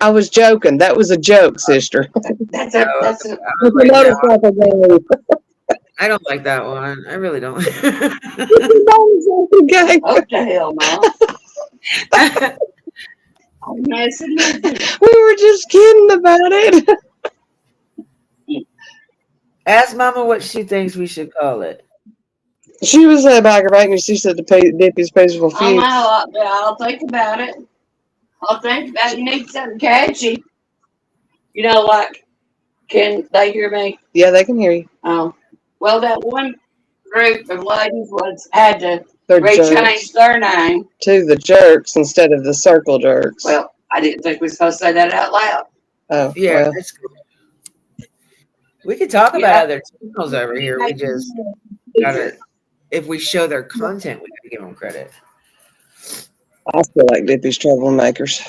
I was joking. That was a joke, sister. That's a motorcycle game. I don't like that one. I really don't. Okay. What the hell, Mom? We were just kidding about it. Ask Mama what she thinks we should call it. She was aggravating. She said Dippy's Peaceful I Feud. know. I'll think about it. You need something catchy. You know, like, can they hear me? Yeah, they can hear you. Oh, Well, that one group of ladies had to They're rechange jerks. their name. To the jerks instead of the circle jerks. Well, I didn't think we were supposed to say that out loud. Oh, Yeah, well. that's cool. We could talk about Yeah. other channels over here. We just gotta, if we show their content, we gotta give them credit. I feel like Dippy's troublemakers.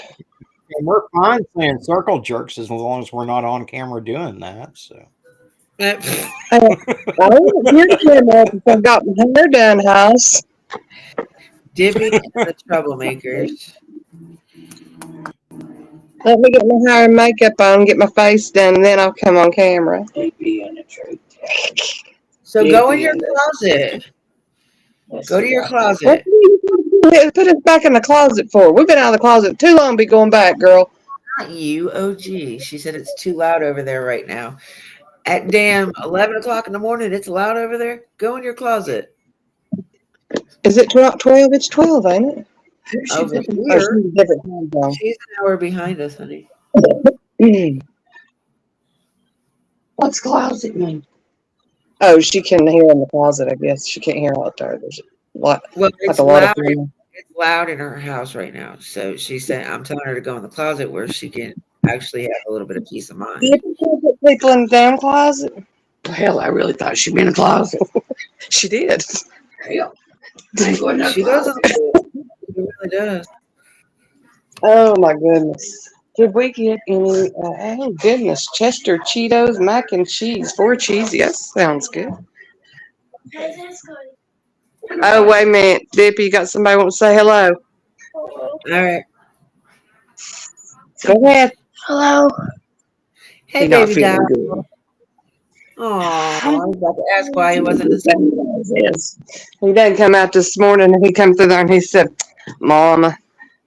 And we're fine saying circle jerks as long as we're not on camera doing that. So I wasn't here to I got my hair done, house. Dippy and the troublemakers. Let me get my hair and makeup on, get my face done, and then I'll come on camera. So go in your closet. Go to your What closet. do you put us back in the closet for? We've been out of the closet too long to be going back, girl. Not you, OG. She said it's too loud over there right now. At damn 11 o'clock in the morning, it's loud over there. Go in your closet. Is it 12? It's 12, ain't it? Over Oh, here, she's a different time zone. she's an hour behind us, honey. What's closet mean? Oh, she can hear in the closet, I guess. She can't hear out there. There's a lot, Well, like it's a lot loud. of people. It's loud in her house right now. So she said, I'm telling her to go in the closet where she can actually have a little bit of peace of mind. You can put people in the damn closet. Hell, I really thought she'd be in a closet. She did. Hell, I ain't going to no She does. closet. She really does. Oh my goodness. Did we get any? Oh goodness, Chester Cheetos mac and cheese, 4 cheese. Yes, sounds good. Oh wait a minute, Dippy, you got somebody want to say hello? All right. Go ahead. Hello. Hey, He not baby doll. feeling good. Oh, I was about to ask why he wasn't the same. Yes. He did come out this morning and he come through there and he said, "Mama,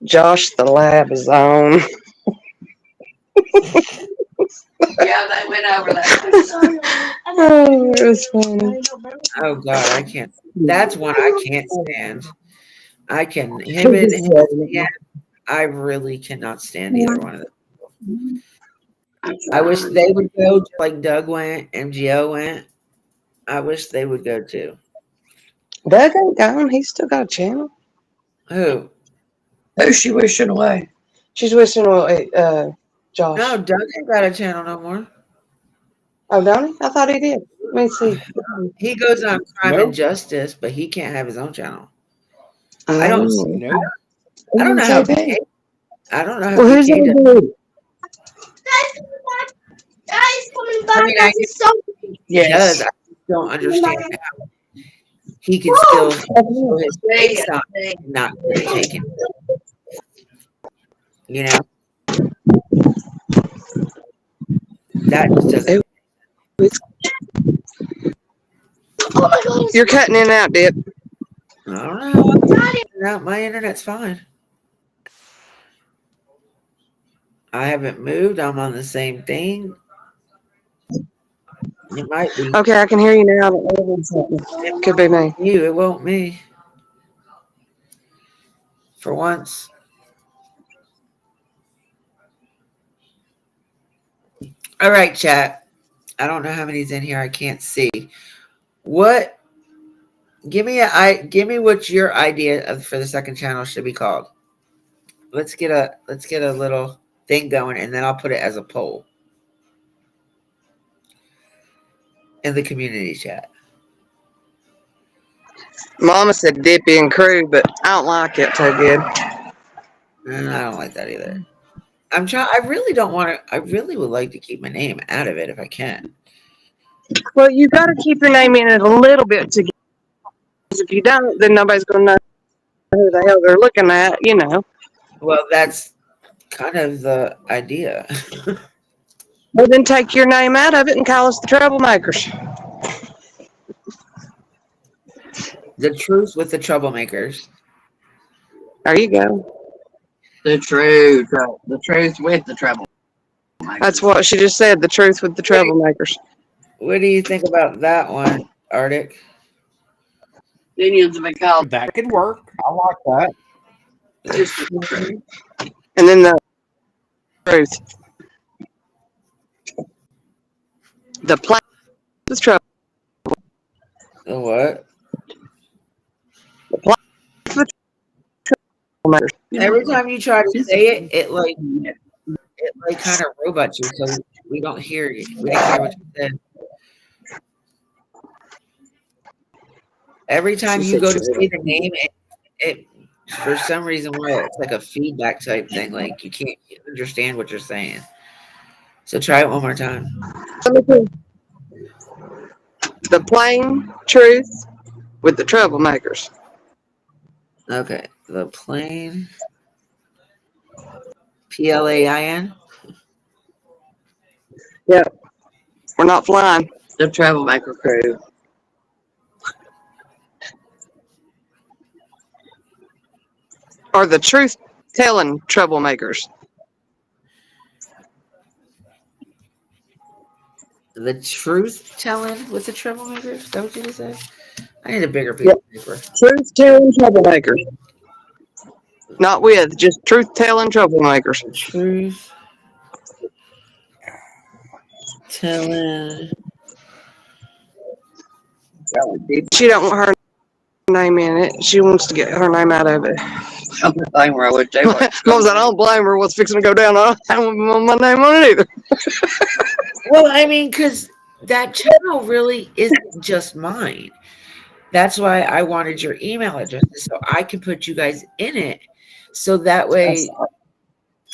Josh, the lab is on." Yeah, they went over that. Oh, it was funny. Oh God, I can't. That's one I can't stand. I can him and yeah, I really cannot stand either one of them. I wish they would go like Doug went, MGO went. I wish they would go too. Doug ain't gone. He's still got a channel. Who? Who's she wishing away? She's wishing Josh. No, Doug ain't got a channel no more. Oh, don't he? I thought he did. Let me see. He goes on Crime Nope. and Justice, but he can't have his own channel. Oh. I don't. no. I don't know how. Okay. PK, I don't know how. Well, who's PK that does. dude? Guys, coming back. I mean, I That's so He does. I just don't understand how he can still show his face on and not get taken. You know, that just doesn't. Oh my god. You're cutting in and out, Dip. I don't know. No, my internet's fine. I haven't moved. I'm on the same thing. It might be Okay, I can hear you now. I don't know if it's something. Could be me. you. It won't me. For once. All right, chat. I don't know how many's in here. I can't see. What? Give me what your idea for the second channel should be called. Let's get a little thing going, and then I'll put it as a poll in the community chat. Mama said Dippy and Crew, but I don't like it too good. And I don't like that either. I'm trying. I really don't want to. I really would like to keep my name out of it if I can. Well, you got to keep your name in it a little bit to get. If you don't, then nobody's going to know who the hell they're looking at, you know. Well, that's kind of the idea. Well, then take your name out of it and call us the Troublemakers. The truth with the troublemakers. There you go. The truth with the trouble. That's what she just said. The truth with the Troublemakers. What do you think about that one, Arctic? Indians have been called. That could work. I like that. Just the truth. And then the truth. The plan with trouble. The what? Every time you try to say it, it like kind of robots you, so we don't hear you. We didn't hear what you said. Every time you go to say the name, it for some reason why it's like a feedback type thing. Like you can't understand what you're saying. So try it one more time. The plain truth with the troublemakers. Okay, the plain PLAIN. Yep. We're not flying. The Troublemaker Crew. Or the truth-telling troublemakers. The truth telling with the troublemakers. Is that what you just said? I need a bigger piece of paper. Truth-telling troublemakers. Not with, just truth-telling troublemakers. The truth telling. She don't want her name in it. She wants to get her name out of it. I'm the thing where I would do it. Mom said, I don't blame her. What's fixing to go down? I don't want my name on it either. Well, I mean, because that channel really isn't just mine. That's why I wanted your email addresses so I can put you guys in it. So that way,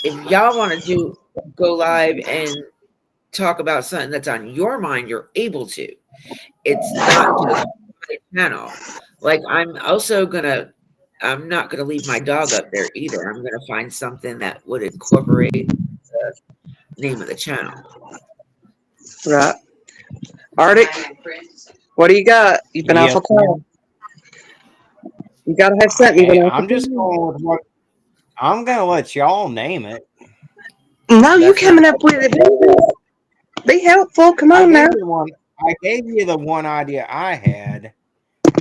if y'all want to go live and talk about something that's on your mind, you're able to. It's not just my channel. Like I'm not gonna leave my dog up there either. I'm gonna find something that would incorporate the name of the channel. Right. Arctic, what do you got? You've been awful quiet. You gotta have something. Hey, I'm just going with what I'm gonna let y'all name it. No, you coming up with it. Be helpful. Come on now. I gave you the one idea I had.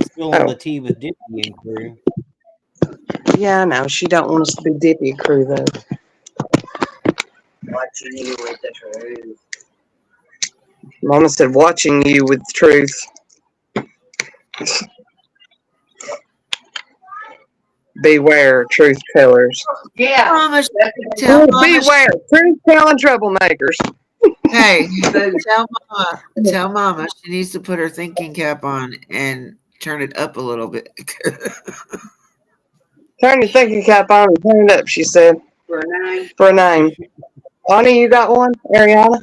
Spilling the tea with Dippy and crew. Yeah, I know. She don't want us to be Dippy and crew though. Watching you with the truth. Mama said, watching you with the truth. Beware, truth tellers. Yeah. Mama, tell Mama, Beware, truth telling troublemakers. hey, tell Mama she needs to put her thinking cap on and turn it up a little bit. Turn your thinking cap on and turn it up, she said. For a name. For a name. Bonnie, you got one? Ariana?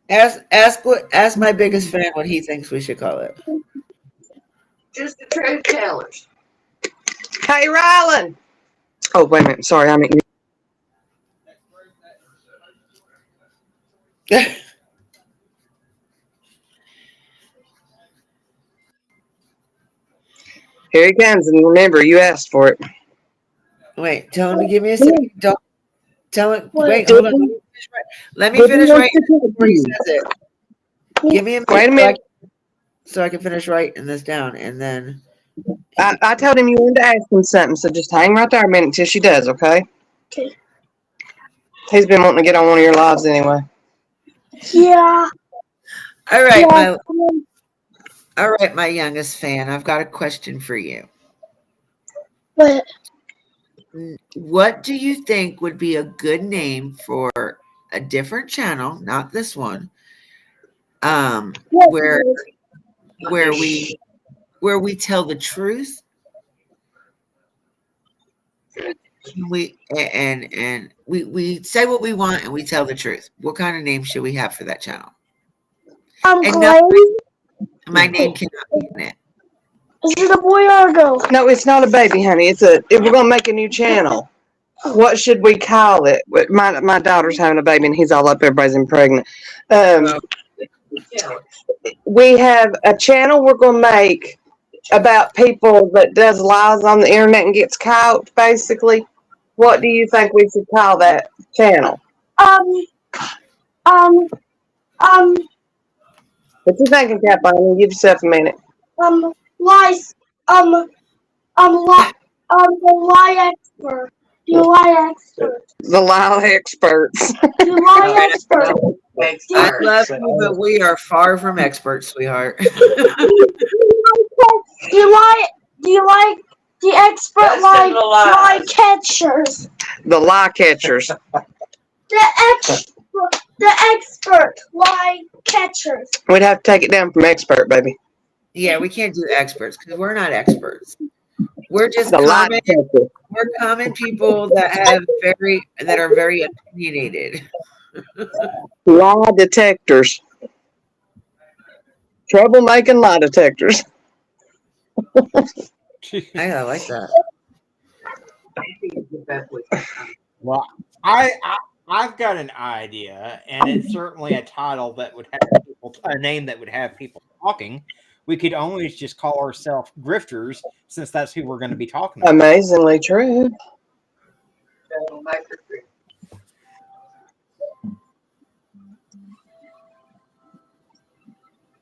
Ask my biggest fan what he thinks we should call it. Just the truth tellers. Hey, Rylan! Oh, wait a minute. Sorry, I meant you. Here he comes, and remember, you asked for it. Wait, tell him to give me a second. Don't tell him. Wait, Did hold on. Let me finish right before he says it. Give me a minute. Wait a minute. So I can finish writing this down, and then. I told him you wanted to ask him something, so just hang right there a minute until she does, okay? Okay. He's been wanting to get on one of your lives anyway. Yeah. All right, Yeah. all right, my youngest fan. I've got a question for you. But What do you think would be a good name for a different channel, not this one? Where we tell the truth. We say what we want and we tell the truth. What kind of name should we have for that channel? And Clay. My name cannot be in it. Is it a boy or a girl? No, it's not a baby, honey. If we're gonna make a new channel, what should we call it? My daughter's having a baby, and he's all up. Everybody's pregnant. We have a channel we're gonna make about people that does lies on the internet and gets caught. Basically, what do you think we should call that channel? Put your thinking cap on and give yourself a minute. Lies. The lie expert. You lie expert. The lie experts. You lie expert. I Expert. love you, but we are far from experts, sweetheart. You lie. You like the expert That's lie the lie. lie catchers. The lie catchers. The expert lie catchers. We'd have to take it down from expert, baby. Yeah, we can't do experts because we're not experts. We're just The lie common. detector. We're common people that are very opinionated. Lie detectors. Troublemaking lie detectors. I like that. Well, I've got an idea, and it's certainly a title that would have people, a name that would have people talking. We could always just call ourselves grifters, since that's who we're going to be talking about. Amazingly true.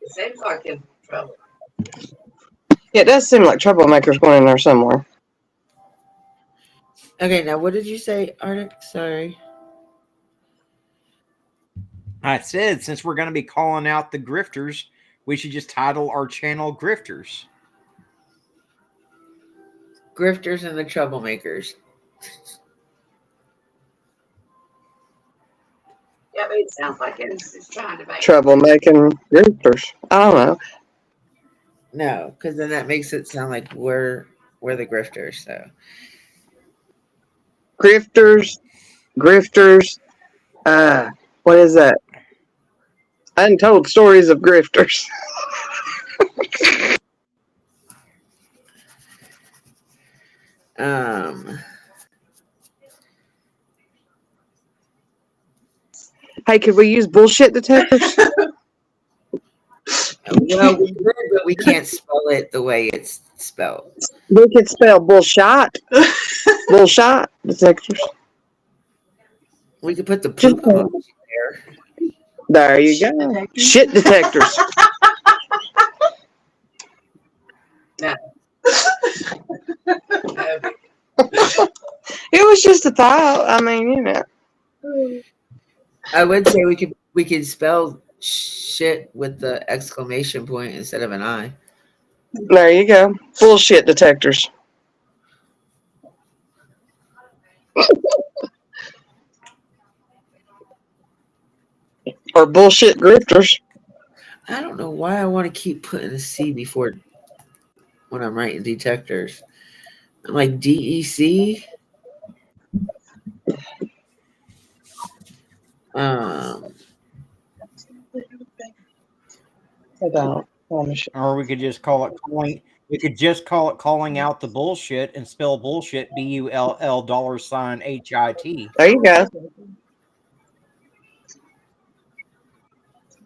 It seems like in trouble. Yeah, it does seem like troublemakers going in there somewhere. Okay, now what did you say, Arctic? Sorry. I said, since we're going to be calling out the grifters, we should just title our channel Grifters. Grifters and the troublemakers. Yeah, but it sounds like it's trying to make Troublemaking grifters. I don't know. No, because then that makes it sound like we're the grifters. So Grifters. What is that? Untold stories of grifters. Hey, could we use bullshit detectors? well, we would, but we can't spell it the way it's spelled. We could spell bullshit. Bullshit detectors. We could put the poop emoji there. There you go. Shit detectors. It was just a thought. I mean, you know. I would say we could spell shit with the exclamation point instead of an I. There you go. Bullshit detectors. Or bullshit grifters. I don't know why I want to keep putting a C before when I'm writing detectors. I'm like DEC. I don't. Or we could just call it calling. We could just call it calling out the bullshit and spell bullshit $HIT. There you go.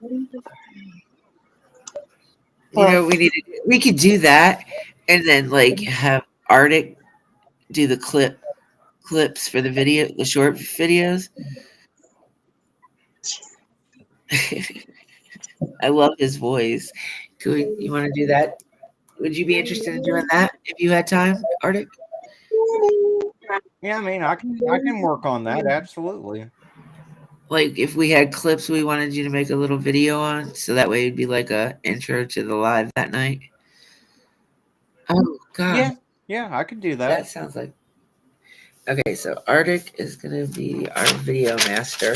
You know, we could do that and then like have Arctic do the clips for the short videos. I love his voice. You want to do that? Would you be interested in doing that if you had time, Arctic? Yeah, I mean, I can work on that, absolutely. Like if we had clips we wanted you to make a little video on, so that way it'd be like a intro to the live that night. Oh God. Yeah, I could do that. That sounds like okay, so Arctic is gonna be our video master.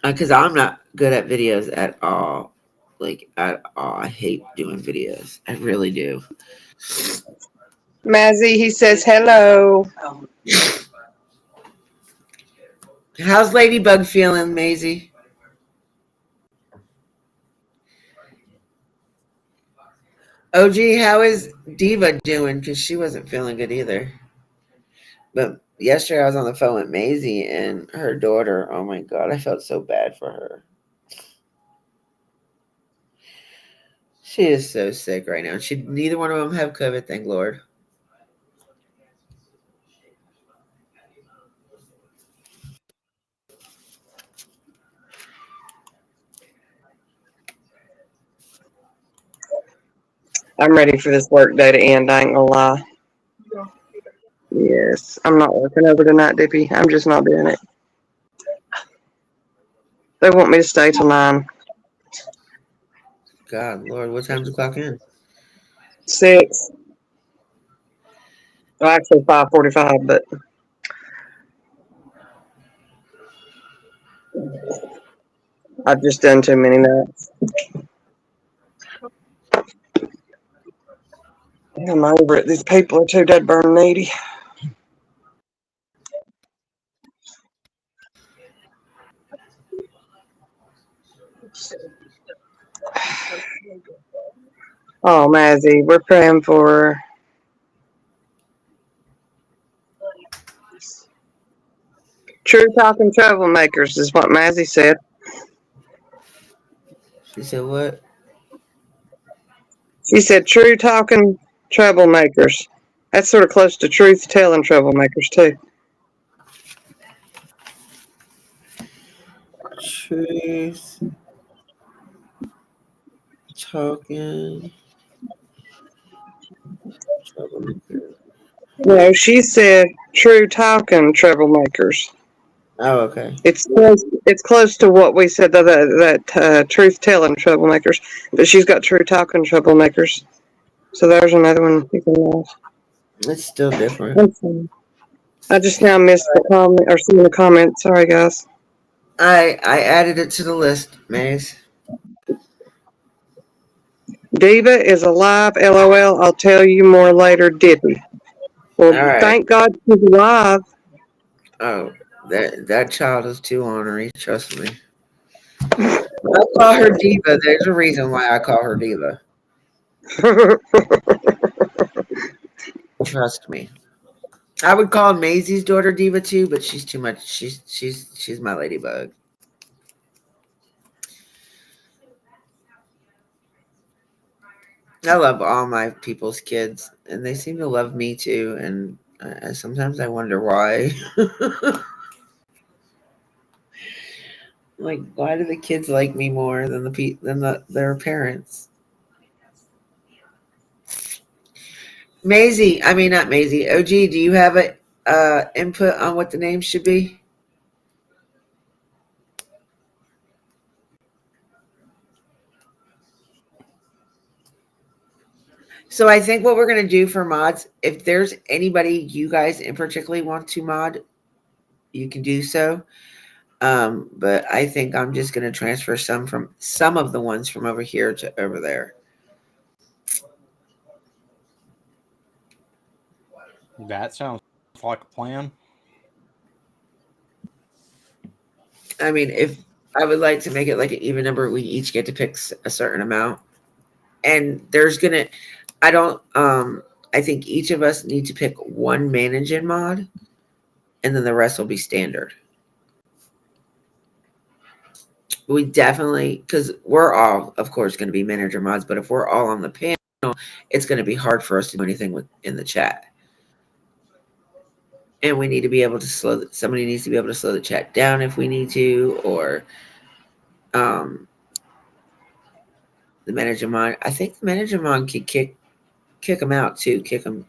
Because I'm not good at videos at all. Like at all. I hate doing videos. I really do. Mazzy, he says hello. How's Ladybug feeling, Maisie? OG, how is Diva doing? Because she wasn't feeling good either. But yesterday I was on the phone with Maisie and her daughter. Oh my God, I felt so bad for her. She is so sick right now. Neither one of them have COVID, thank Lord. I'm ready for this work day to end. I ain't gonna lie. Yes, I'm not working over tonight, Dippy. I'm just not doing it. They want me to stay till 9. God, Lord, what time's the clock in? 6. Well, actually 5:45, but I've just done too many nights. I'm over it. These people are too dead burn needy. Oh, Mazzy, we're praying for true talking troublemakers, is what Mazzy said. She said what? She said true talking troublemakers. That's sort of close to truth telling troublemakers, too. Truth. Talking. Troublemaker. No, she said true talking troublemakers. Oh, okay. It's close to what we said, that truth telling troublemakers, but she's got true talking troublemakers. So there's another one you can know. It's still different. I just now missed the comment or some of the comments. Sorry, guys. I added it to the list, Maze. Diva is alive. LOL. I'll tell you more later, Dippy. Well, All right. thank God she's alive. Oh, that child is too ornery. Trust me. I call her Diva. There's a reason why I call her Diva. Trust me. I would call Maisie's daughter Diva too, but she's too much. She's my ladybug. I love all my people's kids, and they seem to love me too. And sometimes I wonder why. Like, why do the kids like me more than their parents? Maisie, I mean not Maisie. OG, do you have a input on what the name should be? So I think what we're going to do for mods, if there's anybody you guys in particularly want to mod, you can do so. But I think I'm just going to transfer some of the ones from over here to over there. That sounds like a plan. I mean, if I would like to make it like an even number, we each get to pick a certain amount. And there's going to, I think each of us need to pick one managing mod, and then the rest will be standard. We definitely, because we're all, of course, going to be manager mods, but if we're all on the panel, it's going to be hard for us to do anything in the chat. And we need to be able to somebody needs to be able to slow the chat down if we need to, or the manager mod. I think the manager mod could kick them out too, kick them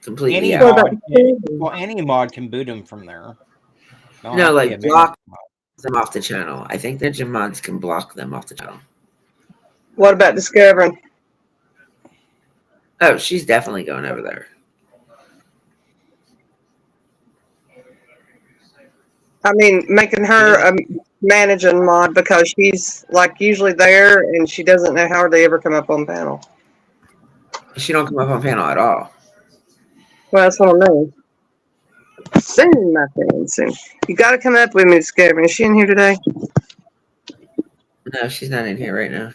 completely out. Any mod can boot them from there. No, like block them off the channel. I think the mods can block them off the channel. What about discovering? Oh, she's definitely going over there. I mean, making her a managing mod because she's like usually there and she doesn't know how they ever come up on panel. She don't come up on panel at all. Well, that's what I mean. Soon, my friend, soon. You got to come up with me, Discovery. Is she in here today? No, she's not in here right now.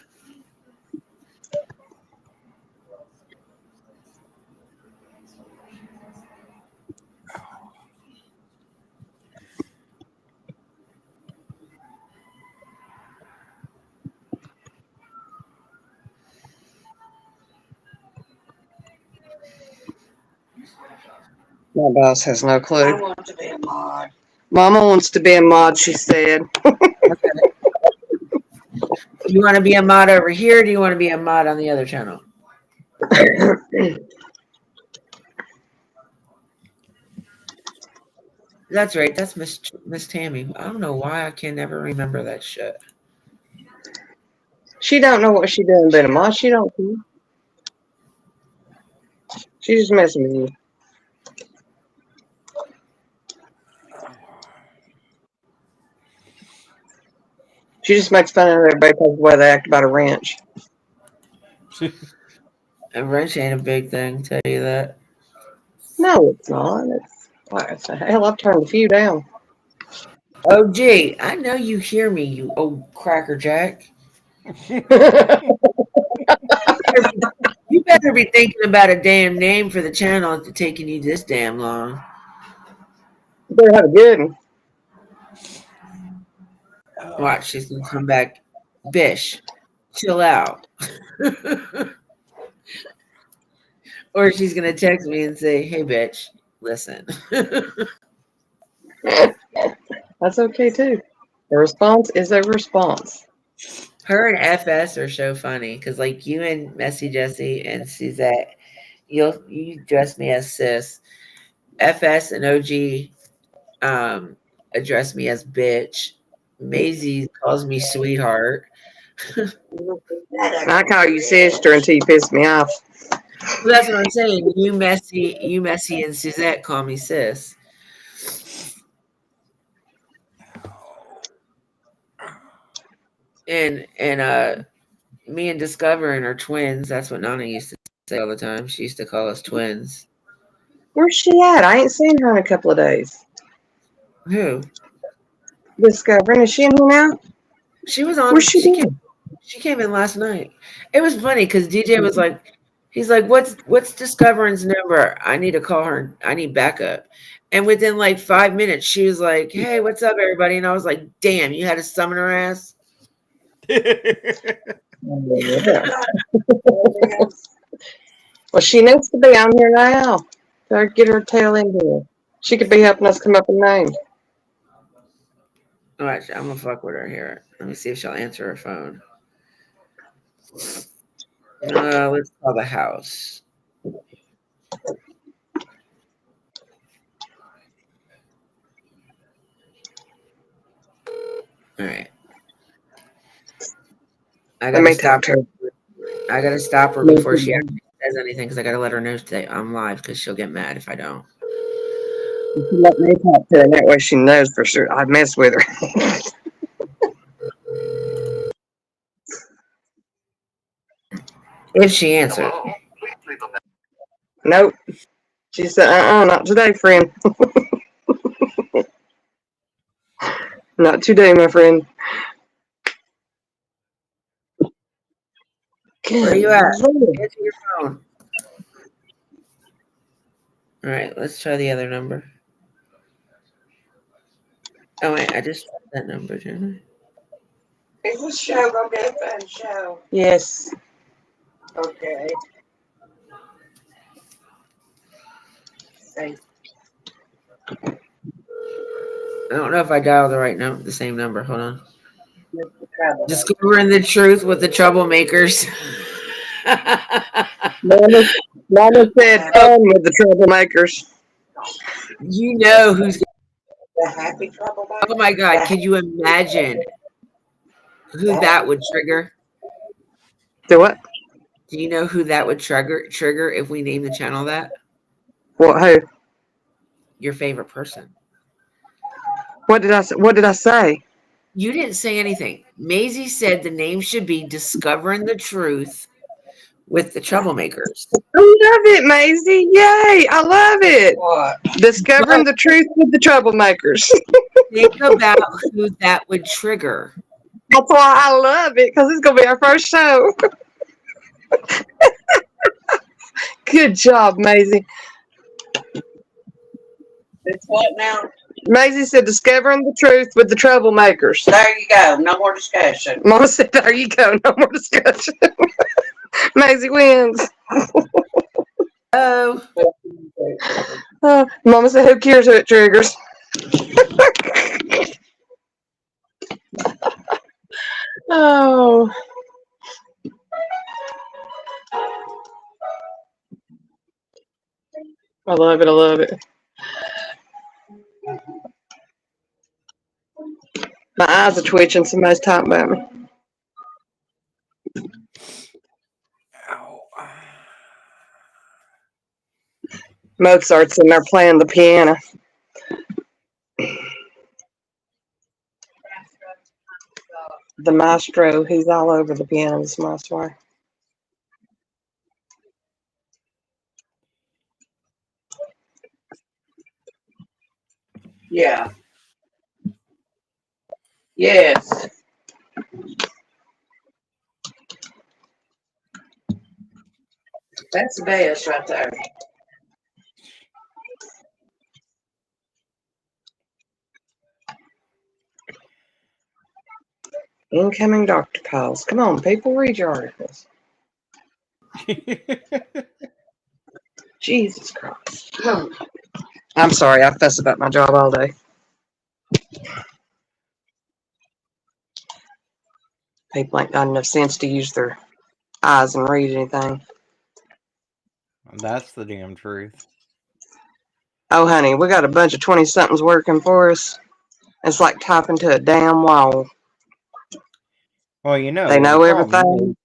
My boss has no I clue. want to be a mod. Mama wants to be a mod, she said. Okay. Do you want to be a mod over here? Or do you want to be a mod on the other channel? That's right. That's Miss Tammy. I don't know why I can never remember that shit. She don't know what she doing, but Ma, she don't care. She just messing with you. She just makes fun of everybody because of the way they act about a wrench. A wrench ain't a big thing, tell you that. No, it's not. It's the hell, I've turned a few down. Oh, gee, I know you hear me, you old cracker jack. You better be thinking about a damn name for the channel after taking you this damn long. You better have a good one. Watch, she's gonna come back. Bish, chill out. Or she's gonna text me and say, "Hey, bitch, listen." That's okay too. A response is a response. Her and FS are so funny because, like, you and Messy Jessie and Suzette, you dress me as sis. FS and OG address me as bitch. Maisie calls me sweetheart. I call you sister until you piss me off. Well, that's what I'm saying. You messy, and Suzette call me sis. And me and Discovering are twins. That's what Nana used to say all the time. She used to call us twins. Where's she at? I ain't seen her in a couple of days. Who? Discovering. Is she in here now? She was on. Where's she been? She came in last night. It was funny because DJ was like, he's like, what's Discovering's number? I need to call her. I need backup. And within like 5 minutes, she was like, hey, what's up, everybody? And I was like, damn, you had to summon her ass. Well, she needs to be on here now. Gotta get her tail in here. She could be helping us come up with names. All right, I'm gonna fuck with her here. Let me see if she'll answer her phone. Let's call the house. All right. I gotta stop her. I gotta stop her before she actually says anything because I gotta let her know today I'm live because she'll get mad if I don't. You can let me talk to her, that way she knows for sure I mess with her. If she answers. Nope. She said, not today, friend. Not today, my friend. Where are you at? Answer your phone. All right, let's try the other number. Oh wait, I just tried that number, didn't I? Is this show gonna be a fun show? Yes. Okay. Say, I don't know if I dialed the right number, the same number. Hold on. Discovering the truth with the troublemakers. Mama said fun with the troublemakers. You know who's. the happy troublemaker? Oh my God! Can you imagine who that would trigger? Do what? Do you know who that would trigger if we name the channel that? What? Who? Your favorite person. What did I say? What did I say? You didn't say anything. Maisie said the name should be Discovering the Truth with the Troublemakers. I love it, Maisie. Yay. I love it. What? Discovering the truth with the troublemakers. Think about who that would trigger. That's why I love it, because it's going to be our first show. Good job, Maisie. It's what now? Maisie said, discovering the truth with the troublemakers. There you go. No more discussion. Mama said, there you go. No more discussion. Maisie wins. Oh, Mama said, who cares who it triggers? Oh. I love it. I love it. My eyes are twitching. Somebody's talking about me. Ow. Mozart's in there playing the piano. The maestro, he's all over the piano, this maestro. Yeah. Yes. That's the best right there. Incoming doctor calls. Come on, people, read your articles. Jesus Christ. I'm sorry, I fuss about my job all day. People ain't got enough sense to use their eyes and read anything. That's the damn truth. Oh, honey, we got a bunch of 20-somethings working for us. It's like typing to a damn wall. Well, you know, They the know problem everything. is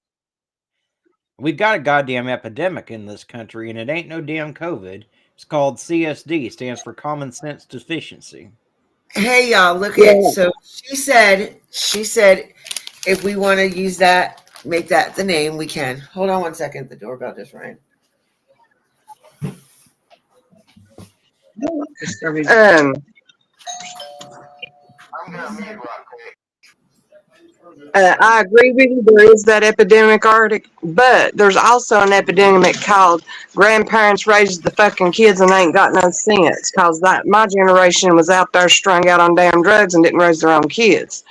we've got a goddamn epidemic in this country, and it ain't no damn COVID. It's called CSD, stands for Common Sense Deficiency. Hey y'all, look Yeah. at so she said if we want to use that, make that the name, we can. Hold on 1 second, the doorbell just rang. I agree with you. There is that epidemic, Arctic, but there's also an epidemic called grandparents raised the fucking kids and they ain't got no sense. Cause that my generation was out there strung out on damn drugs and didn't raise their own kids,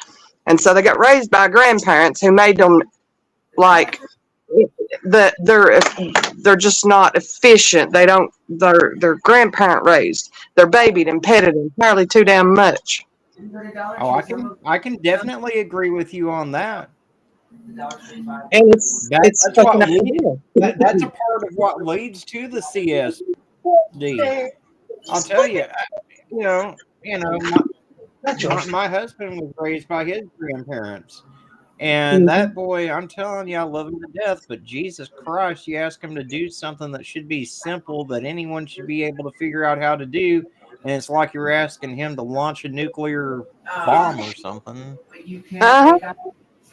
and so they got raised by grandparents who made them like they're just not efficient. They don't. They're grandparent raised. They're babied and petted entirely too damn much. Oh, I can definitely agree with you on that. And it's That's fucking what leads, epidemic. that's a part of what leads to the CSD. I'll tell you, my husband was raised by his grandparents, and that boy, I'm telling you, I love him to death. But Jesus Christ, you ask him to do something that should be simple, that anyone should be able to figure out how to do, and it's like you're asking him to launch a nuclear bomb or something.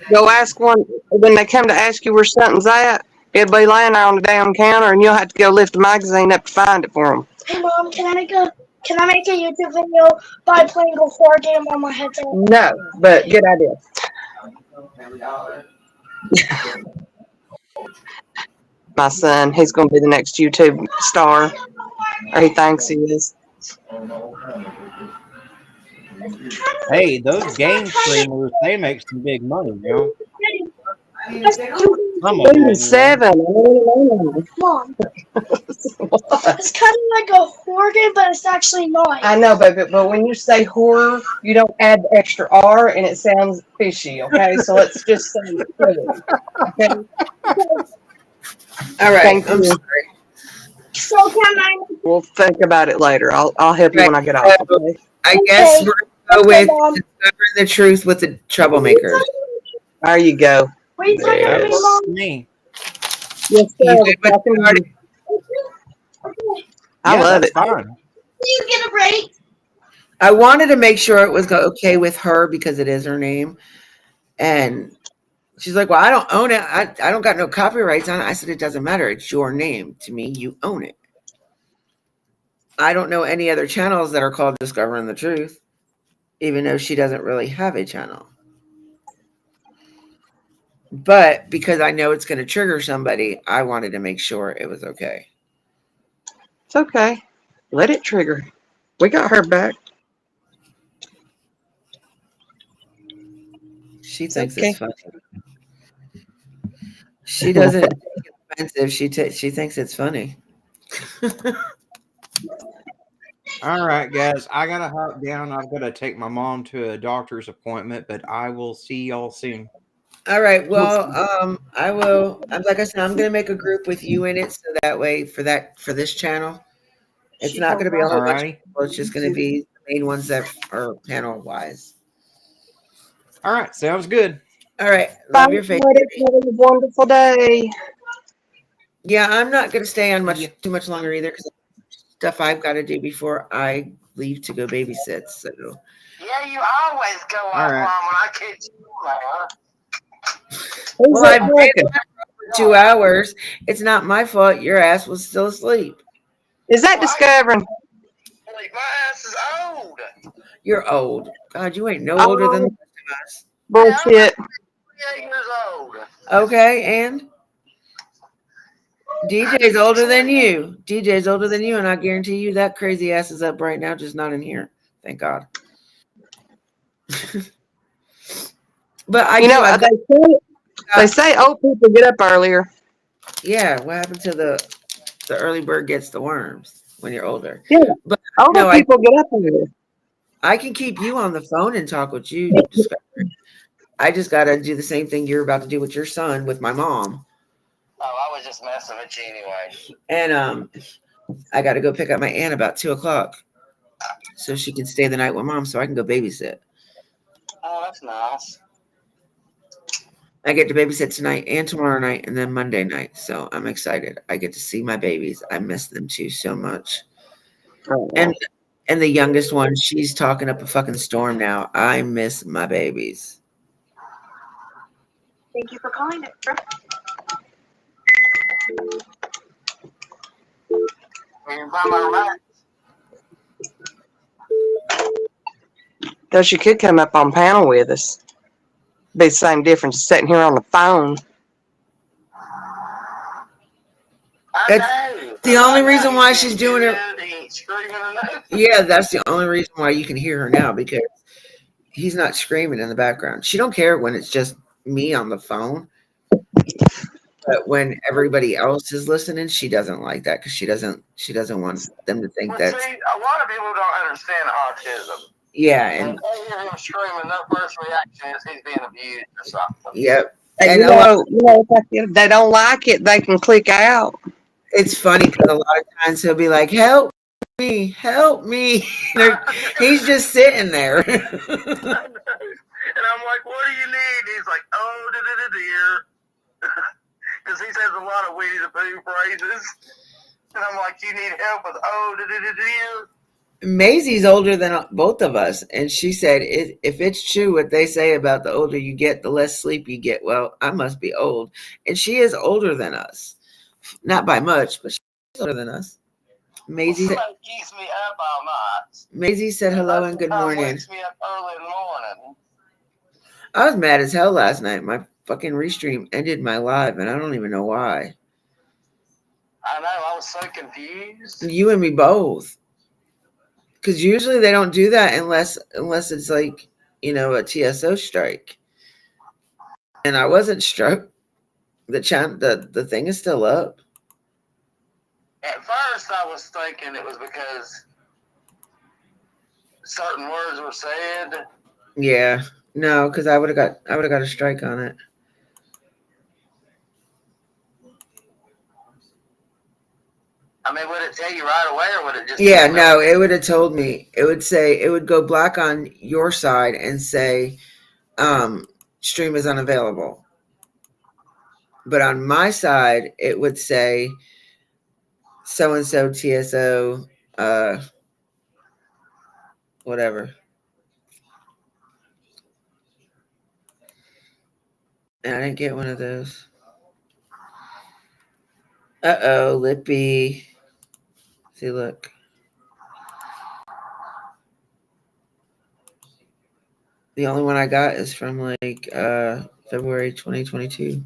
Go ask one when they come to ask you where something's at. It'll be laying there on the damn counter, and you'll have to go lift the magazine up to find it for them. Hey Mom, can I make a YouTube video by playing a horror game on my headset? No, but good idea. My son, he's going to be the next YouTube star, or he thinks he is. Hey, those game streamers, they make some big money, you know. Some of them, anyway. 7. Mom, it's kind of like a horror game, but it's actually not. I know, baby, but when you say horror, you don't add the extra R, and it sounds fishy. Okay, so let's just say horror. Okay. All right, Thank I'm you. sorry. So can I? We'll think about it later. I'll help you when I get off. Okay? I guess we're gonna go with Mom. discovering the truth with the troublemakers. There you go. What are you talking about, That's Mom? me. Yes, You sir. good with the article? Okay. I Yeah, love that's it. fine. Do you get a break? I wanted to make sure it was okay with her because it is her name, and she's like, "Well, I don't own it. I don't got no copyrights on it." I said, "It doesn't matter. It's your name. To me, you own it." I don't know any other channels that are called Discovering the Truth, even though she doesn't really have a channel. But because I know it's going to trigger somebody, I wanted to make sure it was okay. It's okay. Let it trigger. We got her back. She thinks okay. it's funny. She doesn't think it's offensive. She thinks it's funny. All right, guys, I gotta hop down. I've got to take my mom to a doctor's appointment, but I will see y'all soon. All right. Well, I will. Like I said, I'm gonna make a group with you in it, so that way for this channel, It's not going to be a whole All bunch of righty. people. It's just going to be the main ones that are panel wise. All right. Sounds good. All right. Bye, Love your face. ladies. Have a wonderful day. Yeah, I'm not going to stay on Yeah. too much longer either because stuff I've got to do before I leave to go babysit. So Yeah, you always go All off right. on when I catch you there. Who's well, that I've talking? been for 2 hours. It's not my fault. Your ass was still asleep. Is that discovering? Like, my ass is old. You're old. God, you ain't no older than the Oh, rest of us. bullshit. 28 years old. Okay, and DJ's older than you. DJ's older than you, and I guarantee you that crazy ass is up right now, just not in here. Thank God. But I You do. know, I've got, they say old people get up earlier. yeah. What happened to the early bird gets the worms when you're older? Yeah, But older no, people get up earlier. I can keep you on the phone and talk with you. I just got to do the same thing you're about to do with your son with my mom. Oh, I was just messing with you anyway. And I got to go pick up my aunt about 2:00 so she can stay the night with mom so I can go babysit. Oh, that's nice. I get to babysit tonight and tomorrow night and then Monday night. So I'm excited. I get to see my babies. I miss them too so much. Oh, And the youngest one, she's talking up a fucking storm now. I miss my babies. Thank you for calling it. though she could come up on panel with us. Be the same difference as sitting here on the phone. That's the only reason why she's doing it. Yeah, that's the only reason why you can hear her now, because he's not screaming in the background. She don't care when it's just me on the phone. But when everybody else is listening, she doesn't like that because she doesn't want them to think that. See, a lot of people don't understand autism. Yeah, And and they hear him screaming, their first reaction is he's being abused or something. yep. And And if they don't like it, they can click out. it's funny because a lot of times he'll be like, "Help me, help me." He's just sitting there. And I'm like, what do you need? He's like, oh, dear. Because he says a lot of Winnie the Pooh phrases. And I'm like, you need help with dear. Maisie's older than both of us, and she said, "If it's true what they say about the older you get, the less sleep you get." Well, I must be old, and she is older than us, not by much, but she's older than us. Maisie, Somebody keeps me up all night. Maisie said hello and good morning. Wakes me up early in the morning. I was mad as hell last night. My fucking restream ended my live, and I don't even know why. I know, I was so confused. You and me both. Because usually they don't do that unless it's like, a TSO strike. And I wasn't struck. The thing is still up. At first, I was thinking it was because certain words were said. Yeah. No, because I would have got a strike on it. I mean, would it tell you right away, or would it just? Yeah, no, it would have told me. It would go black on your side and say, stream is unavailable. But on my side, it would say so-and-so TSO, whatever. And I didn't get one of those. Uh-oh, Lippy. See, look. The only one I got is from like February 2022.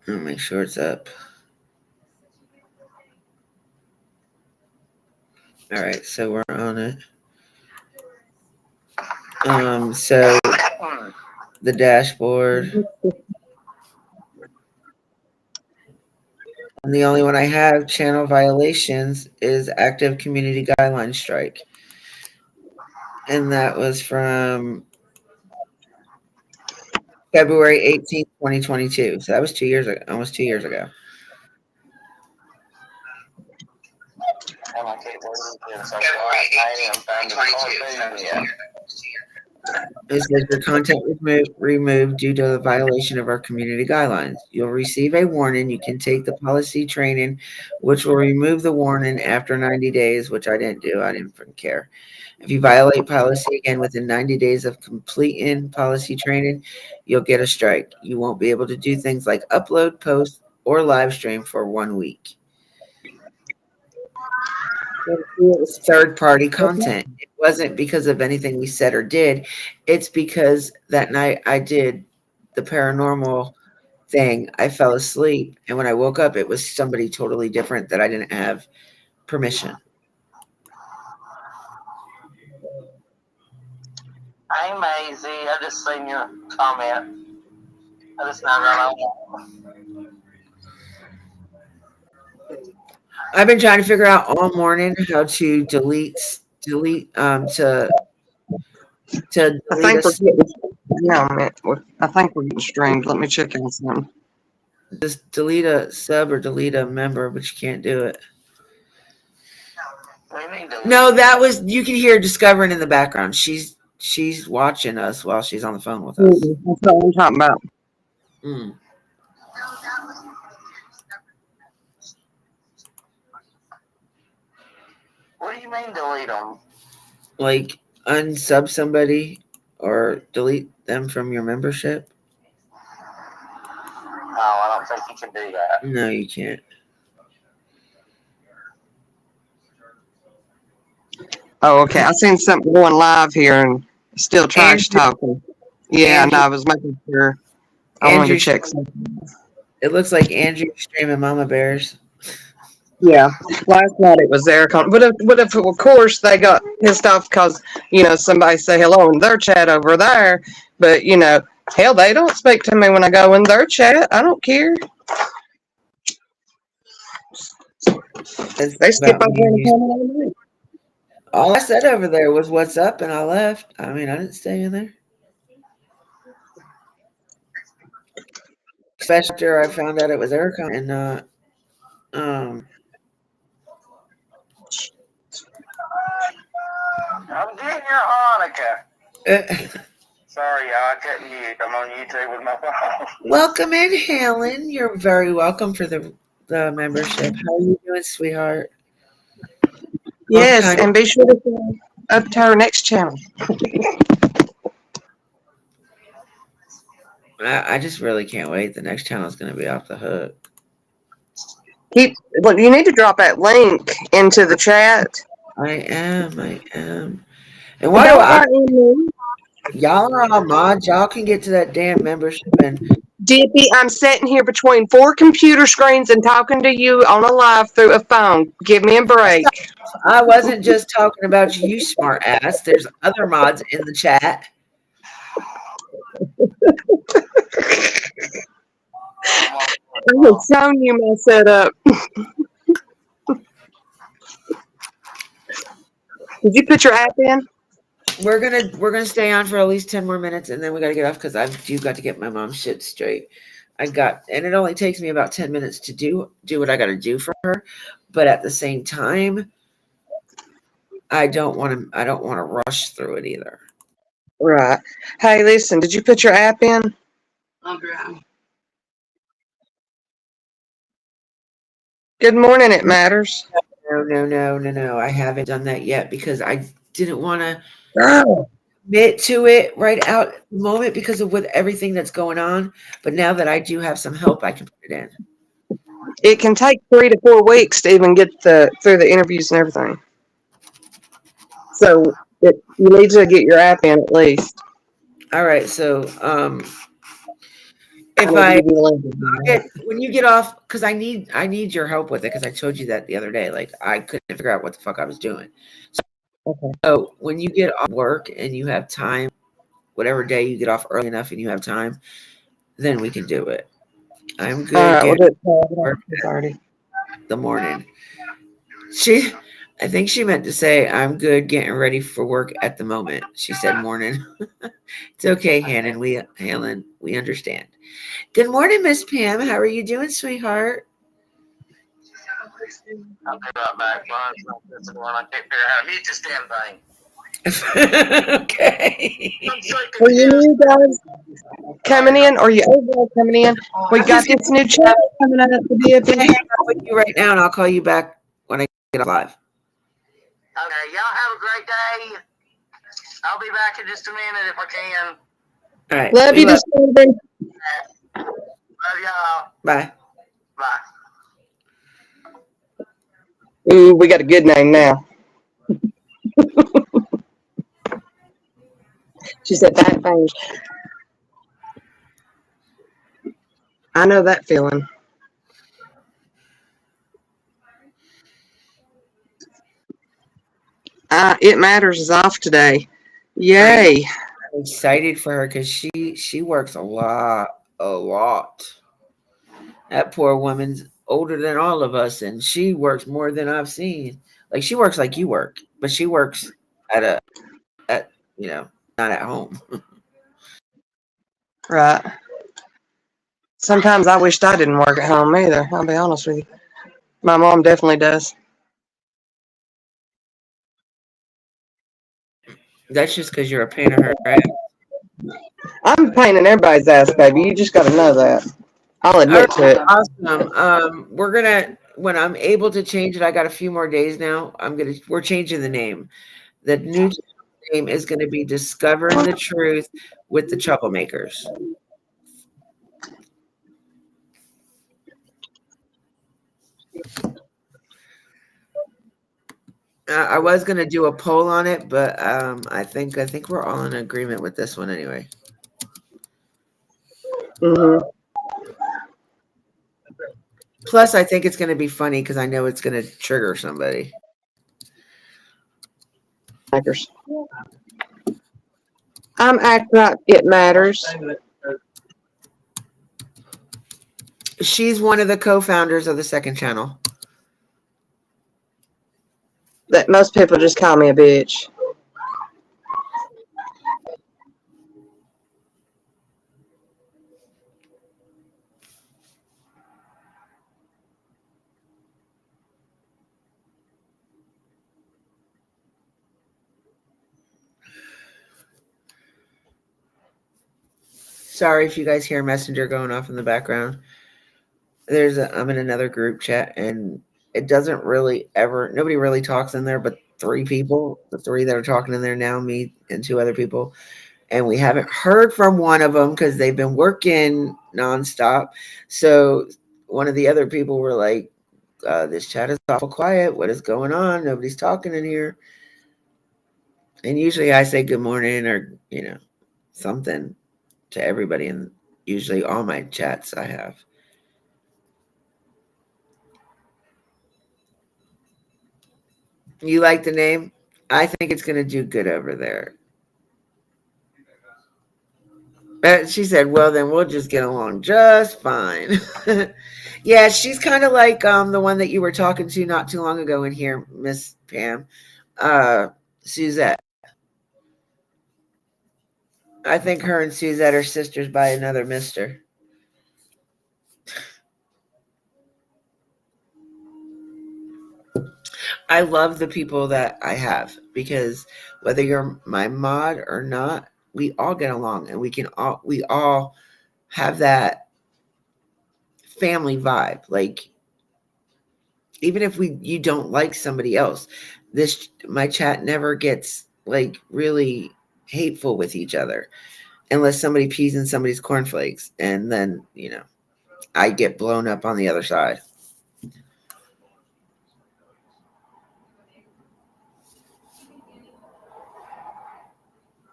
I'll make sure it's up. All right, so we're on it. So the dashboard. And the only one I have, channel violations, is active community guideline strike. And that was from February 18th, 2022. So that was 2 years ago, almost 2 years ago. And I can't believe this. I am found the card. It says your content was removed due to the violation of our community guidelines. You'll receive a warning. You can take the policy training, which will remove the warning after 90 days, which I didn't do. I didn't freaking care. If you violate policy again within 90 days of completing policy training, you'll get a strike. You won't be able to do things like upload, post, or live stream for 1 week. It was third-party content. It wasn't because of anything we said or did. It's because that night I did the paranormal thing. I fell asleep, and when I woke up, it was somebody totally different that I didn't have permission. Hey, Maisie, I just seen your comment. I just not know. I've been trying to figure out all morning how to delete to I delete think we're a, getting, yeah, I think we're getting streamed. Let me check on something. just delete a sub or delete a member, but you can't do it. What do you mean, No, that was you can hear Discovering in the background. She's watching us while she's on the phone with us. That's what I'm talking about. Mm. What do you mean delete them? Like unsub somebody or delete them from your membership. No, I don't think you can do that. No, you can't. Oh, okay. I seen something going live here and still trash talking. Yeah, Andrew- no, I was making sure. I wanted to check something. It looks like Andrew streaming Mama Bears. Yeah, last night it was there. But if of course they got pissed off because somebody say hello in their chat over there, but hell, they don't speak to me when I go in their chat. I don't care. They skip over and come on. All I said over there was "What's up," and I left. I mean, I didn't stay in there. Especially after I found out it was Erica and not. I'm getting your Hanukkah. Sorry, y'all, I couldn't mute. I'm on YouTube with my phone. Welcome in, Helen. You're very welcome for the membership. How are you doing, sweetheart? Yes, and be sure to go up to our next channel. I just really can't wait. The next channel is going to be off the hook. Well, you need to drop that link into the chat. I am. And why do y'all are all mods? Y'all can get to that damn membership and. Dippy, I'm sitting here between 4 computer screens and talking to you on a live through a phone. Give me a break. I wasn't just talking about you, smart ass. There's other mods in the chat. I was showing you my setup. Did you put your app in? We're gonna stay on for at least 10 more minutes, and then we gotta get off because I've got to get my mom's shit straight. And it only takes me about 10 minutes to do what I gotta do for her, but at the same time, I don't want to rush through it either. Right. Hey, listen, did you put your app in? Okay. Good morning, It Matters. No. I haven't done that yet because I didn't want to Girl. commit to it right out at the moment because of with everything that's going on. But now that I do have some help, I can put it in. It can take 3 to 4 weeks to even get through the interviews and everything. So you need to get your app in at least. All right. So when you get off, because I need your help with it because I told you that the other day. Like I couldn't figure out what the fuck I was doing. So when you get off work and you have time, whatever day you get off early enough and you have time, then we can do it. I'm good. All right, we'll do it the morning. She I think she meant to say, I'm good getting ready for work at the moment. She said morning. It's okay, Helen. We understand. Good morning, Miss Pam. How are you doing, sweetheart? I'll be right back. This is one I can't figure out how to mute this damn thing. Okay. I'm so Were you confused. new guys coming in, or you old guys coming in? We got this new channel coming out at the I'm gonna DFB. hang up with you right now, and I'll call you back when I get live. Okay, y'all have a great day. I'll be back in just a minute if I can. All right. Love we you, Disturbing. Love y'all. Bye. Bye. Ooh, we got a good name now. She said bad things. I know that feeling. It Matters is off today. Yay. I'm excited for her because she works a lot. That poor woman's older than all of us, and she works more than I've seen. Like she works like you work, but she works at not at home. Right. Sometimes I wished I didn't work at home either. I'll be honest with you. My mom definitely does. That's just because you're a pain in her ass. I'm a pain in everybody's ass, baby. You just got to know that. I'll admit to it. Awesome. We're gonna when I'm able to change it. I got a few more days now. We're changing the name. The new name is going to be Discovering the Truth with the Troublemakers. I was going to do a poll on it, but I think we're all in agreement with this one anyway. Mm-hmm. Plus, I think it's going to be funny because I know it's going to trigger somebody. I'm acting like It Matters. She's one of the co-founders of the second channel. That most people just call me a bitch. Sorry if you guys hear Messenger going off in the background. I'm in another group chat, and it doesn't really nobody really talks in there but 3 people. The 3 that are talking in there now, me and 2 other people. And we haven't heard from one of them because they've been working nonstop. So one of the other people were like, this chat is awful quiet. What is going on? Nobody's talking in here. And usually I say good morning or, something to everybody. And usually all my chats I have. You like the name? I think it's going to do good over there. She said, well, then we'll just get along just fine. Yeah, she's kind of like the one that you were talking to not too long ago in here, Miss Pam. Suzette. I think her and Suzette are sisters by another mister. I love the people that I have because whether you're my mod or not, we all get along and we all have that family vibe. Like even if you don't like somebody else, my chat never gets like really hateful with each other unless somebody pees in somebody's cornflakes, and then I get blown up on the other side.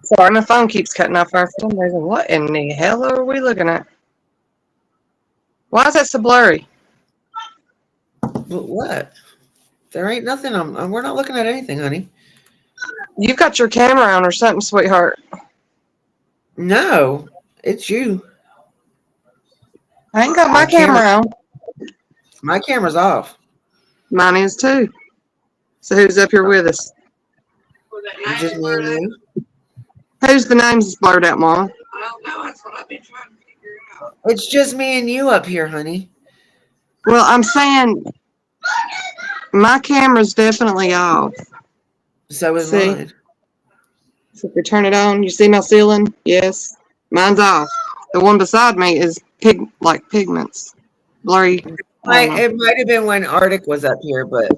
Sorry, my phone keeps cutting off for some reason. What in the hell are we looking at? Why is that so blurry? But what? There ain't nothing. We're not looking at anything, honey. You've got your camera on or something, sweetheart. No, it's you. I ain't got my camera on. My camera's off. Mine is too. So who's up here with us? It's just me and you. Who's the names that's blurred out, Mama? I don't know. That's what I've been trying to figure out. It's just me and you up here, honey. Well, I'm saying my camera's definitely off. So is See? mine. So if we turn it on, you see my ceiling? Yes. Mine's off. The one beside me is pigments. Blurry. It might have been when Arctic was up here, but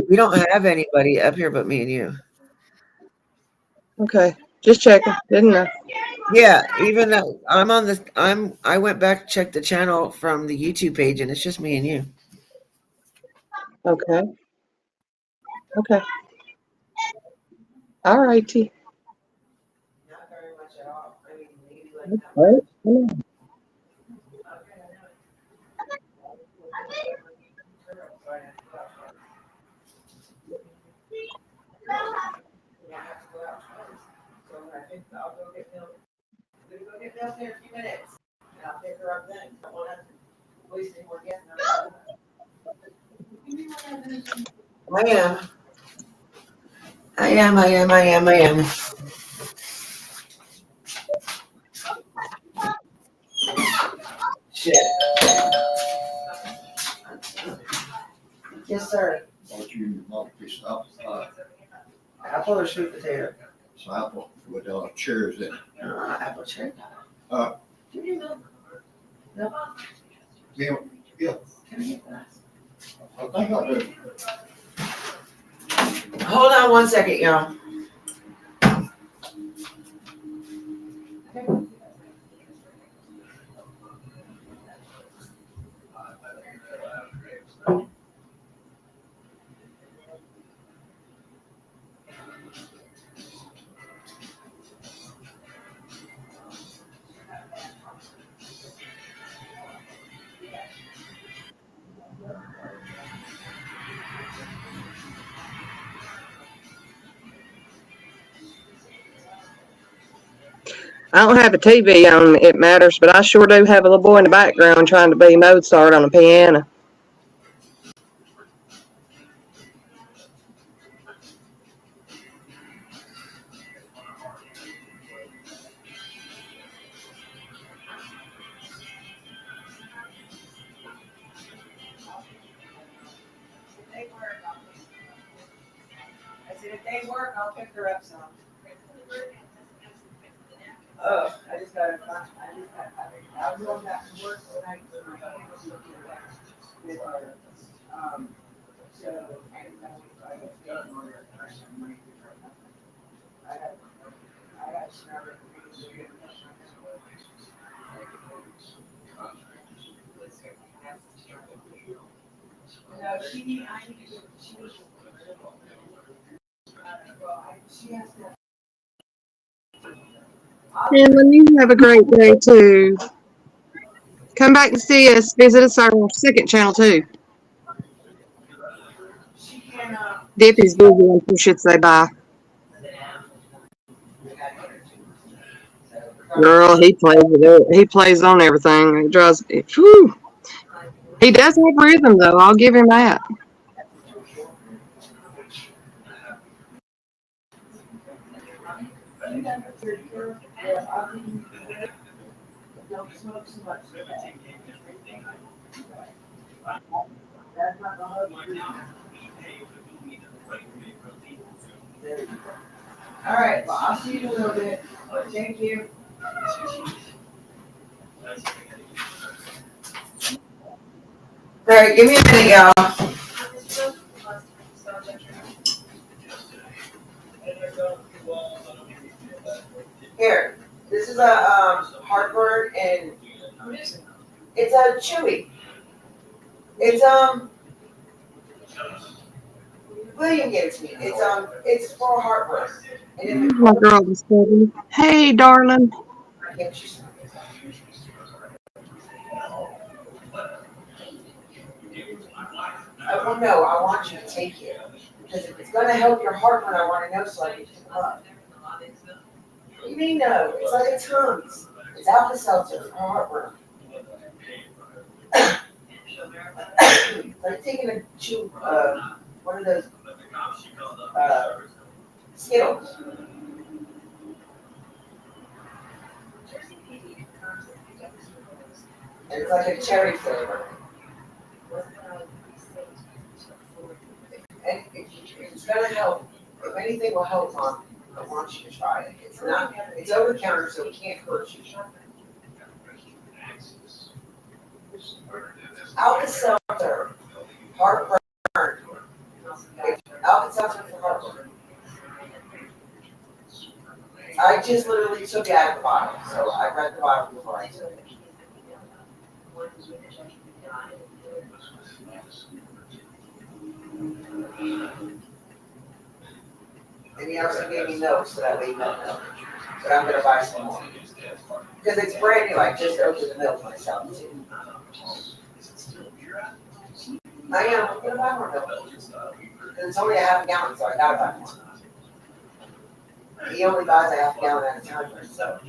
we don't have anybody up here but me and you. Okay. Just checking. Didn't know. Yeah, even though I went back to check the channel from the YouTube page and it's just me and you. Okay. Okay. All righty. Not very much at all. I mean, maybe Right. I'll go get milk. I'm gonna go get milk in a few minutes, and I'll pick her up then. I won't have to waste any more gas. I am. Shit. Yes, sir. What you multi stuff, Apple or sweet potato? so apple with cherries in it. Apple cherry. Yeah, yeah. Can I get that? I think I do. Hold on one second, y'all. I don't have a TV on It Matters, but I sure do have a little boy in the background trying to be Mozart on a piano. I said, if they work, I'll pick her up some. Oh, I was going back to work tonight. So I got started. No, she has to. Emily, you have a great day too. Come back and see us. Visit us on our second channel too. She can, Dippy's busy and you should say bye. Girl, he plays it. He plays on everything. It drives. Whew. He does have rhythm though. I'll give him that. don't smoke so much. All right, well, I'll see you in a little bit. Thank you. All right, give me a minute, y'all. Here, this is a heartburn, and it's a chewy. It's William gave it to me. It's for heartburn. And if it My girl was studying. Hey, darling. Well, no, I want you to take it. Because if it's going to help your heartburn, I want to know so I can pick it up. What do you mean, no? It's like a Tums. It's Alka-Seltzer for heartburn. Like taking a chew, one of those Skittles. And it's like a cherry flavor. And it's gonna help. If anything will help, Mom, I want you to try it. It's not, it's over the counter, so it can't hurt you. Alka-Seltzer, heartburn. Alka-Seltzer for heartburn. I just literally took it out of the bottle, so I read the bottle before I took it. And he also gave me notes so that way you don't know. But I'm gonna buy some more. Because it's brand new, I just opened the milk myself too. I am, I'm gonna buy more milk. And it's only a half gallon, so I gotta buy more. He only buys a half gallon at a time for himself.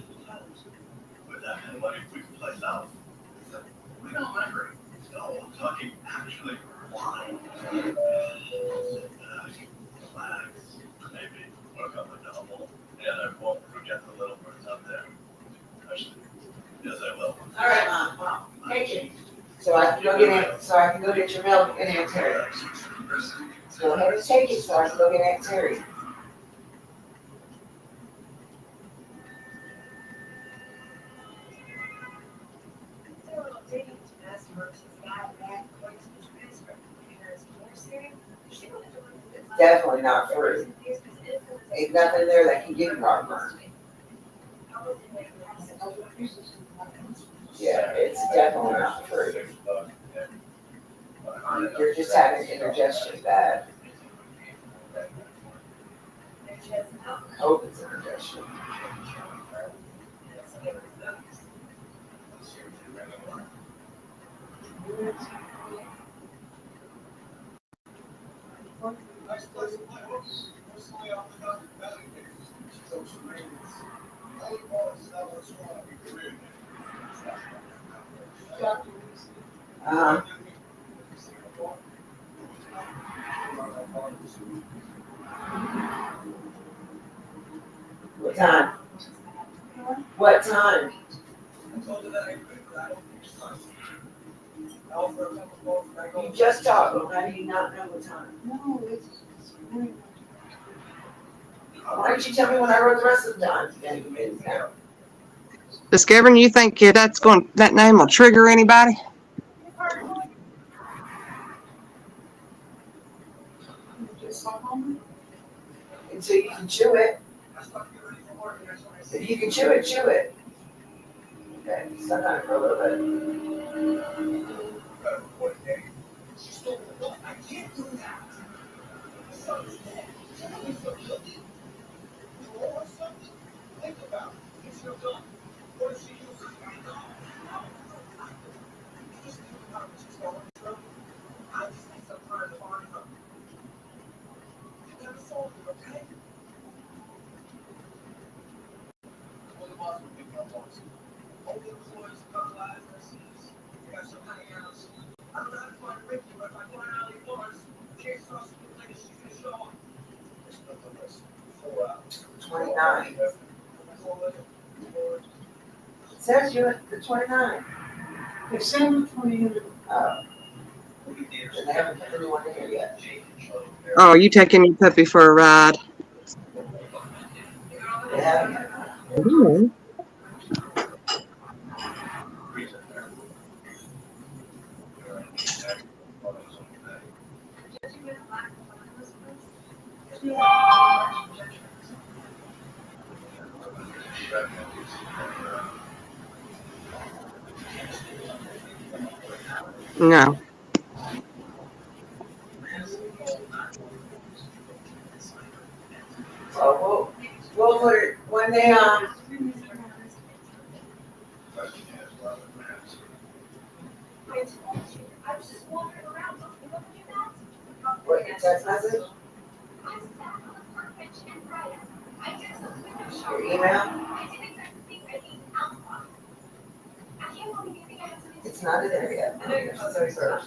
All right, Mom. Thank you. So I can go get your milk and Aunt Terry. Go ahead and take it so I can go get Aunt Terry. Definitely not free. Ain't nothing there that can give you heartburn. Yeah, it's definitely not free. You're just having indigestion bad. Hope it's indigestion. Uh-huh. What time? What time? You just talked. How do you not know what time? No, it's. Why didn't you tell me when I wrote the rest of the time? Then you made it count. Does Gavin, you think that name will trigger anybody? Until you can chew it. If you can chew it, chew it. Okay, suck on it for a little bit. $29. It says you at the 29. December 20th. And they haven't put anyone in here yet. Oh, you taking your puppy for a ride? They haven't. Mm. No. So we'll put it when they what, your text message? Your email? It's not in there yet. It's 31st.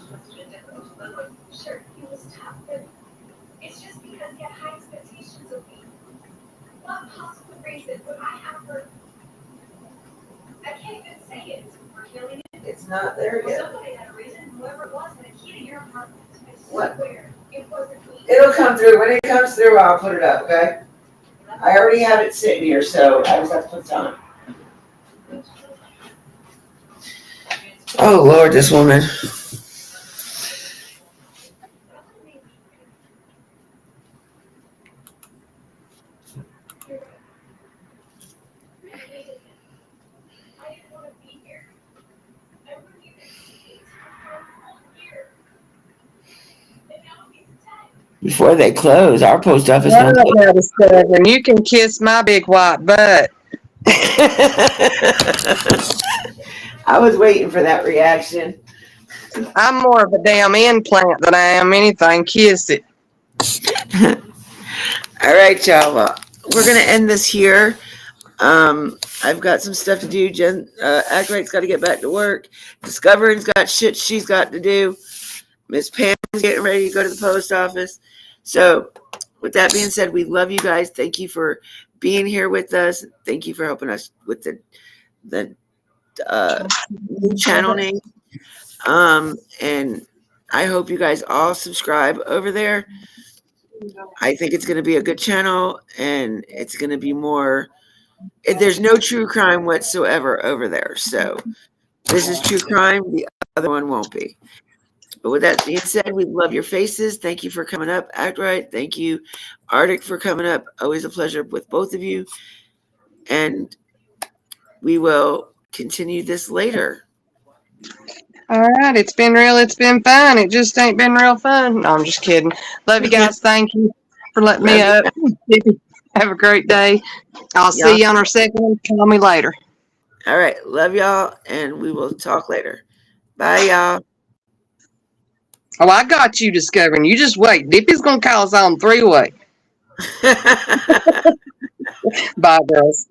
because he had high expectations of me. What possible reason would I have for? I can't even say it. For killing it. It's not there Well, yet. somebody had a reason. Whoever it was had a key to your apartment. I What? swear, it wasn't me. It'll come through. When it comes through, I'll put it up, okay? I already have it sitting here, so I just have to put it on. Oh, Lord, this woman. I didn't want to be here. I really didn't. For a whole year. And now he's dead. Before they close, our post office Well, won't now, Discovery, you can kiss my big white butt. I was waiting for that reaction. I'm more of a damn implant than I am anything. Kiss it. All right, y'all. Well, we're gonna end this here. I've got some stuff to do. Jen, Ackright's got to get back to work. Discovering's got shit she's got to do. Miss Pam's getting ready to go to the post office. So, with that being said, we love you guys. Thank you for being here with us. Thank you for helping us with the new channel name. And I hope you guys all subscribe over there. I think it's going to be a good channel, and it's going to be more. There's no true crime whatsoever over there. So this is true crime. The other one won't be. But with that being said, we love your faces. Thank you for coming up, Act Right. Thank you, Arctic, for coming up. Always a pleasure with both of you. And we will continue this later. All right, it's been real. It's been fun. It just ain't been real fun. No, I'm just kidding. Love you guys. Thank you for letting me up. Have a great day. I'll see you on our second one. Call me later. All right. Love y'all, and we will talk later. Bye, y'all. Oh, I got you, Discovering. You just wait. Dippy's going to call us on 3-way. Bye, girls.